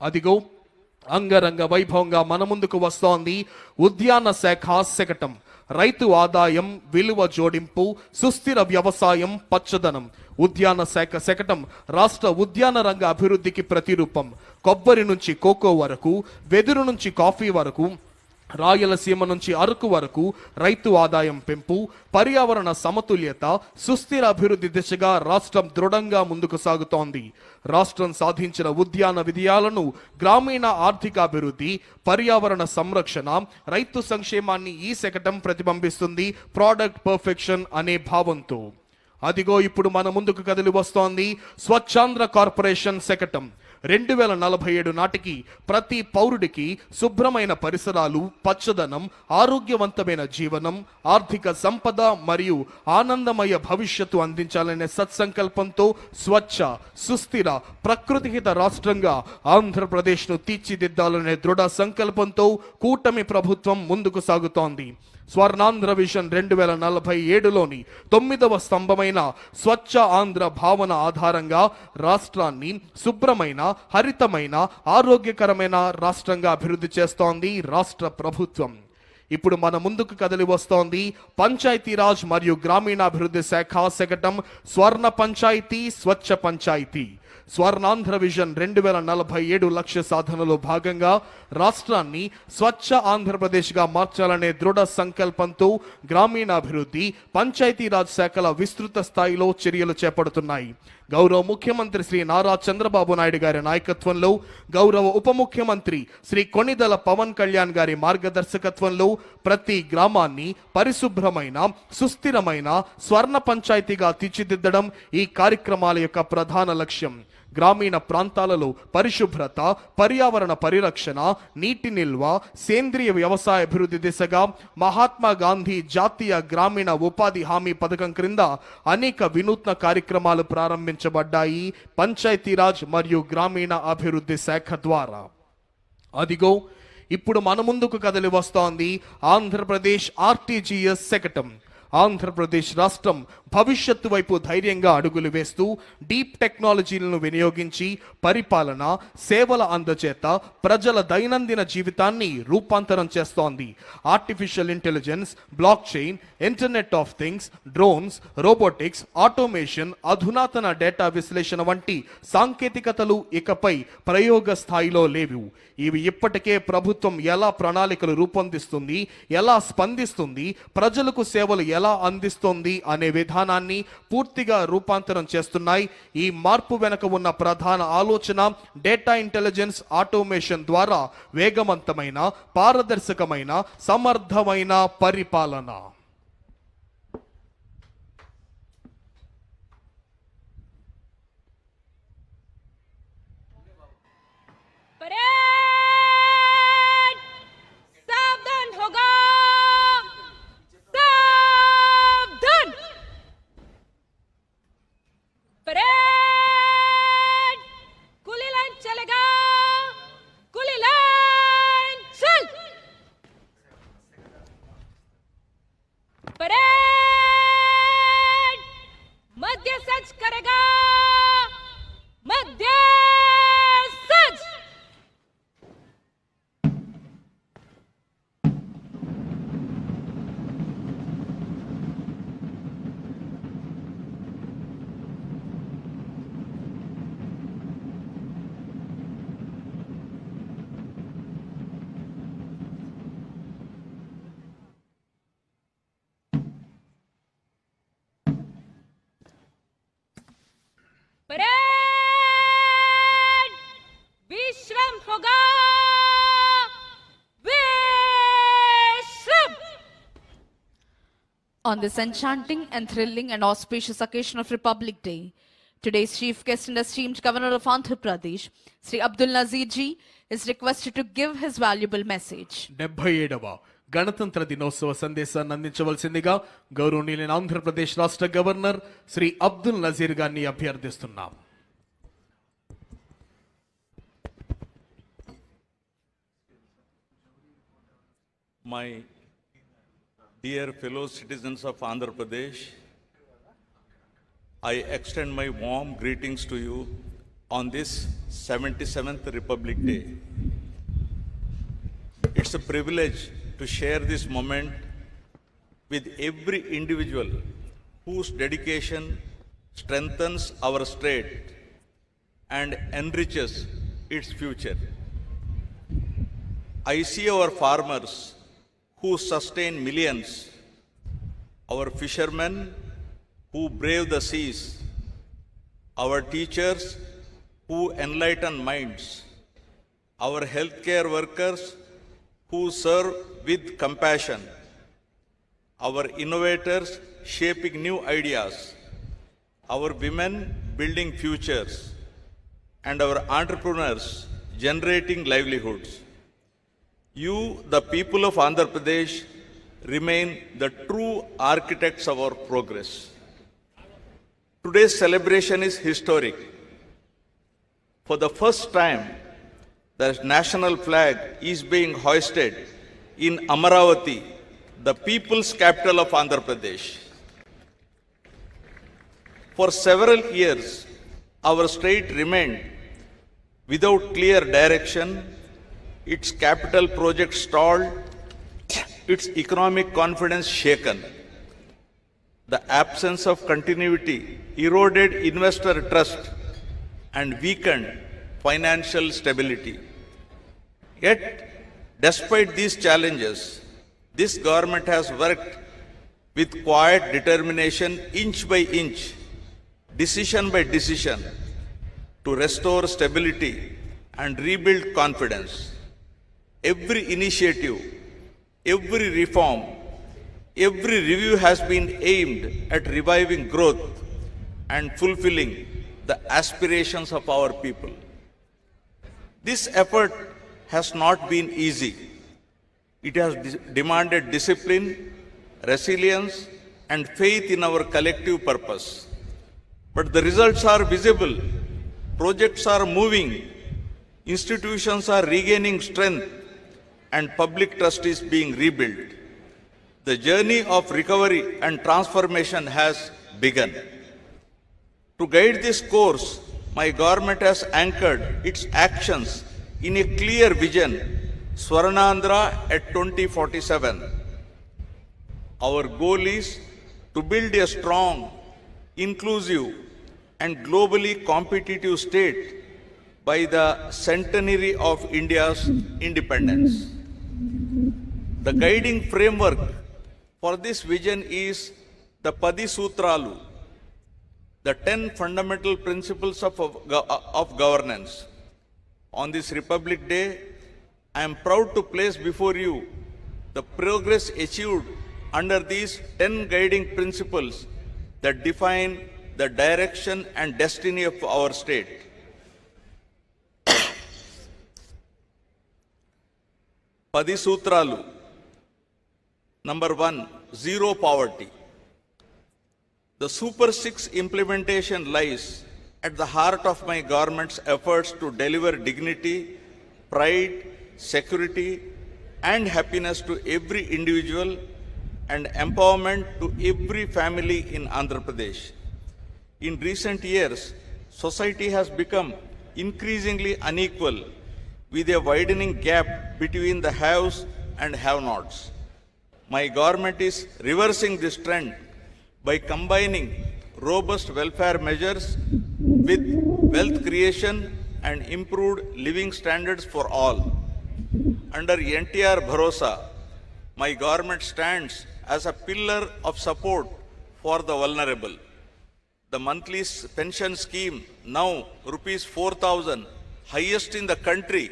C: అదిగో అంగరంగ వైభవంగా మన ముందుకు వస్తోంది ఉద్యాన శాఖ శకటం. రైతు ఆదాయం, విలువ జోడింపు, సుస్థిర వ్యవసాయం, పచ్చదనం. ఉద్యాన శాఖ శకటం రాష్ట్ర ఉద్యాన రంగ అభివృద్ధికి ప్రతిరూపం. కొబ్బరి నుంచి కోకో వరకు, వెదురు నుంచి కాఫీ వరకు, రాయలసీమ నుంచి అరకు వరకు రైతు ఆదాయం పెంపు, పర్యావరణ సమతుల్యత, సుస్థిర అభివృద్ధి దిశగా రాష్ట్రం దృఢంగా ముందుకు సాగుతోంది. రాష్ట్రం సాధించిన ఉద్యాన విజయాలను గ్రామీణ ఆర్థికాభివృద్ధి, పర్యావరణ సంరక్షణ, రైతు సంక్షేమాన్ని ఈ శకటం ప్రతిబింబిస్తుంది ప్రోడక్ట్ పర్ఫెక్షన్ అనే భావంతో. అదిగో ఇప్పుడు మన ముందుకు కదిలి వస్తోంది స్వచ్ఛాంధ్ర కార్పొరేషన్ శకటం. 2047 నాటికి ప్రతి పౌరుడికి శుభ్రమైన పరిసరాలు, పచ్చదనం, ఆరోగ్యవంతమైన జీవనం, ఆర్థిక సంపద మరియు ఆనందమయ భవిష్యత్తు అందించాలనే సత్సంకల్పంతో స్వచ్ఛ, సుస్థిర, ప్రకృతిహిత రాష్ట్రంగా ఆంధ్రప్రదేశ్ను తీర్చిదిద్దాలనే దృఢ సంకల్పంతో కూటమి ప్రభుత్వం ముందుకు సాగుతోంది. స్వర్ణాంధ్ర విజన్ 2047లోని 9వ స్తంభమైన స్వచ్ఛ ఆంధ్ర భావన ఆధారంగా రాష్ట్రాన్ని శుభ్రమైన, హరితమైన, ఆరోగ్యకరమైన రాష్ట్రంగా అభివృద్ధి చేస్తోంది రాష్ట్ర ప్రభుత్వం. ఇప్పుడు మన ముందుకు కదిలి వస్తోంది పంచాయతీరాజ్ మరియు గ్రామీణాభివృద్ధి శాఖ శకటం స్వర్ణ పంచాయతీ, స్వచ్ఛ పంచాయతీ. స్వర్ణాంధ్ర విజన్ 2047 లక్ష్య సాధనలో భాగంగా రాష్ట్రాన్ని స్వచ్ఛ ఆంధ్రప్రదేశ్గా మార్చాలనే దృఢ సంకల్పంతో గ్రామీణాభివృద్ధి, పంచాయతీరాజ్ శాఖల విస్తృత స్థాయిలో చర్యలు చేపడుతున్నాయి. గౌరవ ముఖ్యమంత్రి శ్రీ నారా చంద్రబాబు నాయుడు గారి నాయకత్వంలో, గౌరవ ఉప ముఖ్యమంత్రి శ్రీ కొణిదెల పవన్ కళ్యాణ్ గారి మార్గదర్శకత్వంలో ప్రతి గ్రామాన్ని పరిశుభ్రమైన, సుస్థిరమైన స్వర్ణ పంచాయతీగా తీర్చిదిద్దడం ఈ కార్యక్రమాల యొక్క ప్రధాన లక్ష్యం. గ్రామీణ ప్రాంతాలలో పరిశుభ్రత, పర్యావరణ పరిరక్షణ, నీటి నిల్వ, సేంద్రియ వ్యవసాయ అభివృద్ధి దిశగా మహాత్మా గాంధీ జాతీయ గ్రామీణ ఉపాధి హామీ పథకం క్రింద అనేక వినూత్న కార్యక్రమాలు ప్రారంభించబడ్డాయి పంచాయతీరాజ్ మరియు గ్రామీణ అభివృద్ధి శాఖ ద్వారా. అదిగో ఇప్పుడు మన ముందుకు కదిలి వస్తోంది ఆంధ్రప్రదేశ్ ఆర్టీజీఎస్ శకటం. ఆంధ్రప్రదేశ్ రాష్ట్రం భవిష్యత్తు వైపు ధైర్యంగా అడుగులు వేస్తూ డీప్ టెక్నాలజీలను వినియోగించి పరిపాలన, సేవల అందచేత ప్రజల దైనందిన జీవితాన్ని రూపాంతరం చేస్తోంది. Artificial intelligence, block chain, internet of things, drones, robotics, automation, అధునాతన డేటా విశ్లేషణ వంటి సాంకేతికతలు ఇకపై ప్రయోగ స్థాయిలో లేవు. ఇవి ఇప్పటికే ప్రభుత్వం ఎలా ప్రణాళికలు రూపొందిస్తుంది, ఎలా స్పందిస్తుంది, ప్రజలకు సేవలు ఎలా ఎలా అందిస్తోంది అనే విధానాన్ని పూర్తిగా రూపాంతరం చేస్తున్నాయి. ఈ మార్పు వెనుక ఉన్న ప్రధాన ఆలోచన డేటా ఇంటెలిజెన్స్ ఆటోమేషన్ ద్వారా వేగవంతమైన, పారదర్శకమైన, సమర్థమైన పరిపాలన.
E: परेड सावधान होगा, सावधान। परेड कुली लाइन चलेगा, कुली लाइन चल। परेड मध्य सज करेगा, मध्य सज। परेड विश्राम होगा, विश्राम।
D: On this enchanting and thrilling and auspicious occasion of Republic Day, today's chief guest and esteemed Governor of Andhra Pradesh, Sri Abdul Nazir ji, is requested to give his valuable message.
C: 77వ గణతంత్ర దినోత్సవ సందేశాన్ని అందించవలసిందిగా గౌరవనీయులైన ఆంధ్రప్రదేశ్ రాష్ట్ర governor Shri Abdul Nazir గారిని అభ్యర్థిస్తున్నాం.
G: My dear fellow citizens of Andhra Pradesh, I extend my warm greetings to you on this 77th Republic Day. It's a privilege to share this moment with every individual whose dedication strengthens our state and enriches its future. I see our farmers who sustain millions, our fishermen who brave the seas, our teachers who enlighten minds, our healthcare workers who serve with compassion, our innovators shaping new ideas, our women building futures, and our entrepreneurs generating livelihoods. You, the people of Andhra Pradesh, remain the true architects of our progress. Today's celebration is historic. For the first time, the national flag is being hoisted in Amaravati, the people's capital of Andhra Pradesh. For several years, our state remained without clear direction, its capital project stalled, its economic confidence shaken. The absence of continuity eroded investor trust and weakened financial stability. Yet, despite these challenges, this government has worked with quiet determination, inch by inch, decision by decision, to restore stability and rebuild confidence. Every initiative, every reform, every review has been aimed at reviving growth and fulfilling the aspirations of our people. This effort has not been easy. It has demanded discipline, resilience, and faith in our collective purpose. But the results are visible. Projects are moving, institutions are regaining strength, and public trust is being rebuilt. The journey of recovery and transformation has begun. To guide this course, my government has anchored its actions in a clear vision, Swarnandhra at 2047. Our goal is to build a strong, inclusive, and globally competitive state by the centenary of India's independence. The guiding framework for this vision is the Padi Sutralu, the 10 fundamental principles of governance. On this Republic Day, I am proud to place before you the progress achieved under these 10 guiding principles that define the direction and destiny of our state. Padi Sutralu. Number 1, zero poverty. The Super 6 implementation lies at the heart of my government's efforts to deliver dignity, pride, security, and happiness to every individual and empowerment to every family in Andhra Pradesh. In recent years, society has become increasingly unequal with a widening gap between the haves and have-nots. My government is reversing this trend by combining robust welfare measures with wealth creation and improved living standards for all. Under NTR Bharosa, my government stands as a pillar of support for the vulnerable. The monthly pension scheme, now rupees 4,000, highest in the country,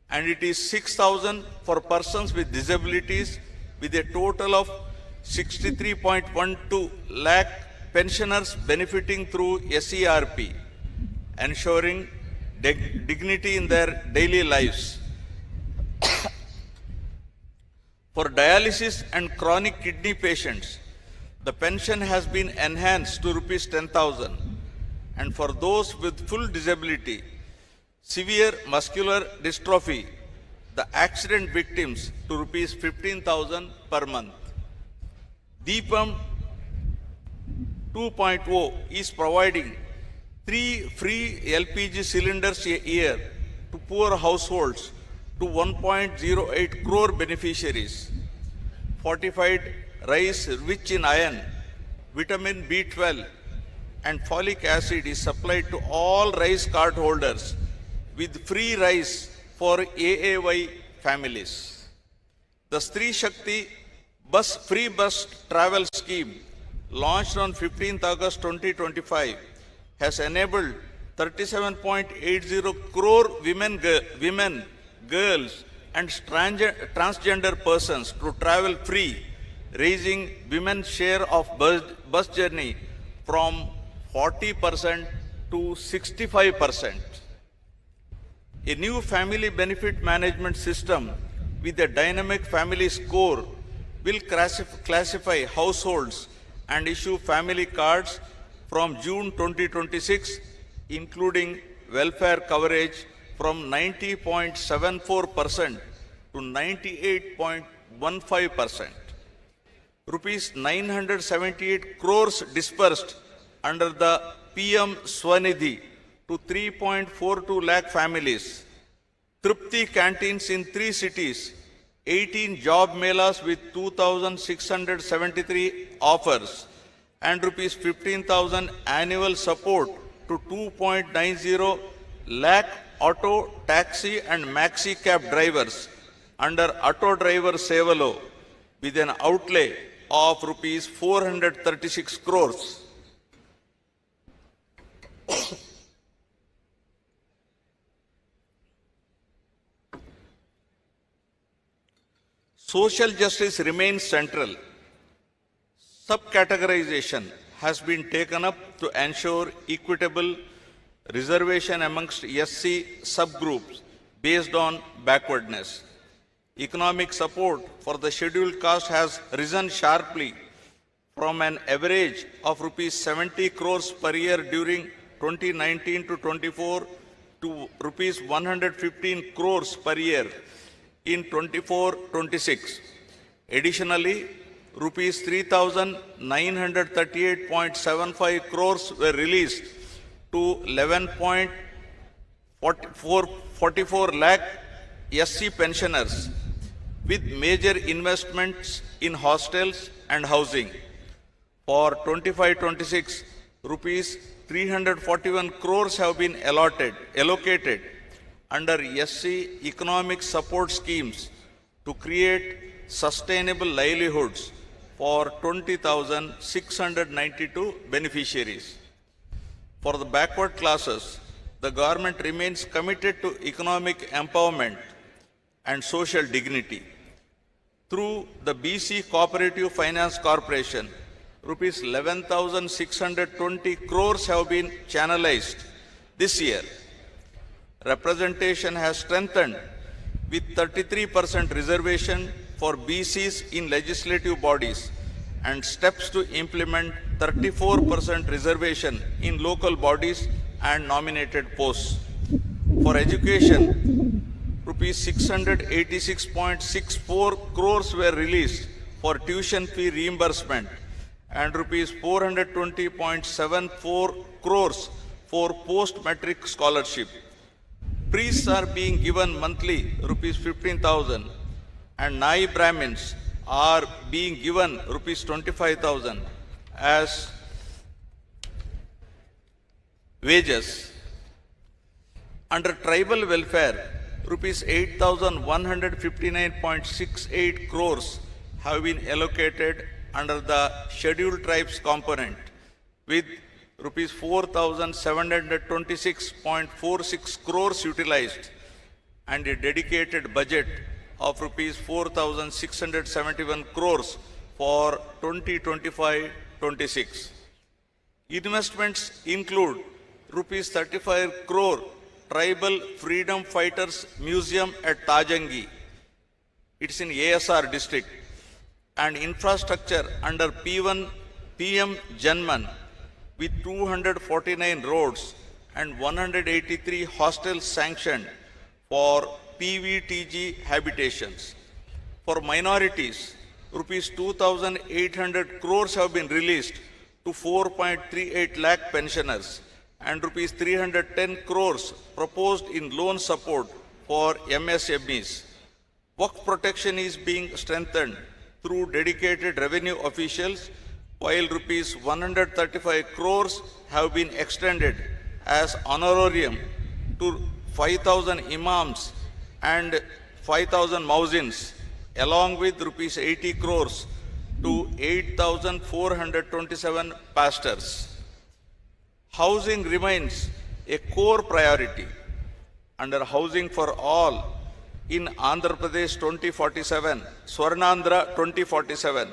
G: and it is 6,000 for persons with disabilities, with a total of 63.12 lakh pensioners benefiting through SERP, ensuring dignity in their daily lives. For dialysis and chronic kidney patients, the pension has been enhanced to rupees 10,000, and for those with full disability, severe muscular dystrophy, the accident victims, to rupees 15,000 per month. Deepam 2.0 is providing 3 free LPG cylinders a year to poor households to 1.08 crore beneficiaries. Fortified rice rich in iron, vitamin B12 and folic acid is supplied to all rice card holders with free rice for AAY families. The Stree Shakti free bus travel scheme, launched on 15th August 2025, has enabled 37.80 crore women, girls and transgender persons to travel free, raising women's share of bus journey from 40% to 65%. A new family benefit management system with a dynamic family score will classify households and issue family cards from June 2026, including welfare coverage from 90.74% to 98.15%. Rupees 978 crores dispersed under the PM Swanidhi to 3.42 lakh families. Tripti canteens in 3 cities, 18 job melas with 2,673 offers, and rupees 15,000 annual support to 2.90 lakh auto, taxi and maxi cab drivers under Auto Driver Sevalo with an outlay of rupees 436 crores. Social justice remains central. Subcategorization has been taken up to ensure equitable reservation amongst SC subgroups based on backwardness. Economic support for the scheduled caste has risen sharply from an average of rupees 70 crores per year during 2019 to 24 to rupees 115 crores per year in 24-26. Additionally, rupees 3,938.75 crores were released to 11.44 lakh SC pensioners with major investments in hostels and housing. For 25-26, rupees 341 crores have been allocated under SC economic support schemes to create sustainable livelihoods for 20,692 beneficiaries. For the backward classes, the government remains committed to economic empowerment and social dignity. Through the BC Cooperative Finance Corporation, rupees 11,620 crores have been channelized this year. Representation has strengthened with 33% reservation for BCs in legislative bodies and steps to implement 34% reservation in local bodies and nominated posts. For education, rupees 686.64 crores were released for tuition fee reimbursement and rupees 420.74 crores for post-matric scholarship. Priests are being given monthly rupees 15,000 and Nai Brahmins are being given rupees 25,000 as wages. Under tribal welfare, rupees 8,159.68 crores have been allocated under the scheduled tribes component, with rupees 4,726.46 crores utilized and a dedicated budget of rupees 4,671 crores for 2025-26. Investments include rupees 35 crore Tribal Freedom Fighters Museum at Tajangi. It's in ASR district. And infrastructure under P1 PM Janman with 249 roads and 183 hostels sanctioned for PVTG habitations. For minorities, rupees 2,800 crores have been released to 4.38 lakh pensioners and rupees 310 crores proposed in loan support for MSMEs. Work protection is being strengthened through dedicated revenue officials, while rupees 135 crores have been extended as honorarium to 5,000 imams and 5,000 muezzins, along with rupees 80 crores to 8,427 pastors. Housing remains a core priority. Under Housing for All in Andhra Pradesh 2047, Swarnandhra 2047,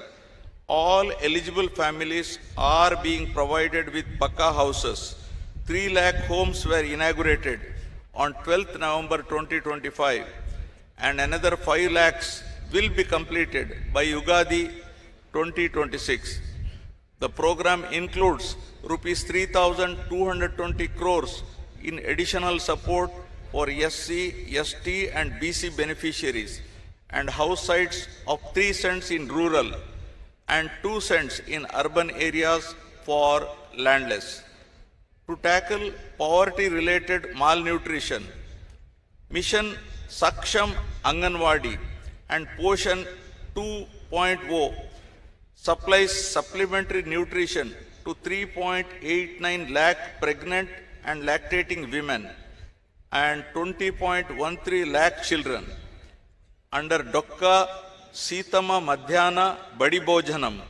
G: all eligible families are being provided with Pakka houses. 3 lakh homes were inaugurated on 12th November 2025 and another 5 lakhs will be completed by Ugadi 2026. The program includes rupees 3,220 crores in additional support for SC, ST and BC beneficiaries and house sites of 3 cents in rural and 2 cents in urban areas for landless. To tackle poverty-related malnutrition, Mission Saksham Anganwadi and Poshan 2.0 supplies supplementary nutrition to 3.89 lakh pregnant and lactating women and 20.13 lakh children. Under Dokka Sitama Madhyana Badi Bhojanam,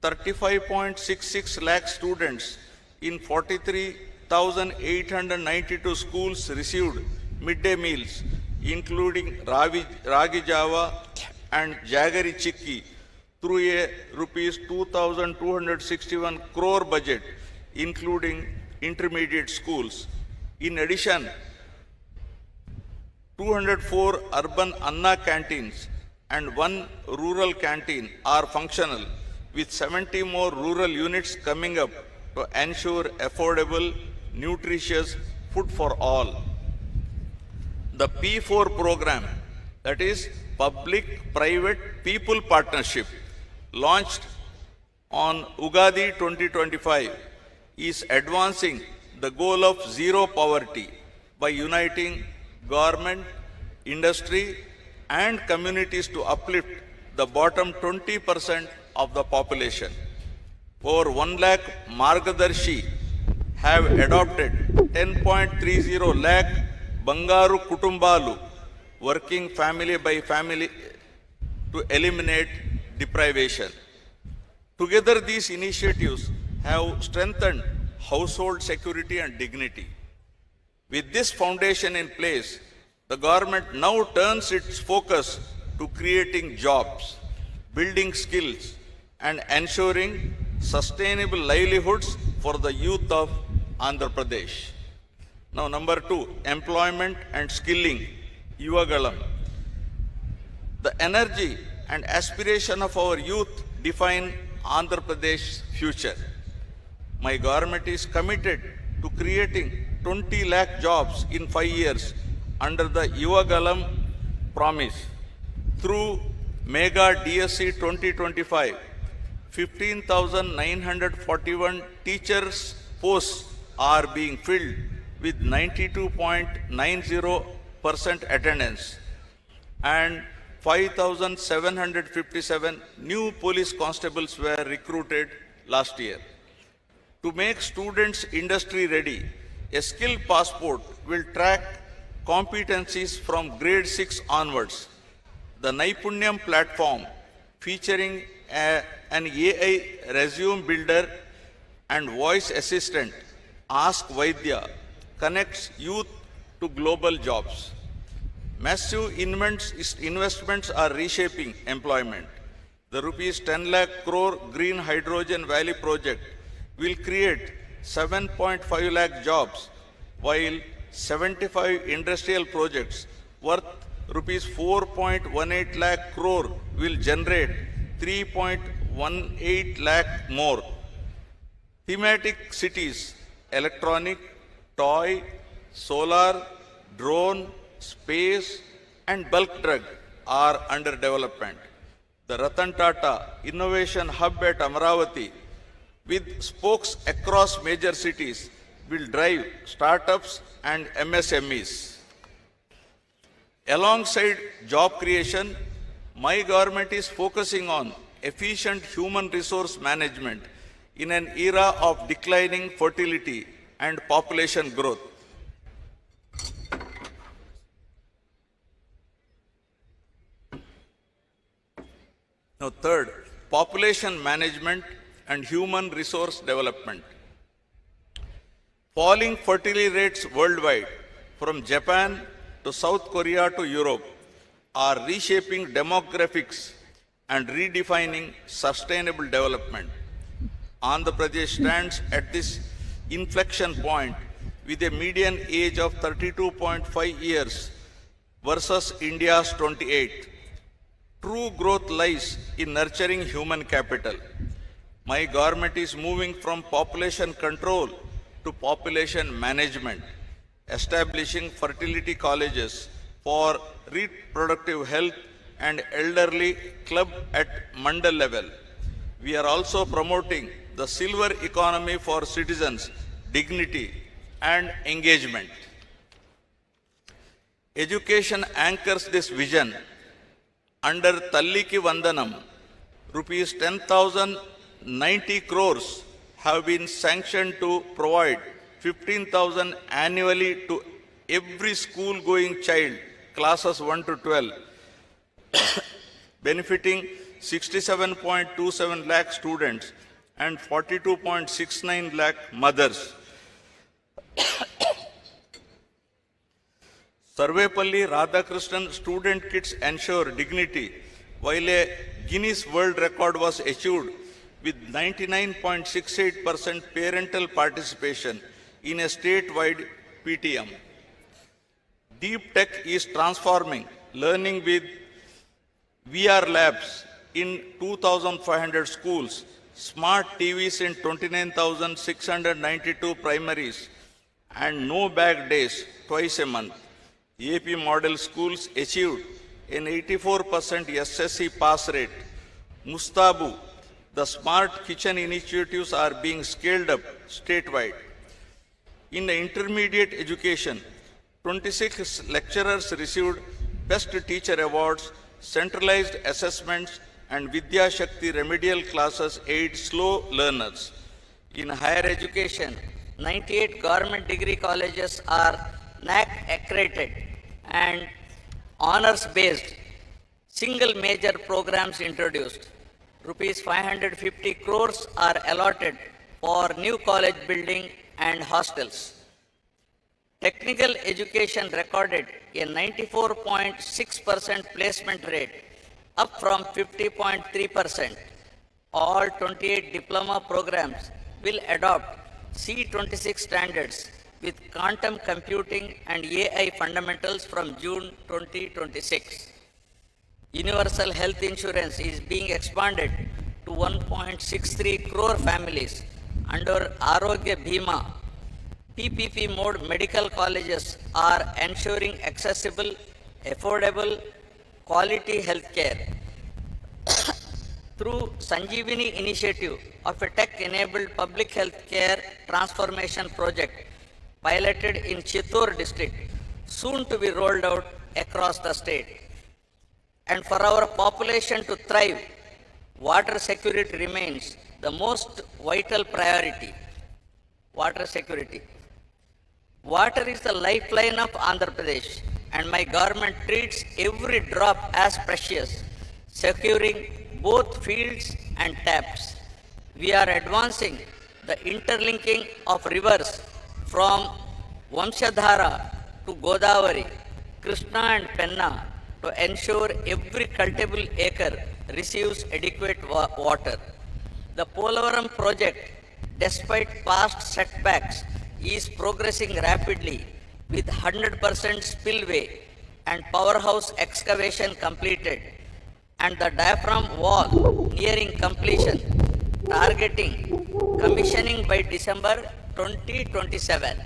G: 35.66 lakh students in 43,892 schools received midday meals, including Ragi Java and Jaggery Chikki, through a rupees 2,261 crore budget, including intermediate schools. In addition, 204 urban Anna canteens and 1 rural canteen are functional, with 70 more rural units coming up to ensure affordable, nutritious food for all. The P4 program, that is Public-Private People Partnership, launched on Ugadi 2025, is advancing the goal of zero poverty by uniting government, industry and communities to uplift the bottom 20% of the population. Over 1 lakh Margadarshi have adopted 10.30 lakh Bangaru Kutumbalu, working family by family to eliminate deprivation. Together, these initiatives have strengthened household security and dignity. With this foundation in place, the government now turns its focus to creating jobs, building skills, and ensuring sustainable livelihoods for the youth of Andhra Pradesh. Now, number 2, employment and skilling, Yuvagalam. The energy and aspiration of our youth define Andhra Pradesh's future. My government is committed to creating 20 lakh jobs in 5 years under the Yuvagalam promise. Through Mega DSC 2025, 15,941 teachers' posts are being filled with 92.90% attendance, and 5,757 new police constables were recruited last year. To make students industry ready, a skill passport will track competencies from grade 6 onwards. The Naipunyam platform, featuring an AI resume builder and voice assistant, Ask Vaidya, connects youth to global jobs. Massive investments are reshaping employment. The rupees 10 lakh crore Green Hydrogen Valley project will create 7.5 lakh jobs, while 75 industrial projects worth rupees 4.18 lakh crore will generate 3.18 lakh more. Thematic cities, electronic, toy, solar, drone, space, and bulk drug are under development. The Ratan Tata Innovation Hub at Amaravati, with spokes across major cities, will drive startups and MSMEs. Alongside job creation, my government is focusing on efficient human resource management in an era of declining fertility and population growth. Now, third, population management and human resource development. Falling fertility rates worldwide, from Japan to South Korea to Europe, are reshaping demographics and redefining sustainable development. Andhra Pradesh stands at this inflection point with a median age of 32.5 years versus India's 28. True growth lies in nurturing human capital. My government is moving from population control to population management, establishing fertility colleges for reproductive health and elderly club at mandal level. We are also promoting the silver economy for citizens, dignity and engagement. Education anchors this vision. Under Talliki Vandanam, rupees 10,090 crores have been sanctioned to provide 15,000 annually to every school-going child, classes 1 to 12, benefiting 67.27 lakh students and 42.69 lakh mothers. Sarvepalli Radhakrishnan student kits ensure dignity, while a Guinness World Record was achieved with 99.68% parental participation in a statewide PTM. Deep Tech is transforming learning with VR labs in 2,500 schools, smart TVs in 29,692 primaries, and no bag days twice a month. AP model schools achieved an 84% SSC pass rate. Mustabu, the smart kitchen initiatives are being scaled up statewide. In the intermediate education, 26 lecturers received Best Teacher Awards, centralized assessments, and Vidya Shakti remedial classes aid slow learners.
H: In higher education, 98 government degree colleges are NAC accredited and honors-based single major programs introduced. rupees 550 crores are allotted for new college building and hostels. Technical education recorded a 94.6% placement rate, up from 50.3%. All 28 diploma programs will adopt C26 standards with quantum computing and AI fundamentals from June 2026. Universal health insurance is being expanded to 1.63 crore families under Arogya Bhima. PPP mode medical colleges are ensuring accessible, affordable, quality healthcare. Through Sanjeevani initiative of a tech-enabled public healthcare transformation project piloted in Chittor district, soon to be rolled out across the state. And for our population to thrive, water security remains the most vital priority. Water security. Water is the lifeline of Andhra Pradesh, and my government treats every drop as precious, securing both fields and taps. We are advancing the interlinking of rivers from Vamshadhara to Godavari, Krishna and Penna to ensure every cultivable acre receives adequate water. The Polavaram project, despite past setbacks, is progressing rapidly with 100% spillway and powerhouse excavation completed and the diaphragm wall nearing completion, targeting commissioning by December 2027.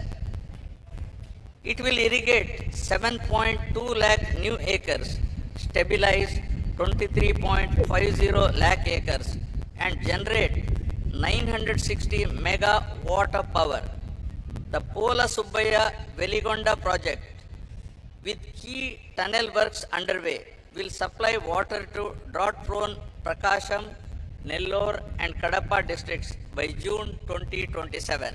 H: It will irrigate 7.2 lakh new acres, stabilize 23.50 lakh acres, and generate 960 megawatt of power. The Pola Subbaya Veligonda project, with key tunnel works underway, will supply water to drought-prone Prakasham, Nellore, and Kadapa districts by June 2027.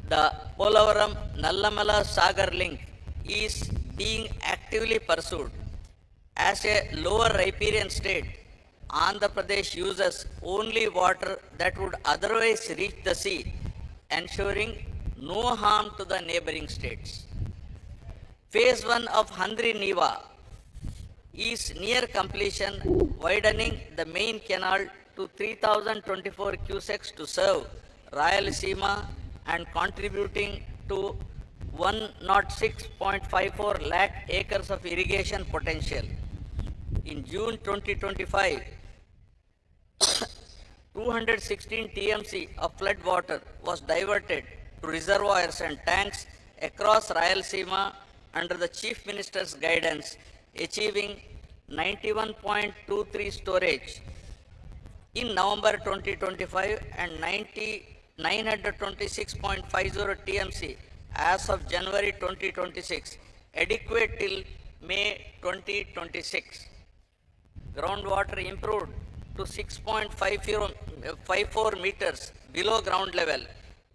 H: The Polavaram Nallamala Sagar link is being actively pursued. As a lower riparian state, Andhra Pradesh uses only water that would otherwise reach the sea, ensuring no harm to the neighboring states. Phase 1 of Handri Niva is near completion, widening the main canal to 3024 cusecs to serve Rayalaseema and contributing to 106.54 lakh acres of irrigation potential. In June 2025, 216 TMC of flood water was diverted to reservoirs and tanks across Rayalaseema under the Chief Minister's guidance, achieving 91.23 storage in November 2025 and 926.50 TMC as of January 2026, adequate till May 2026. Groundwater improved to 6.54 meters below ground level,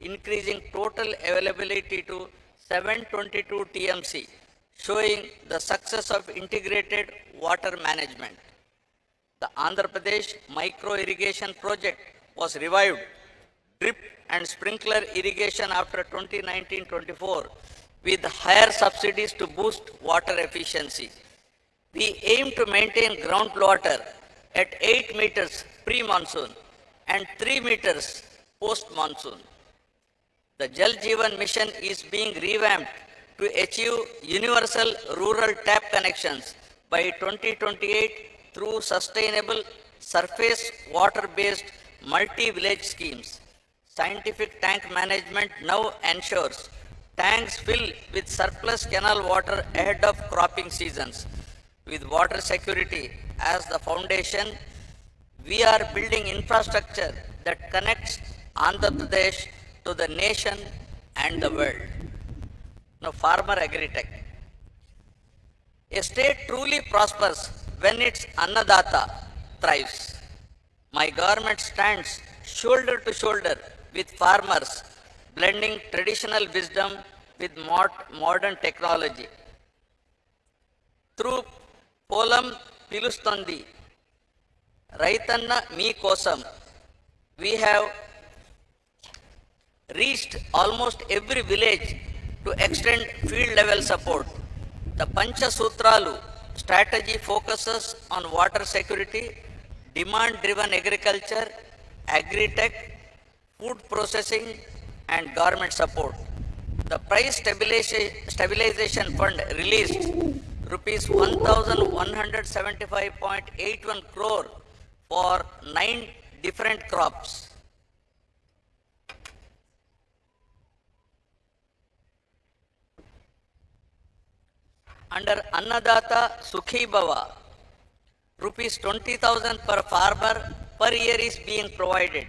H: increasing total availability to 722 TMC, showing the success of integrated water management. The Andhra Pradesh micro irrigation project was revived, drip and sprinkler irrigation after 2019-24 with higher subsidies to boost water efficiency. We aim to maintain groundwater at 8 meters pre-monsoon and 3 meters post-monsoon. The Jal Jeevan mission is being revamped to achieve universal rural tap connections by 2028 through sustainable surface water-based multi-village schemes. Scientific tank management now ensures tanks fill with surplus canal water ahead of cropping seasons. With water security as the foundation, we are building infrastructure that connects Andhra Pradesh to the nation and the world. Now, farmer agri-tech. A state truly prospers when its Annadata thrives. My government stands shoulder to shoulder with farmers, blending traditional wisdom with modern technology. Through Polam Pilustandi, Raitanna Me Kosam, we have reached almost every village to extend field level support. The Pancha Sutralu strategy focuses on water security, demand driven agriculture, agri-tech, food processing and government support. The price stabilization fund released rupees 1175.81 crore for 9 different crops. Under Annadata Sukhi Bhava, rupees 20,000 per farmer per year is being provided,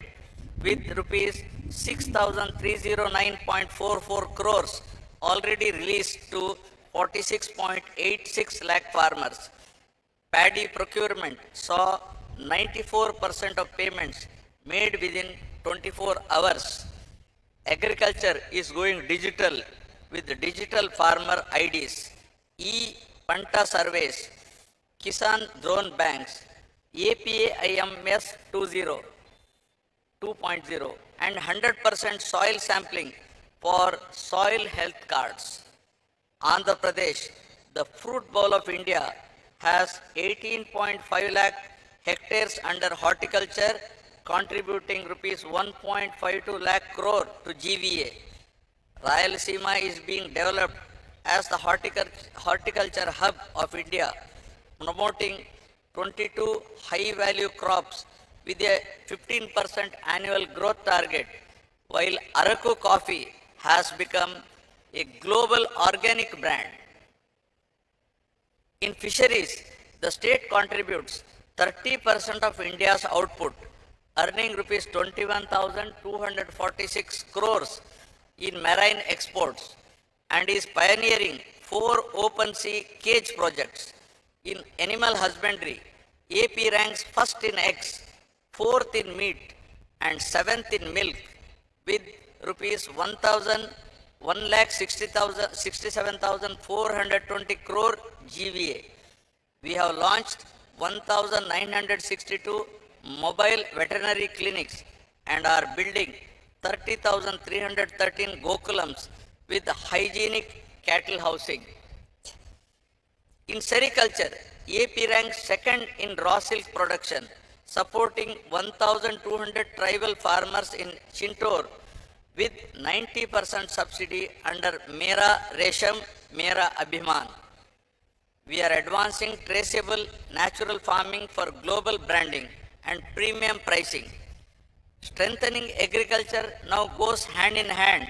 H: with rupees 6,309.44 crores already released to 46.86 lakh farmers. Paddy procurement saw 94% of payments made within 24 hours. Agriculture is going digital with the digital farmer IDs, e-Panta surveys, Kisan drone banks, APAIMS 2.0 and 100% soil sampling for soil health cards. Andhra Pradesh, the fruit bowl of India, has 18.5 lakh hectares under horticulture, contributing rupees 1.52 lakh crore to GVA. Rayalaseema is being developed as the horticulture hub of India, promoting 22 high-value crops with a 15% annual growth target, while Araku coffee has become a global organic brand. In fisheries, the state contributes 30% of India's output, earning rupees 21,246 crores in marine exports, and is pioneering 4 open sea cage projects. In animal husbandry, AP ranks first in eggs, 4th in meat, and 7th in milk, with rupees 1,67,420 crore GVA. We have launched 1,962 mobile veterinary clinics and are building 30,313 Gokulams with hygienic cattle housing. In sericulture, AP ranks second in raw silk production, supporting 1,200 tribal farmers in Chintor with 90% subsidy under Mera Resham, Mera Abhiman. We are advancing traceable natural farming for global branding and premium pricing. Strengthening agriculture now goes hand in hand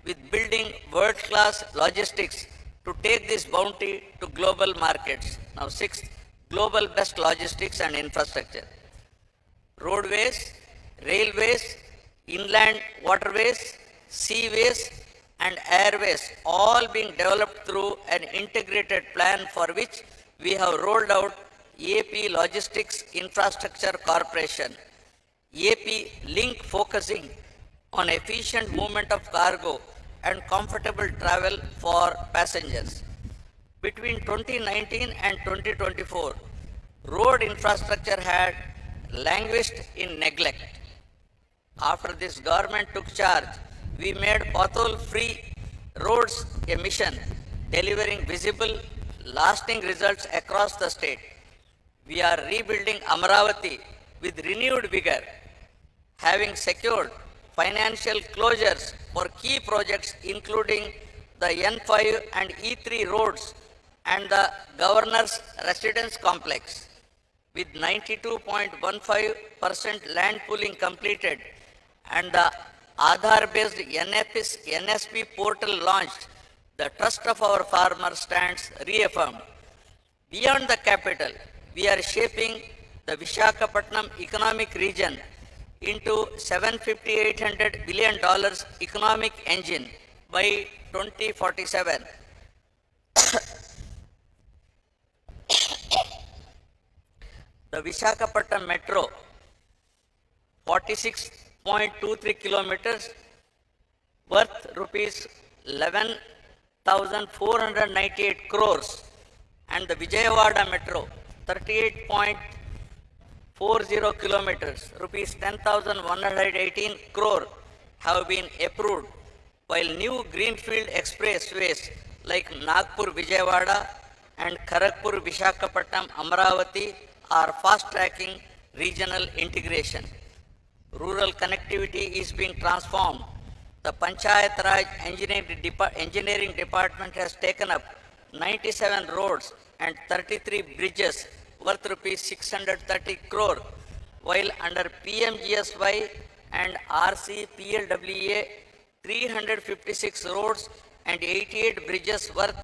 H: with building world-class logistics to take this bounty to global markets. Now, 6th, global best logistics and infrastructure. Roadways, railways, inland waterways, seaways, and airways, all being developed through an integrated plan for which we have rolled out AP Logistics Infrastructure Corporation, AP Link, focusing on efficient movement of cargo and comfortable travel for passengers. Between 2019 and 2024, road infrastructure had languished in neglect. After this government took charge, we made pothole-free roads a mission, delivering visible, lasting results across the state. We are rebuilding Amaravati with renewed vigor, having secured financial closures for key projects including the N5 and E3 roads and the Governor's Residence Complex. With 92.15% land pooling completed and the Aadhaar-based NSP portal launched, the trust of our farmers stands reaffirmed. Beyond the capital, we are shaping the Visakhapatnam economic region into $750-800 billion economic engine by 2047. The Visakhapatnam Metro, 46.23 kilometers, worth rupees 11,498 crores, and the Vijayawada Metro, 38.5 40 kilometers, rupees 10,118 crore have been approved, while new greenfield expressways like Nagpur Vijayawada and Kharagpur Visakhapatnam Amravati are fast-tracking regional integration. Rural connectivity is being transformed. The Panchayat Raj Engineering Department has taken up 97 roads and 33 bridges worth rupees 630 crore, while under PMGSY and RCPLWA 356 roads and 88 bridges worth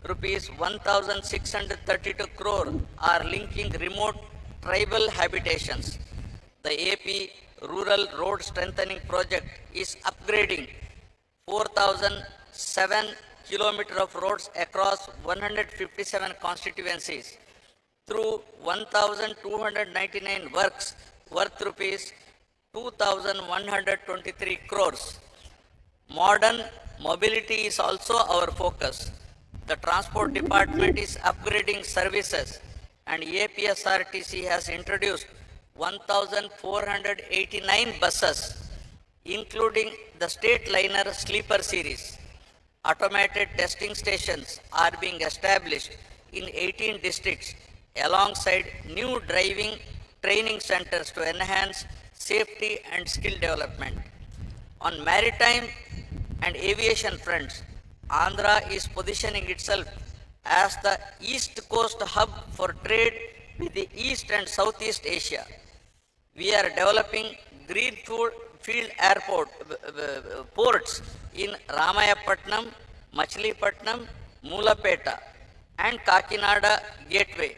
H: rupees 1632 crore are linking remote tribal habitations. The AP Rural Road Strengthening Project is upgrading 4,007 kilometers of roads across 157 constituencies through 1,299 works worth rupees 2,123 crores. Modern mobility is also our focus. The Transport Department is upgrading services and APSRTC has introduced 1,489 buses, including the State Liner Sleeper Series. Automated testing stations are being established in 18 districts alongside new driving training centers to enhance safety and skill development. On maritime and aviation fronts, Andhra is positioning itself as the East Coast hub for trade with the East and Southeast Asia. We are developing greenfield ports in Ramayapatnam, Machilipatnam, Mulapeta, and Kakinada Gateway,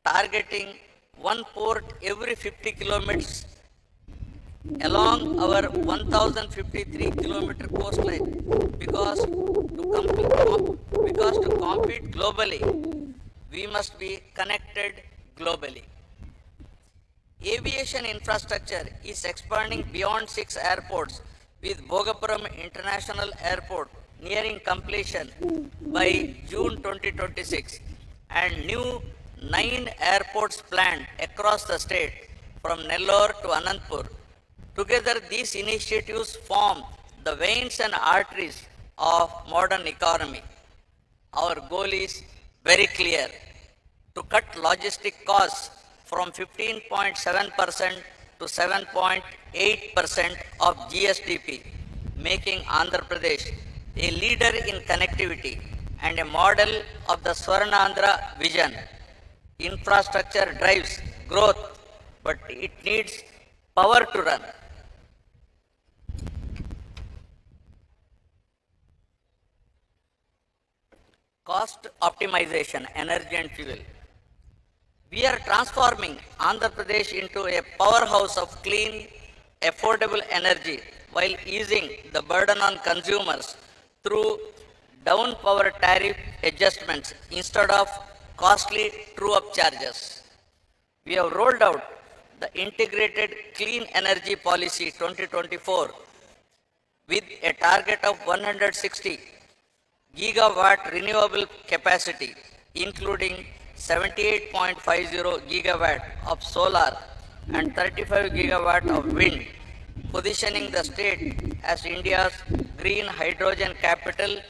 H: targeting one port every 50 kilometers along our 1053 kilometer coastline because to compete globally, we must be connected globally. Aviation infrastructure is expanding beyond 6 airports with Bhogapuram International Airport nearing completion by June 2026 and new 9 airports planned across the state from Nellore to Anantapur. Together, these initiatives form the veins and arteries of modern economy. Our goal is very clear: to cut logistic costs from 15.7% to 7.8% of GSDP, making Andhra Pradesh a leader in connectivity and a model of the Swarnandhra vision. Infrastructure drives growth, but it needs power to run. Cost optimization, energy and fuel. We are transforming Andhra Pradesh into a powerhouse of clean, affordable energy while easing the burden on consumers through down power tariff adjustments instead of costly true-up charges. We have rolled out the Integrated Clean Energy Policy 2024 with a target of 160 gigawatt renewable capacity, including 78.50 gigawatt of solar and 35 gigawatt of wind, positioning the state as India's green hydrogen capital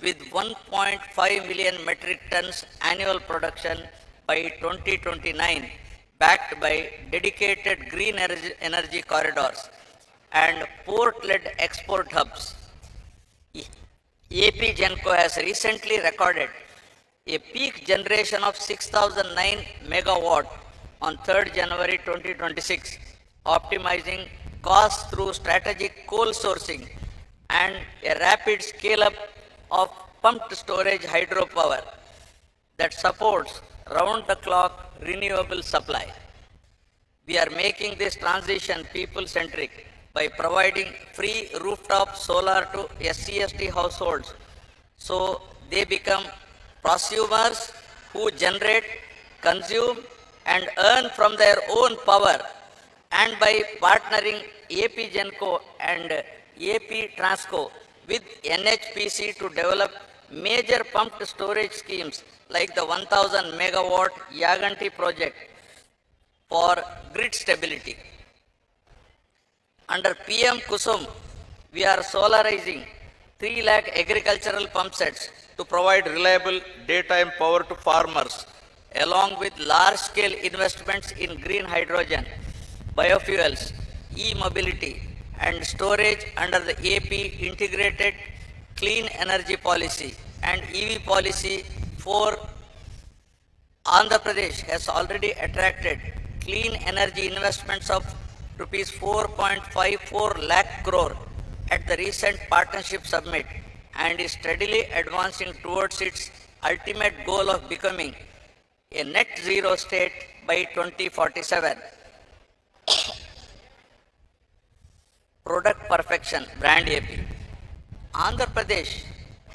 H: with 1.5 million metric tons annual production by 2029, backed by dedicated green energy corridors and port-led export hubs. AP Genco has recently recorded a peak generation of 6,009 megawatt on 3rd January 2026, optimizing costs through strategic coal sourcing and a rapid scale-up of pumped storage hydropower that supports round-the-clock renewable supply. We are making this transition people-centric by providing free rooftop solar to SC/ST households so they become prosumers who generate, consume and earn from their own power, and by partnering AP Genco and AP Transco with NHPC to develop major pumped storage schemes like the 1000 megawatt Yaganti project for grid stability. Under PM Kusum, we are solarizing 3 lakh agricultural pump sets to provide reliable daytime power to farmers, along with large-scale investments in green hydrogen, biofuels, e-mobility, and storage under the AP Integrated Clean Energy Policy and EV Policy 4. Andhra Pradesh has already attracted clean energy investments of rupees 4.54 lakh crore at the recent partnership summit and is steadily advancing towards its ultimate goal of becoming a net zero state by 2047. Product perfection, brand AP. Andhra Pradesh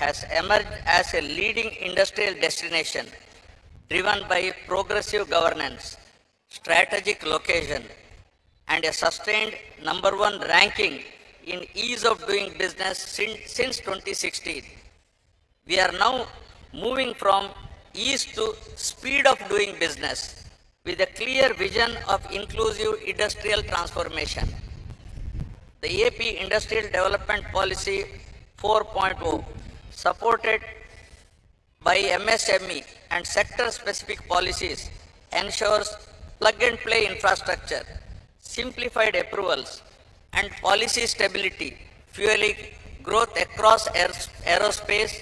H: has emerged as a leading industrial destination driven by progressive governance, strategic location, and a sustained number 1 ranking in ease of doing business since 2016. We are now moving from ease to speed of doing business with a clear vision of inclusive industrial transformation. The AP Industrial Development Policy 4.0, supported by MSME and sector-specific policies, ensures plug-and-play infrastructure, simplified approvals, and policy stability, fueling growth across aerospace,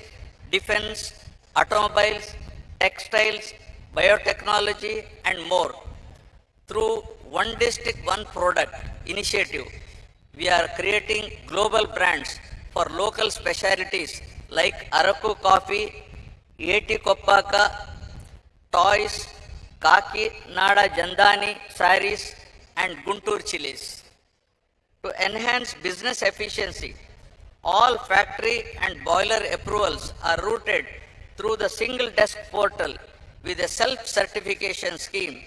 H: defense, automobiles, textiles, biotechnology, and more. Through One District, One Product initiative, we are creating global brands for local specialties like Araku coffee, Yeti Koppaka, toys, Kaki Nada Jandani sarees, and Guntur chilies. To enhance business efficiency, all factory and boiler approvals are routed through the single desk portal with a self-certification scheme,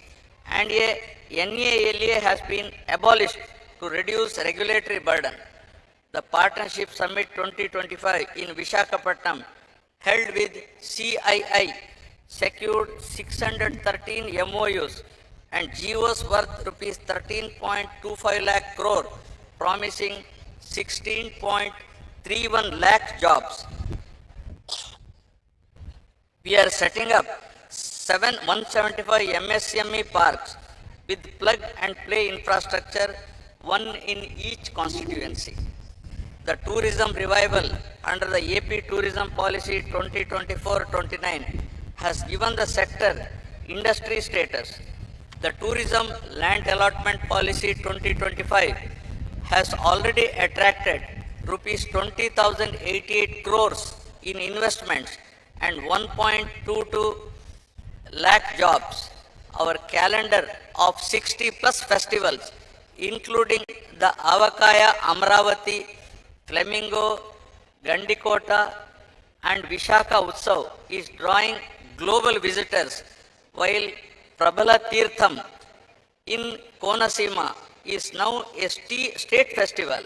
H: and a NALA has been abolished to reduce regulatory burden. The Partnership Summit 2025 in Visakhapatnam, held with CII, secured 613 MOUs and GOs worth rupees 13.25 lakh crore, promising 16.31 lakh jobs. We are setting up 175 MSME parks with plug and play infrastructure, 1 in each constituency. The tourism revival under the AP Tourism Policy 2024-29 has given the sector industry status. The Tourism Land Allotment Policy 2025 has already attracted rupees 20,088 crores in investments and 1.22 lakh jobs. Our calendar of 60 plus festivals, including the Avakaya Amravati, Flamingo, Gandikota, and Vishaka Utsav, is drawing global visitors, while Prabhala Tirtham in Konasima is now a state festival.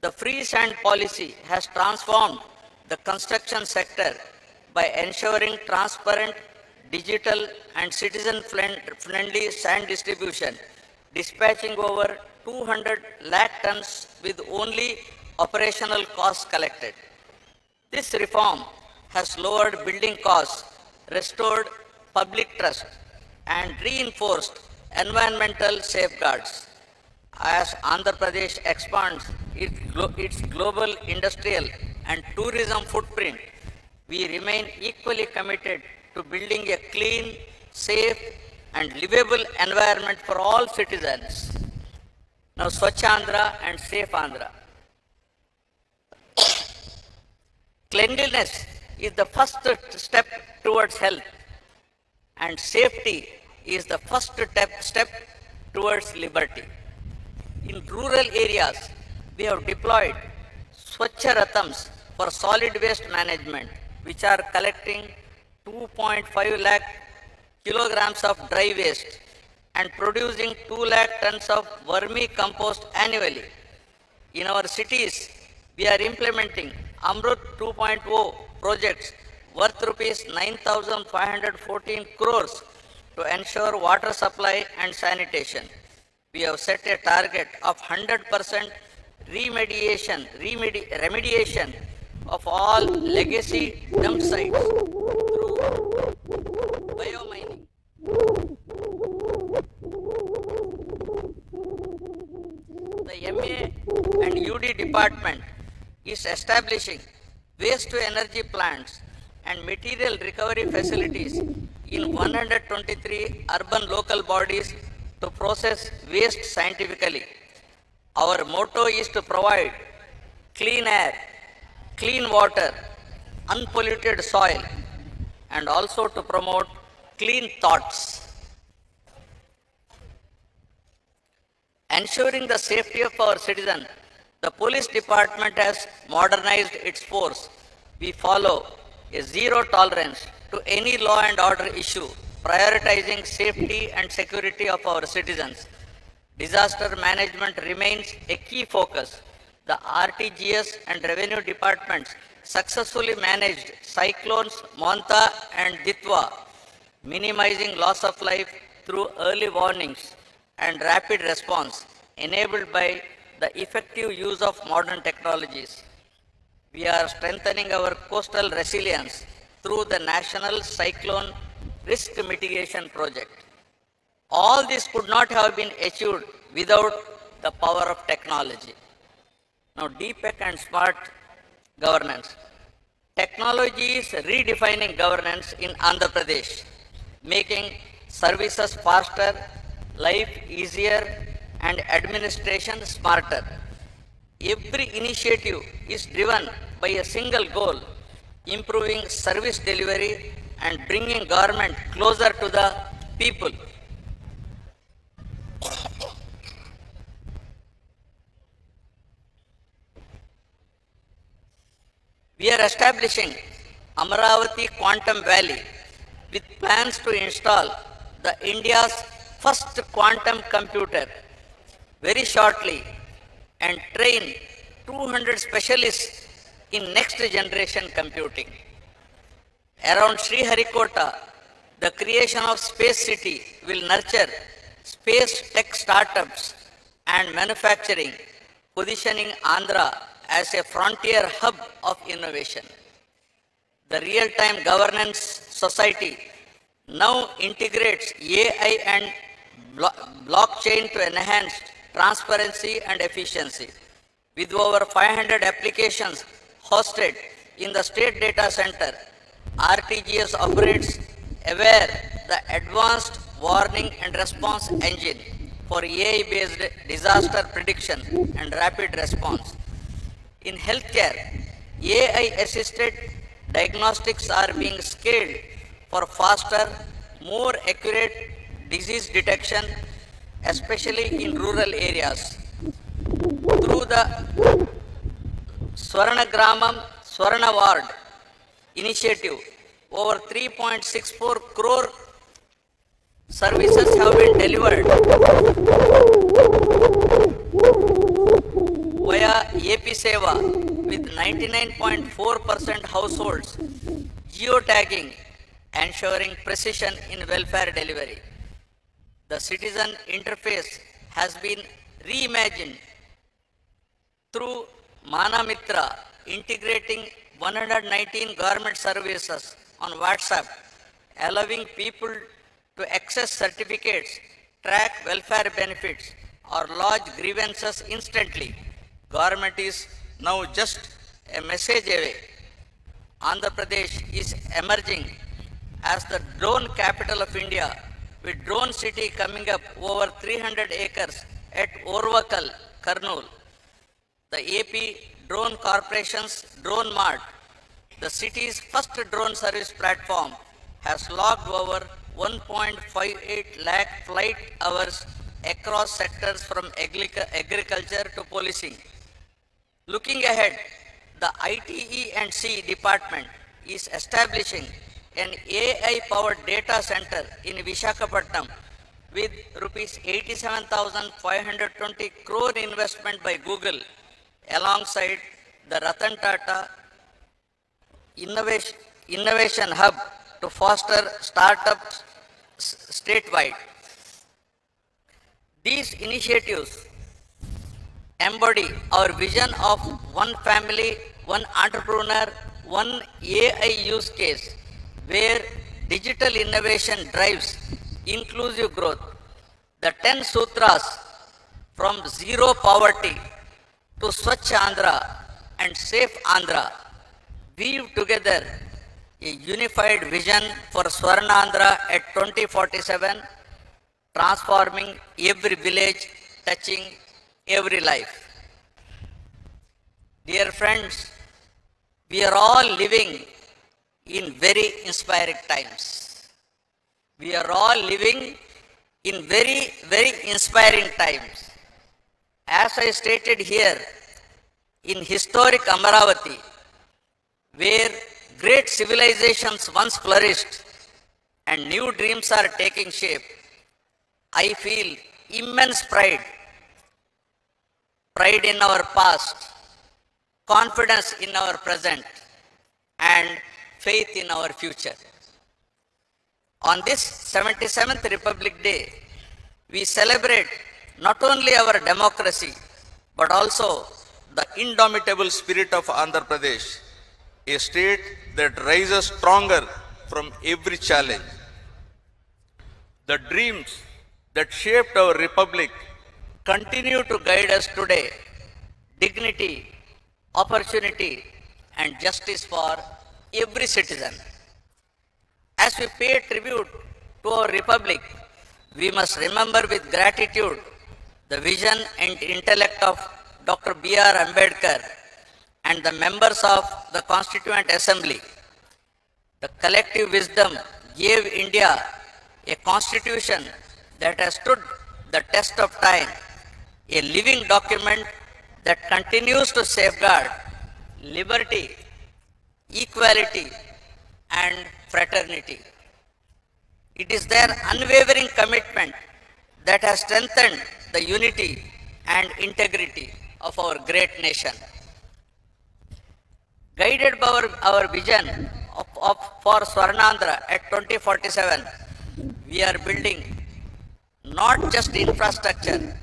H: The free sand policy has transformed the construction sector by ensuring transparent, digital, and citizen-friendly sand distribution, dispatching over 200 lakh tons with only operational costs collected. This reform has lowered building costs, restored public trust, and reinforced environmental safeguards. As Andhra Pradesh expands its global industrial and tourism footprint, we remain equally committed to building a clean, safe, and livable environment for all citizens. Now, Swachh Andhra and Safe Andhra. Cleanliness is the first step towards health, and safety is the first step towards liberty. In rural areas, we have deployed Swachh Rathams for solid waste management, which are collecting 2.5 lakh kilograms of dry waste and producing 2 lakh tons of vermicompost annually. In our cities, we are implementing Amrut 2.0 projects worth rupees 9,514 crores to ensure water supply and sanitation. We have set a target of 100% remediation of all legacy dump sites through biomining. The MA and UD department is establishing waste to energy plants and material recovery facilities in 123 urban local bodies to process waste scientifically. Our motto is to provide clean air, clean water, unpolluted soil, and also to promote clean thoughts. Ensuring the safety of our citizens, the police department has modernized its force. We follow a zero tolerance to any law and order issue, prioritizing safety and security of our citizens. Disaster management remains a key focus. The RTGS and revenue departments successfully managed cyclones Monta and Ditwa, minimizing loss of life through early warnings and rapid response enabled by the effective use of modern technologies. We are strengthening our coastal resilience through the National Cyclone Risk Mitigation Project. All this could not have been achieved without the power of technology. Now, DPEC and smart governance. Technology is redefining governance in Andhra Pradesh, making services faster, life easier, and administration smarter. Every initiative is driven by a single goal, improving service delivery and bringing government closer to the people. We are establishing Amaravati Quantum Valley with plans to install the India's first quantum computer very shortly and train 200 specialists in next generation computing. Around Sriharikota, the creation of Space City will nurture space tech startups and manufacturing, positioning Andhra as a frontier hub of innovation. The Real-Time Governance Society now integrates AI and blockchain to enhance transparency and efficiency. With over 500 applications hosted in the state data center, RTGS operates aware the advanced warning and response engine for AI-based disaster prediction and rapid response. In healthcare, AI-assisted diagnostics are being scaled for faster, more accurate disease detection, especially in rural areas. Through the Swarna Gramam Swarna Ward initiative, over 3.64 crore services have been delivered via AP Seva with 99.4% households geotagging, ensuring precision in welfare delivery. The citizen interface has been reimagined through Manamitra, integrating 119 government services on WhatsApp, allowing people to access certificates, track welfare benefits, or lodge grievances instantly. Government is now just a message away. Andhra Pradesh is emerging as the drone capital of India, with Drone City coming up over 300 acres at Orvakal, Kurnool. The AP Drone Corporation's Drone Mart, the city's first drone service platform, has logged over 1.58 lakh flight hours across sectors from agriculture to policing. Looking ahead, the ITE&C department is establishing an AI-powered data center in Visakhapatnam with rupees 87,520 crore investment by Google, alongside the Ratan Tata Innovation Hub to foster startups statewide. These initiatives embody our vision of one family, one entrepreneur, one AI use case where digital innovation drives inclusive growth. The 10 sutras from zero poverty to Swachh Andhra and Safe Andhra weave together a unified vision for Swarnandhra at 2047, transforming every village, touching every life. Dear friends, we are all living in very inspiring times. We are all living in very, very inspiring times. As I stated here, in historic Amaravati, where great civilizations once flourished and new dreams are taking shape, I feel immense pride in our past, confidence in our present, and faith in our future. On this 77th Republic Day, we celebrate not only our democracy, but also the indomitable spirit of Andhra Pradesh, a state that rises stronger from every challenge. The dreams that shaped our republic continue to guide us today. Dignity, opportunity, and justice for every citizen. As we pay tribute to our republic, we must remember with gratitude the vision and intellect of Dr. B.R. Ambedkar and the members of the Constituent Assembly. The collective wisdom gave India a constitution that has stood the test of time, a living document that continues to safeguard liberty, equality, and fraternity. It is their unwavering commitment that has strengthened the unity and integrity of our great nation. Guided by our vision for Swarnandhra at 2047, we are building not just infrastructure,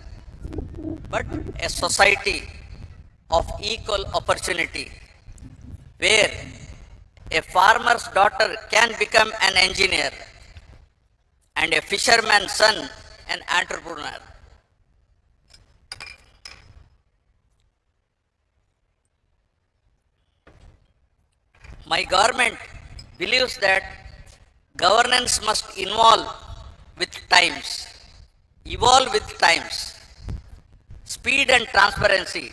H: but a society of equal opportunity, where a farmer's daughter can become an engineer and a fisherman's son an entrepreneur. My government believes that governance must evolve with times. Speed and transparency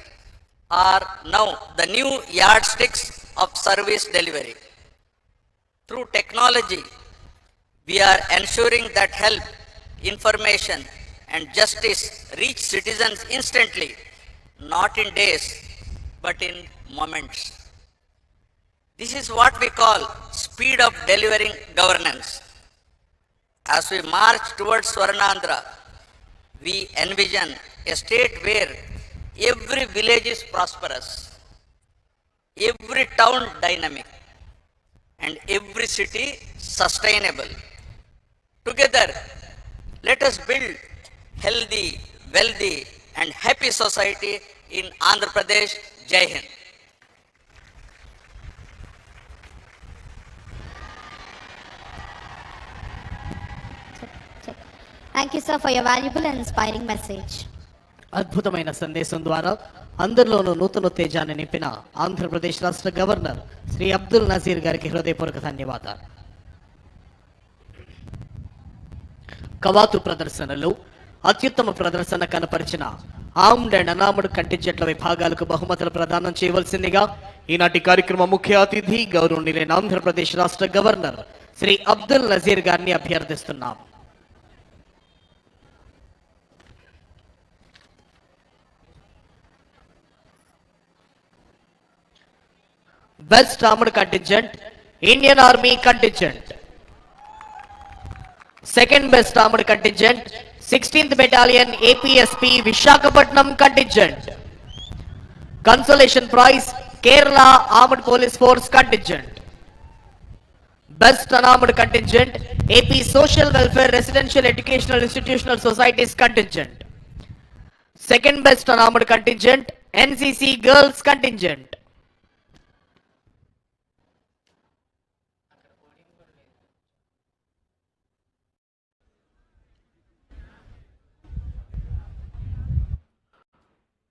H: are now the new yardsticks of service delivery. Through technology, we are ensuring that help, information, and justice reach citizens instantly, not in days, but in moments. This is what we call speed of delivering governance. As we march towards Swarnandhra, we envision a state where every village is prosperous, every town dynamic, and every city sustainable. Together, let us build healthy, wealthy, and happy society in Andhra Pradesh. Jai Hind.
A: Thank you, sir, for your valuable and inspiring message.
B: అద్భుతమైన సందేశం ద్వారా అందరిలోనూ నూతన తేజాన్ని నింపిన ఆంధ్రప్రదేశ్ రాష్ట్ర governor Shri Abdul Nazir గారికి హృదయపూర్వక ధన్యవాదాలు. కవాతు ప్రదర్శనలో అత్యుత్తమ ప్రదర్శన కనపరిచిన ఆర్మ్డ్ అండ్ అన్ఆర్మ్డ్ కంటింజెంట్ల విభాగాలకు బహుమతులు ప్రదానం చేయవలసిందిగా ఈనాటి కార్యక్రమ ముఖ్య అతిథి గౌరవనీయులైన ఆంధ్రప్రదేశ్ రాష్ట్ర గవర్నర్ శ్రీ అబ్దుల్ నజీర్ గారిని అభ్యర్థిస్తున్నాం. Best Armored Contingent, Indian Army Contingent. Second Best Armored Contingent, 16th Battalion APSP Vishakhapatnam Contingent. Consolation Prize, Kerala Armed Police Force Contingent. Best Unarmed Contingent, AP Social Welfare Residential Educational Institutional Societies contingent. Second best unarmed contingent, NCC Girls contingent.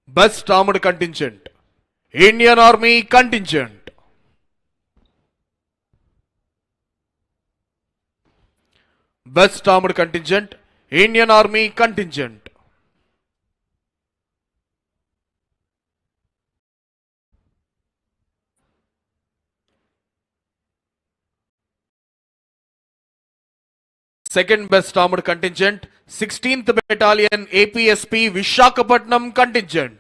C: Best armed contingent, Indian Army contingent. Best armed contingent, Indian Army contingent. Second best armored contingent, 16th Battalion APSP Vishakhapatnam contingent.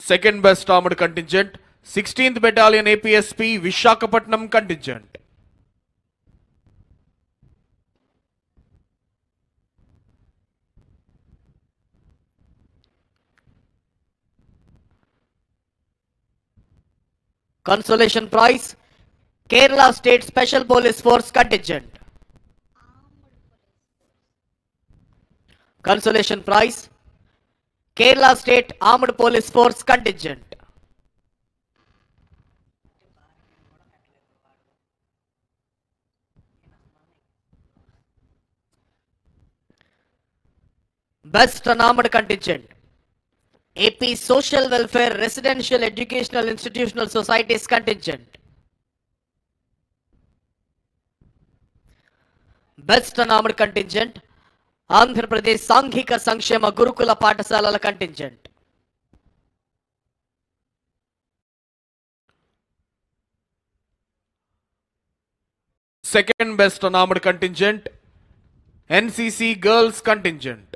C: Second best armored contingent, 16th Battalion APSP Vishakhapatnam contingent.
B: Consolation prize, Kerala State Special Police Force contingent. Consolation prize, Kerala State Armed Police Force contingent. Best unarmed contingent, AP Social Welfare Residential Educational Institutional Societies contingent. Best unarmed contingent, Andhra Pradesh Sanghika Sankshema Gurukula Paఠశాలల contingent.
C: Second best unarmed contingent, NCC Girls contingent.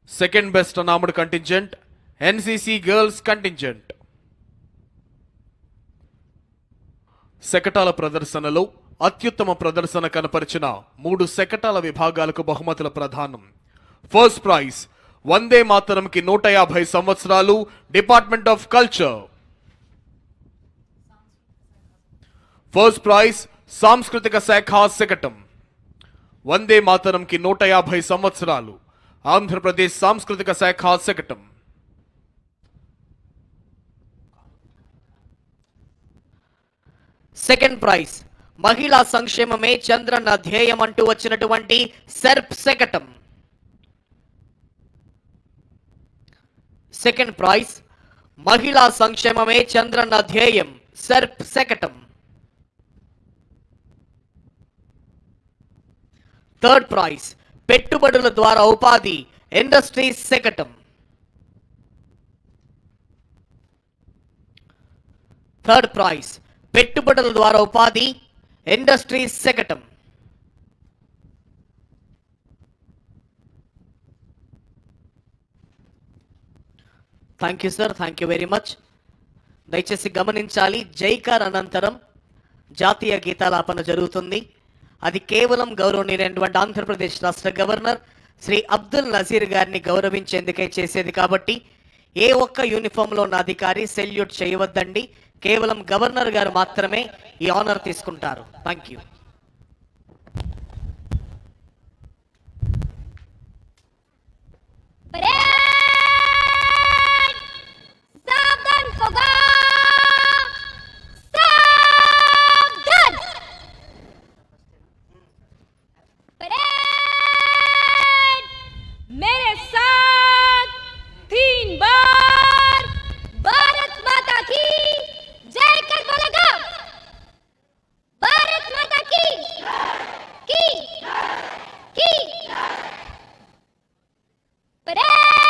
C: Second best unarmed contingent, NCC Girls contingent. శకటాల ప్రదర్శనలో అత్యుత్తమ ప్రదర్శన కనపరిచిన 3 శకటాల విభాగాలకు బహుమతుల ప్రదానం. First prize వందే మాతరంకి 150 సంవత్సరాలు department of culture. First prize సాంస్కృతిక శాఖ శకటం. వందే మాతరంకి 150 సంవత్సరాలు ఆంధ్రప్రదేశ్ సాంస్కృతిక శాఖ శకటం.
B: సెకండ్ ప్రైజ్ మహిళా సంక్షేమమే చంద్రన్న ధ్యేయం అంటూ వచ్చినటువంటి సెర్ప్ శకటం. సెకండ్ ప్రైజ్ మహిళా సంక్షేమమే చంద్రన్న ధ్యేయం సెర్ప్ శకటం. థర్డ్ ప్రైజ్ పెట్టుబడుల ద్వారా ఉపాధి ఇండస్ట్రీస్ శకటం. థర్డ్ ప్రైజ్ పెట్టుబడుల ద్వారా ఉపాధి ఇండస్ట్రీస్ శకటం. Thank you sir, thank you very much. దయచేసి గమనించాలి, జైకార్ అనంతరం జాతీయ గీతాలాపన జరుగుతుంది. అది కేవలం గౌరవనీయులైనటువంటి ఆంధ్రప్రదేశ్ రాష్ట్ర గవర్నర్ శ్రీ అబ్దుల్ నజీర్ గారిని గౌరవించేందుకే చేసేది కాబట్టి ఏ ఒక్క యూనిఫామ్లో ఉన్న అధికారి సెల్యూట్ చేయవద్దండి. కేవలం గవర్నర్ గారు మాత్రమే ఈ ఆనర్ తీసుకుంటారు. Thank you.
E: मेरे साथ 3 बार भारत माता की जय कर बोलेगा. भारत माता की की परेड.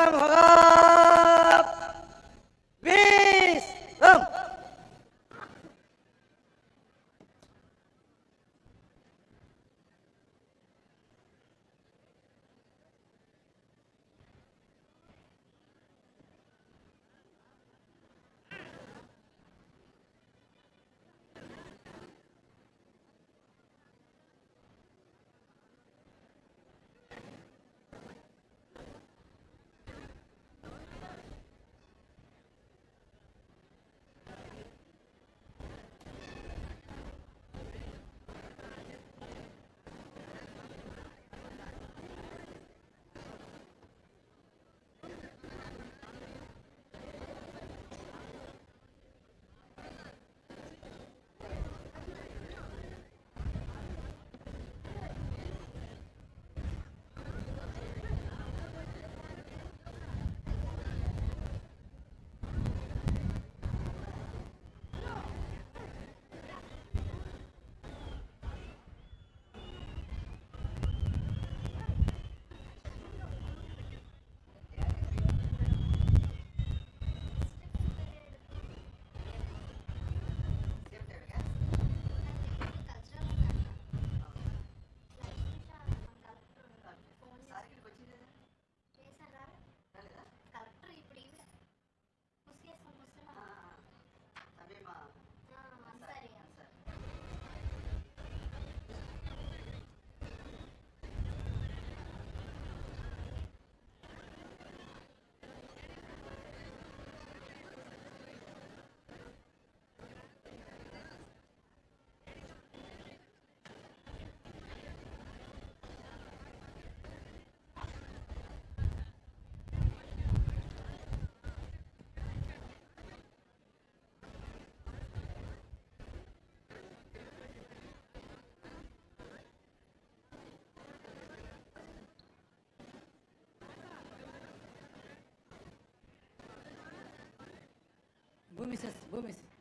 I: कार्यक्रम होगा 20 रम।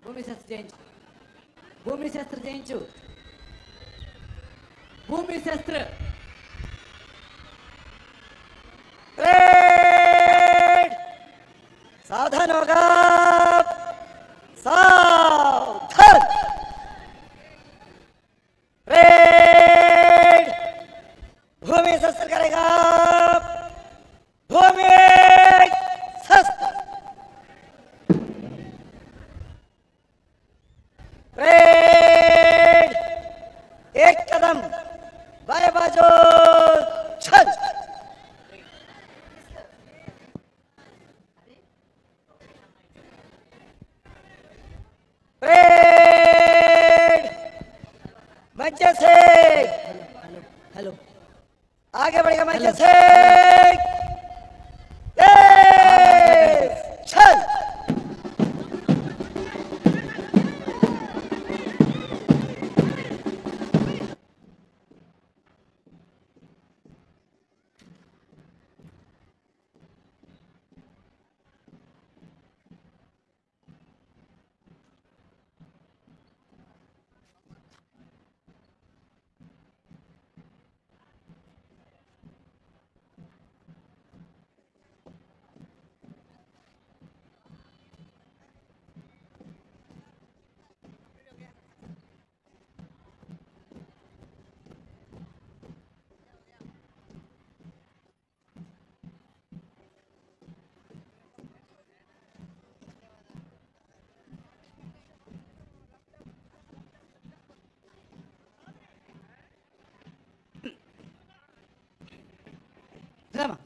J: భూమి శాస్త్ర జయించు, భూమి శాస్త్ర జయించు, భూమి శాస్త్ర
I: सावधान होगा, सावधान। रेड भूमि शस्त्र करेगा, भूमि शस्त्र। रेड एक कदम बाएं बाजू चल। मंच से
J: हेलो
I: आगे बढ़ेगा, मंच से चल।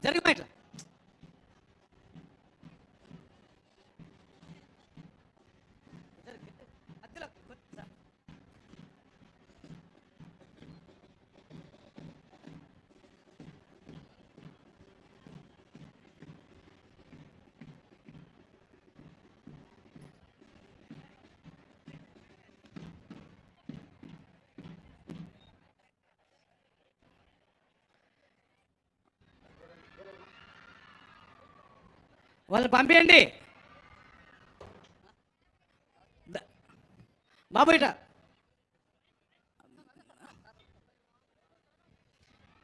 J: జరిగిపోయి ఇట్లా వాళ్ళని పంపించండి బాబు ఇట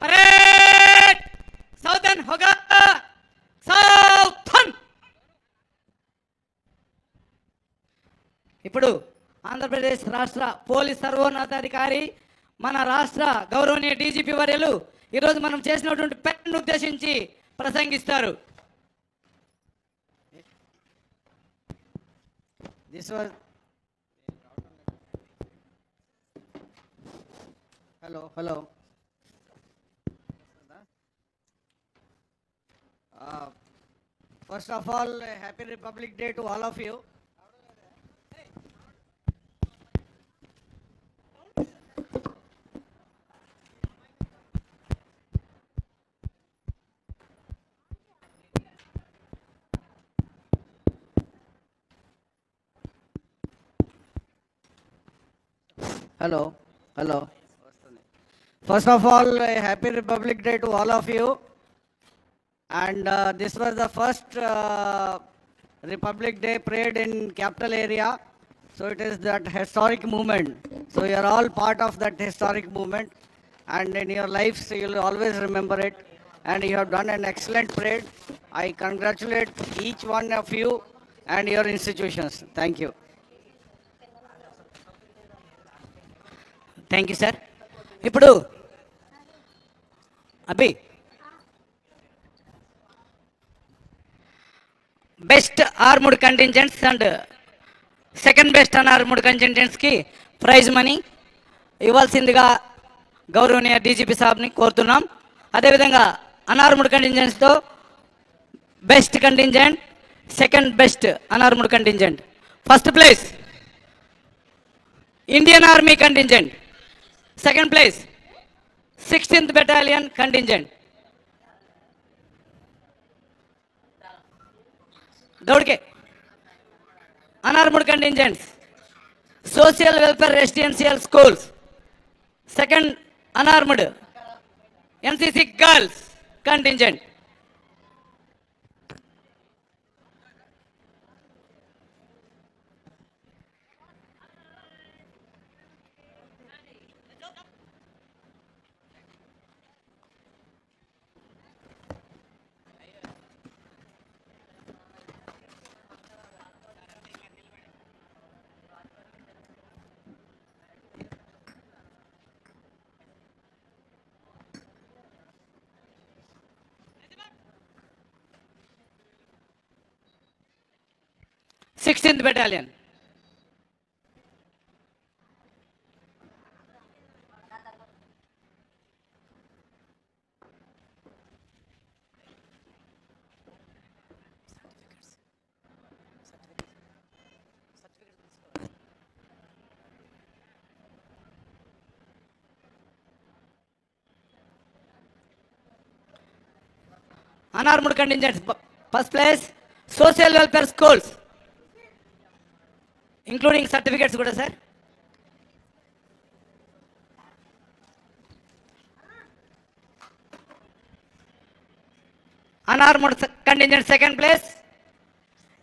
J: పరేడ్ సౌదర్న్ హోగా ఇప్పుడు ఆంధ్రప్రదేశ్ రాష్ట్ర పోలీస్ సర్వోన్నతాధికారి మన రాష్ట్ర గౌరవనీయ డీజీపీ వర్యులు ఈరోజు మనం చేసినటువంటి పెన్ను ఉద్దేశించి ప్రసంగిస్తారు.
K: This was hello. First of all, happy Republic Day to all of you. Hello. First of all, a happy Republic Day to all of you. And this was the first Republic Day parade in capital area. So it is that historic movement. So you are all part of that historic movement. And in your lives, you will always remember it. And you have done an excellent parade. I congratulate each one of you and your institutions. Thank you.
J: Thank you sir. ఇప్పుడు అభి best armed contingents and second best unarmed కంటింజెంట్స్కి prize money ఇవ్వాల్సిందిగా గౌరవనీయ DGP సాబ్ని కోరుతున్నాం. అదేవిధంగా unarmed కంటింజెంట్స్తో best contingent, second best unarmed contingent. First place Indian Army contingent, second place 16th Battalion contingent. दौड़ के unarmed contingents, social welfare residential schools, second unarmed NCC girls contingent. Sixteenth Battalion. Unarmed contingents. First place, social welfare schools, including certificates kuda sir. Unarmed contingent second place,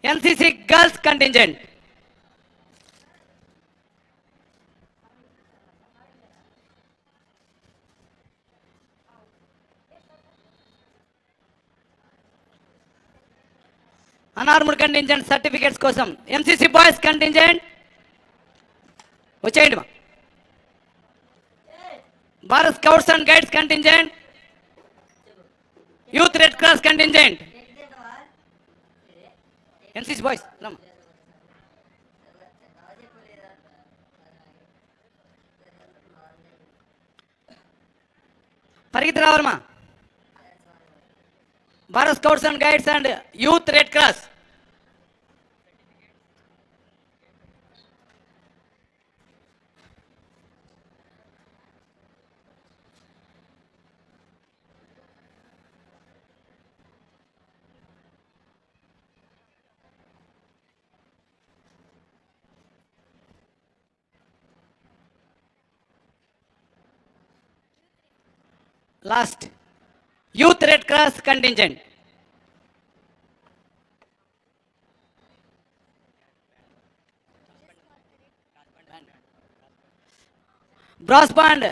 J: NCC girls contingent. Unarmed contingent certificates kosam MCC boys contingent వచ్చేయండి మా. Bharat scouts and guides contingent, Youth red cross contingent, NCC boys పరిగెత్తి రావాలమ్మా. Bharat scouts and Guides and Youth red Cross. Last, Youth Red Cross contingent. Brass band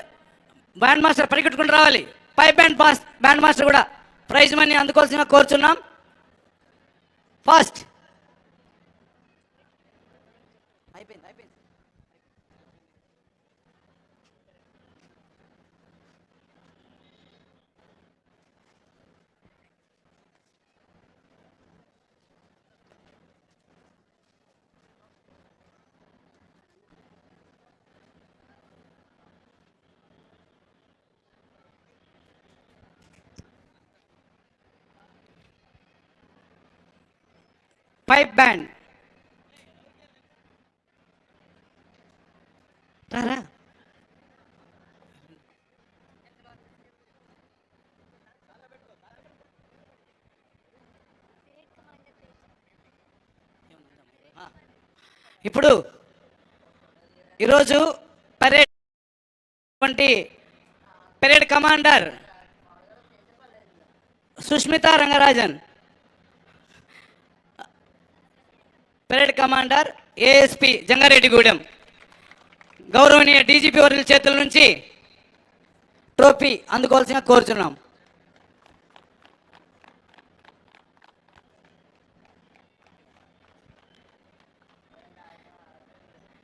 J: master పరిగెట్టుకుని రావాలి. Pipe band master కూడా prize money అందుకోవాల్సిన కోరుచున్నాం. First అయిపోయింది. Pipe band. రారా ఇప్పుడు ఈరోజు parade parade commander Sushmita Rangarajan, parade commander ASP Jangareddygudem, గౌరవనీయ డీజీపీ వర్యుల చేతుల నుంచి ట్రోఫీ అందుకోవాల్సిందిగా కోరుచున్నాం.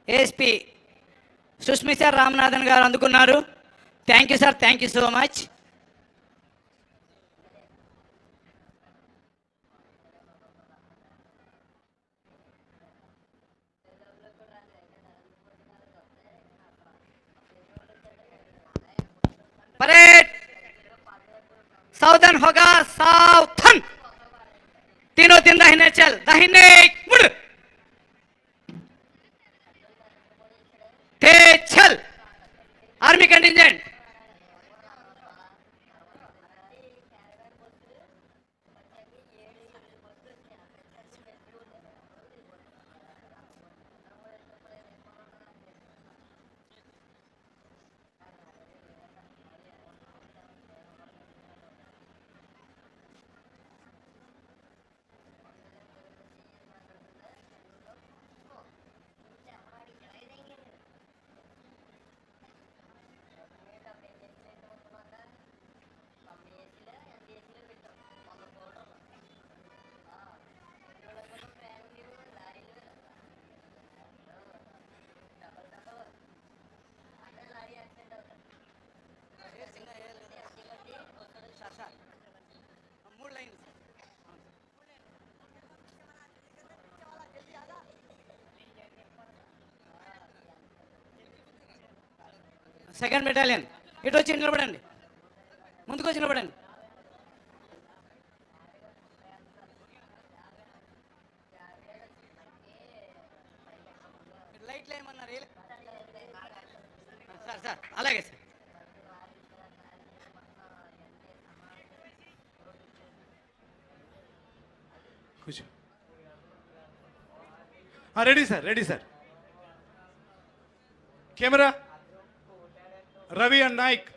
J: ఏఎస్పి సుష్మిత రామనాథన్ గారు అందుకున్నారు. Thank you sir, thank you so much. Parade सावधान होगा, सावधान, तीनों दिन दाहिने चल, दाहिने मुड़, तेज चल, आर्मी कंटिजेंट, సెకండ్ బెటాలియన్ ఇటు వచ్చి నిలబడండి, ముందుకు వచ్చి నిలబడండి. లైట్లు ఏమన్నారు సార్? సార్ అలాగే సార్.
F: కూర్చో. Ready sir, ready sir. Camera Ravi and Naik.